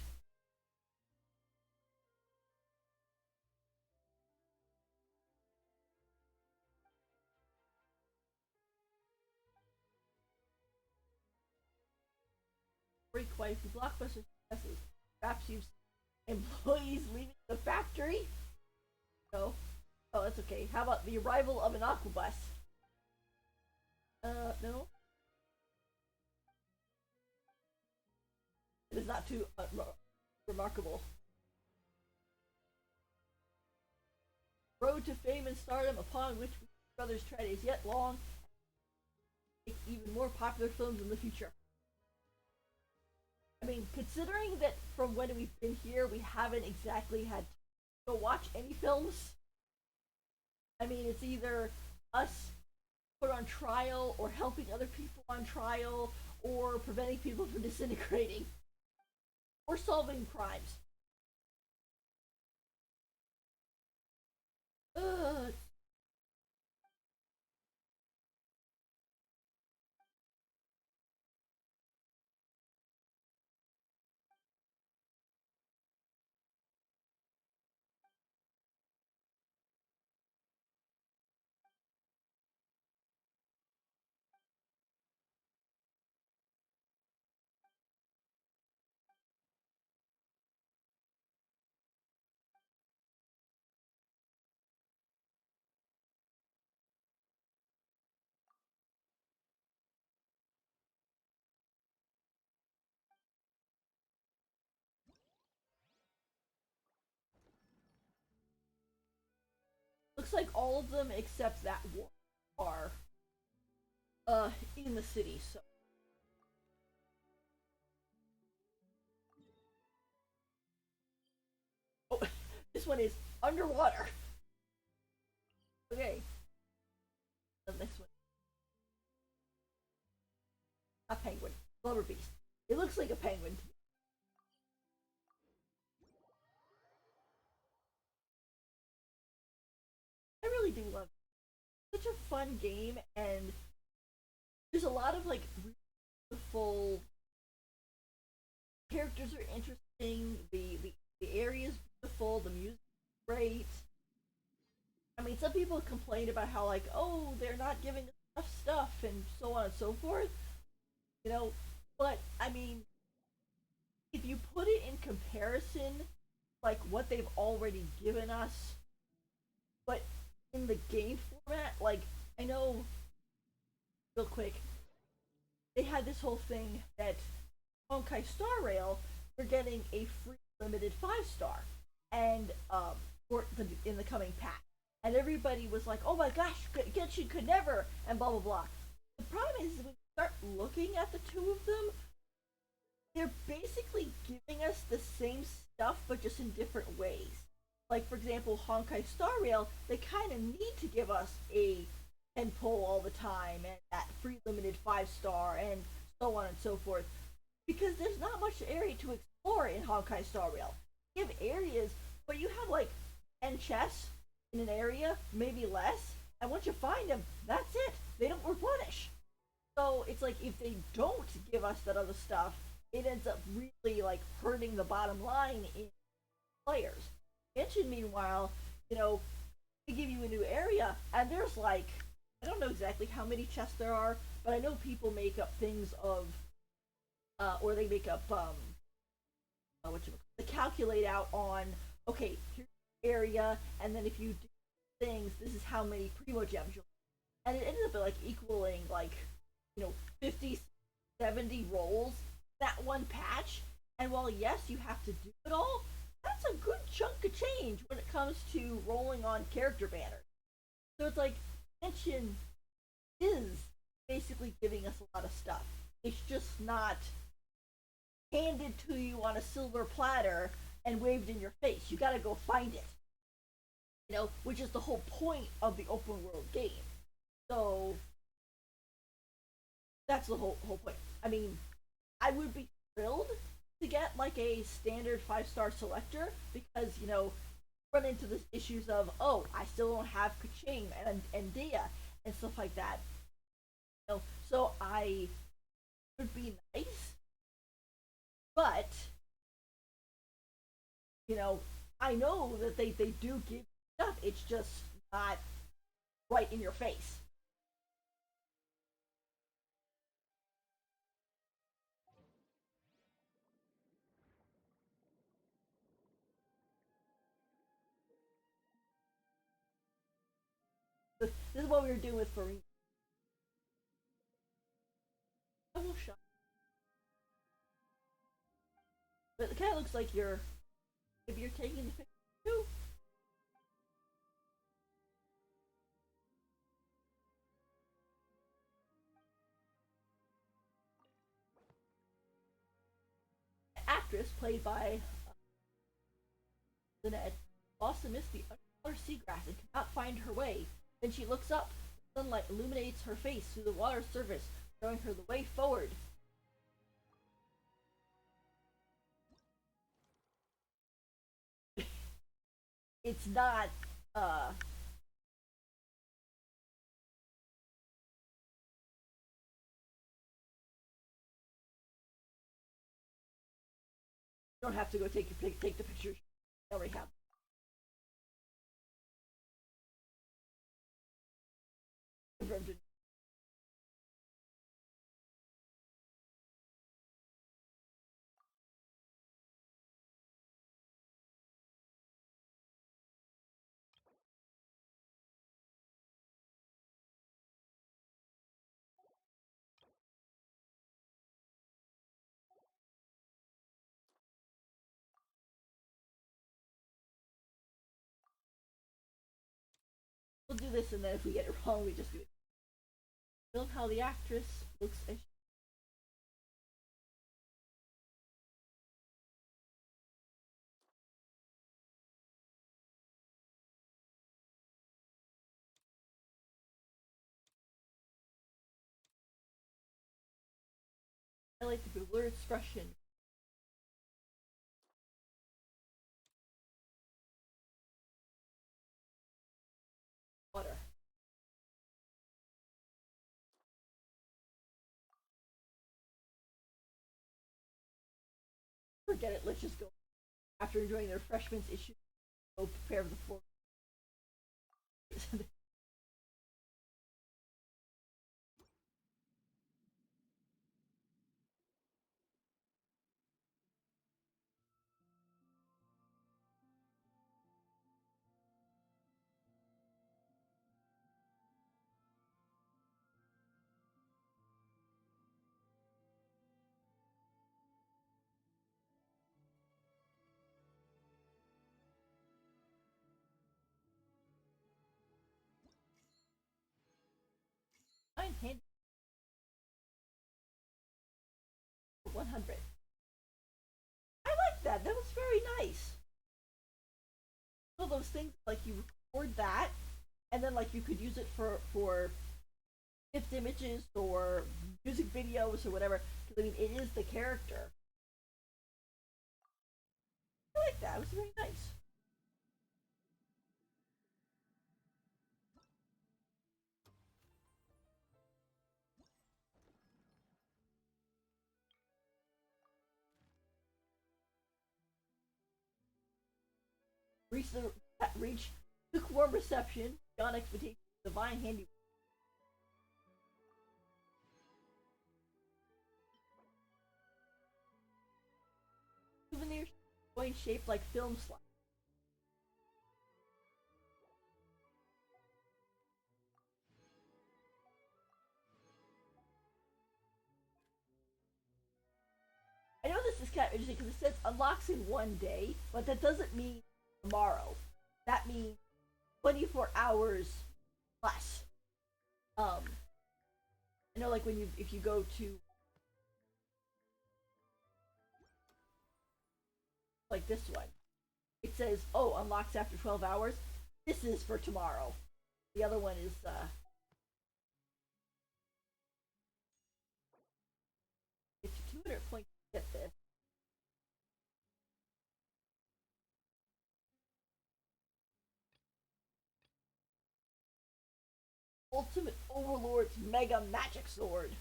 Quite a few blockbuster successes. Perhaps you've seen employees leaving the factory? No. Oh, that's okay. How about the arrival of an aquabus? No. It is not too remarkable. Road to fame and stardom upon which brothers tread is yet long. Make even more popular films in the future. I mean, considering that from when we've been here, we haven't exactly had to go watch any films. I mean, it's either us put on trial, or helping other people on trial, or preventing people from disintegrating, or solving crimes. Ugh. Looks like all of them except that one are in the city. So oh, this one is underwater. Okay, the next one. A penguin, blubber beast. It looks like a penguin to me. I really do love it. Such a fun game, and there's a lot of like beautiful characters are interesting. The area is beautiful. The music is great. I mean, some people complain about how like, oh, they're not giving us enough stuff and so on and so forth. You know, but I mean, if you put it in comparison, like what they've already given us, but in the game format, like I know, real quick, they had this whole thing that Honkai Star Rail, we're getting a free limited 5 star, and for in the coming pack, and everybody was like, "Oh my gosh, Genshin could never," and blah blah blah. The problem is when you start looking at the two of them, they're basically giving us the same stuff, but just in different ways. like for example Honkai Star Rail, they kind of need to give us a 10 pull all the time and that free limited 5 star and so on and so forth because there's not much area to explore in Honkai Star Rail. You have areas where you have like 10 chests in an area, maybe less, and once you find them, that's it. They don't replenish. So it's like if they don't give us that other stuff, it ends up really like hurting the bottom line in players. Genshin, meanwhile, you know, they give you a new area, and there's like I don't know exactly how many chests there are, but I know people make up things of, or they make up what you they calculate out on okay here's the area, and then if you do things, this is how many primo gems you'll, and it ended up like equaling like 50, 70 rolls that one patch. And while yes, you have to do it all, that's a good chunk of change when it comes to rolling on character banners. So it's like Genshin is basically giving us a lot of stuff. It's just not handed to you on a silver platter and waved in your face. You gotta go find it. Which is the whole point of the open world game. So that's the whole point. I mean, I would be thrilled to get like a standard 5 star selector because run into the issues of I still don't have Kaching and Dia and stuff like that. So I would be nice, but I know that they do give stuff. It's just not right in your face. This is what we were doing with Farina. Oh, shut. But it kind of looks like maybe you're taking the picture too. Actress played by Lynette lost amidst the underwater seagrass and cannot find her way. Then she looks up. The sunlight illuminates her face through the water's surface, showing her the way forward. It's not you don't have to go take the pictures. You already have. We'll do this, and then if we get it wrong, we just do it. Film how the actress looks as highlight the bewildered expression. Water. Forget it. Let's just go. After enjoying the refreshments, it should go prepare for the floor. those things. Like you record that, and then like you could use it for gift images or music videos or whatever. Because I mean, it is the character. I like that. It was very nice. Reach the reach lukewarm reception, beyond expectation, divine handiwork. Souvenir coin shaped like film slide. I know this is kind of interesting because it says unlocks in one day, but that doesn't mean tomorrow. That means 24 hours less. I know like when you if you go to like this one, it says oh unlocks after 12 hours. This is for tomorrow. The other one is it's 200 points to get this. Ultimate Overlord's Mega Magic Sword.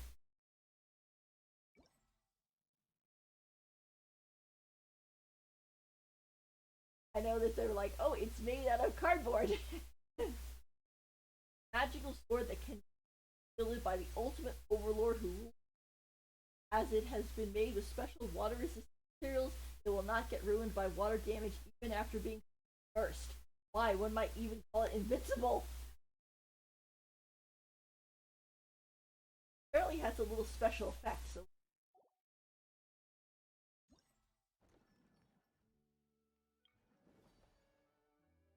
I know that they were like, oh, it's made out of cardboard. Magical sword that can be wielded by the ultimate overlord who rules. As it has been made with special water resistant materials, it will not get ruined by water damage even after being immersed. Why? One might even call it invincible. Apparently has a little special effect, so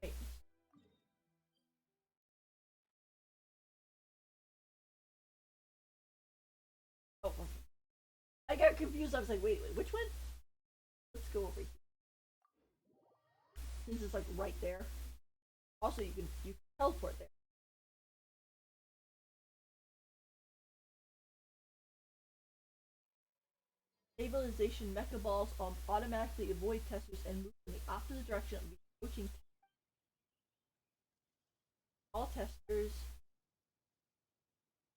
wait. Oh, okay. I got confused. I was like, wait, which one? Let's go over here. This is like right there. Also, you can teleport there. Stabilization mecha balls automatically avoid testers and move in the opposite direction of the approaching. All testers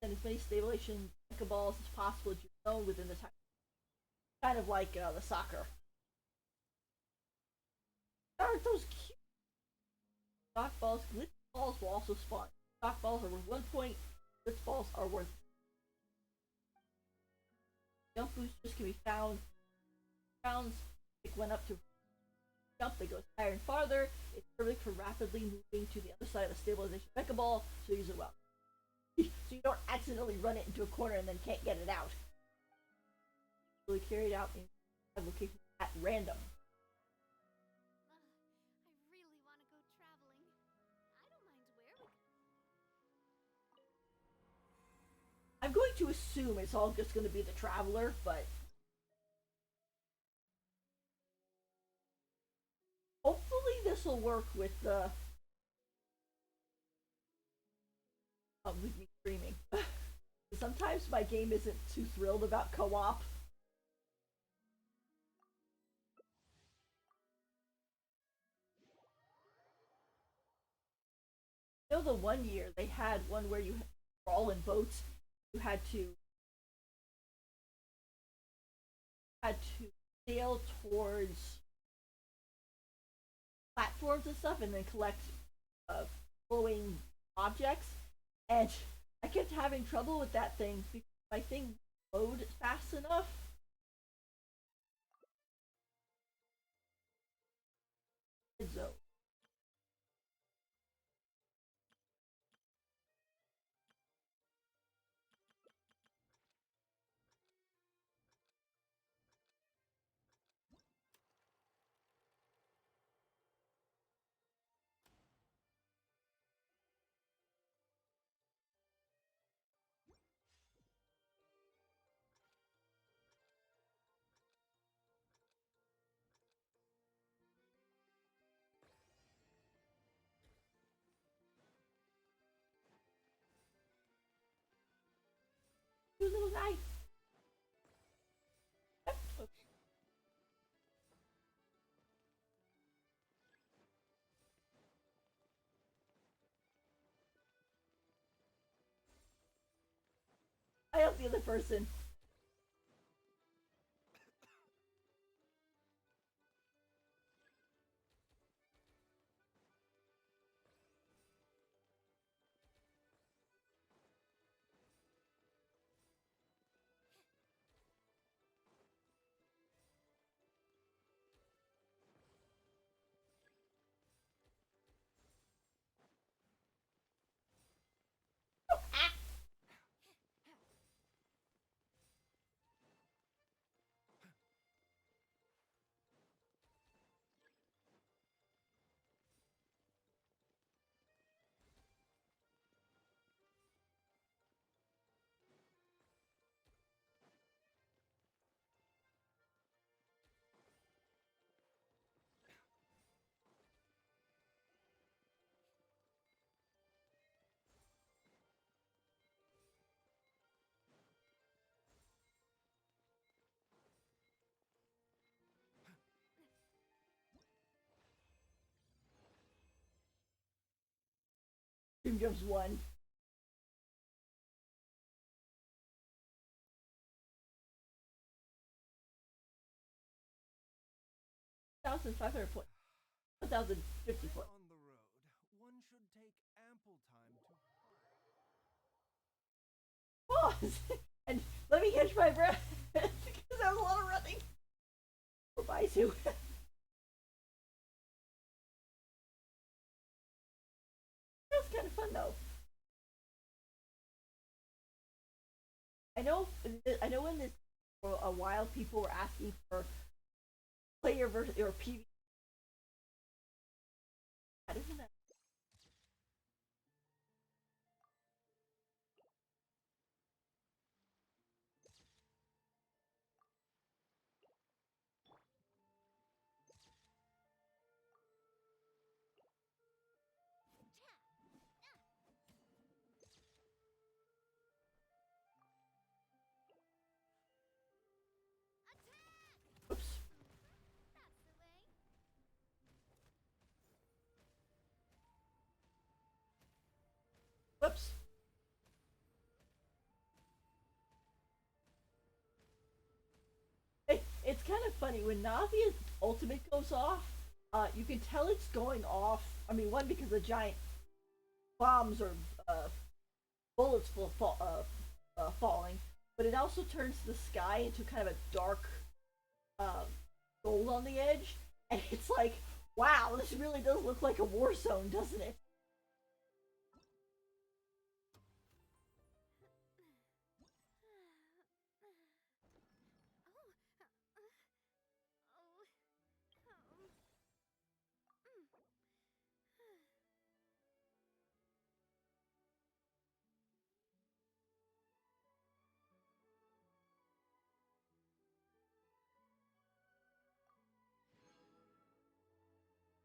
send as many stabilization mecha balls as possible to your zone within the time. Kind of like the soccer. Aren't those cute? Stock balls, glitch balls will also spawn. Stock balls are worth 1 point. Glitch balls are worth. Jump boosters can be found. Rounds pick one up to jump that goes higher and farther. It's perfect for rapidly moving to the other side of a stabilization mecha ball, so use it well. So you don't accidentally run it into a corner and then can't get it out. Really carried out in locations at random. I really want to go traveling. I don't mind where we go. I'm going to assume it's all just going to be the Traveler, but hopefully this will work with the with me streaming. Sometimes my game isn't too thrilled about co-op. You know, the one year they had one where you were all in boats. You had to sail towards platforms and stuff, and then collect glowing objects. And I kept having trouble with that thing because my thing load fast enough. So tonight. I help the other person. Team Jumps 1. $1,500 points. 1,050 When points. on the road, one should take ample time to Pause! And let me catch my breath. Because that was a lot of running. Or Baisu. That was kind of fun though. I know in this for a while people were asking for player versus or PvP. Isn't that oops. That's the way. Whoops. It's kind of funny when Navia's ultimate goes off. You can tell it's going off. I mean, one because the giant bombs or bullets falling, but it also turns the sky into kind of a dark uh, gold on the edge, and it's like, wow, this really does look like a war zone, doesn't it?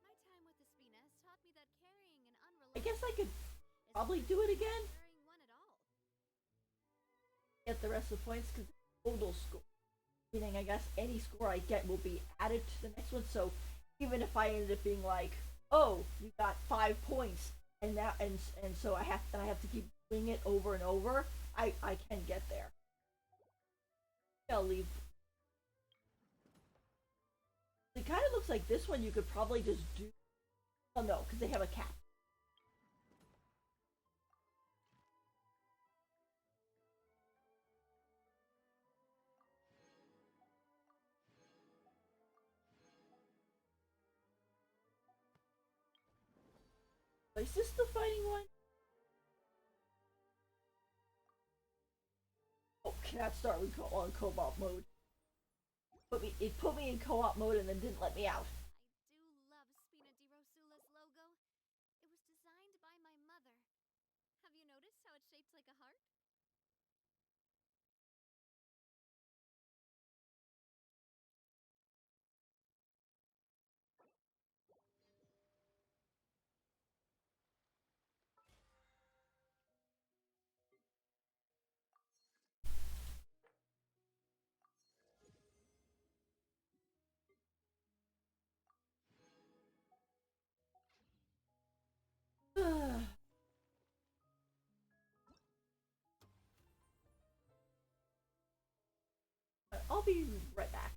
My time with the Spina has taught me that carrying an I unreliable guess I could is probably better do it than again. carrying one at all. Get the rest of the points because total score. Meaning, I guess any score I get will be added to the next one. So even if I ended up being like, oh, you got 5 points, and that and so I have to keep doing it over and over, I can get there. I'll leave. It kind of looks like this one you could probably just do. Oh no, because they have a cap. Is this the fighting one? Oh, cannot start with on co-op mode. It put me in co-op mode and then didn't let me out. I do love Spina di Rosula's logo. It was designed by my mother. Have you noticed how it's shaped like a heart? I'll be right back.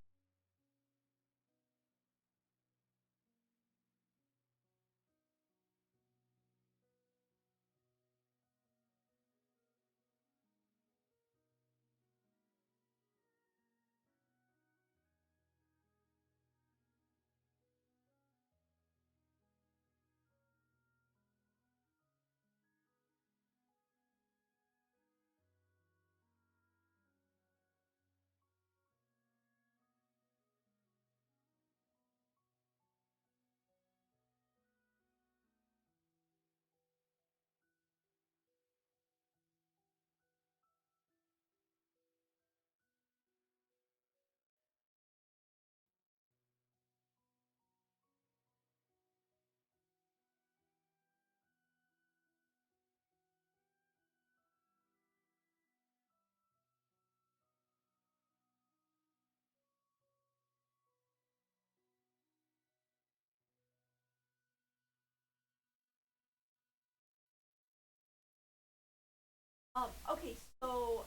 Okay, so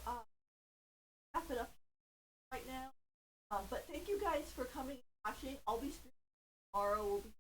wrap it up right now. But thank you guys for coming and watching. I'll be streaming tomorrow. We'll be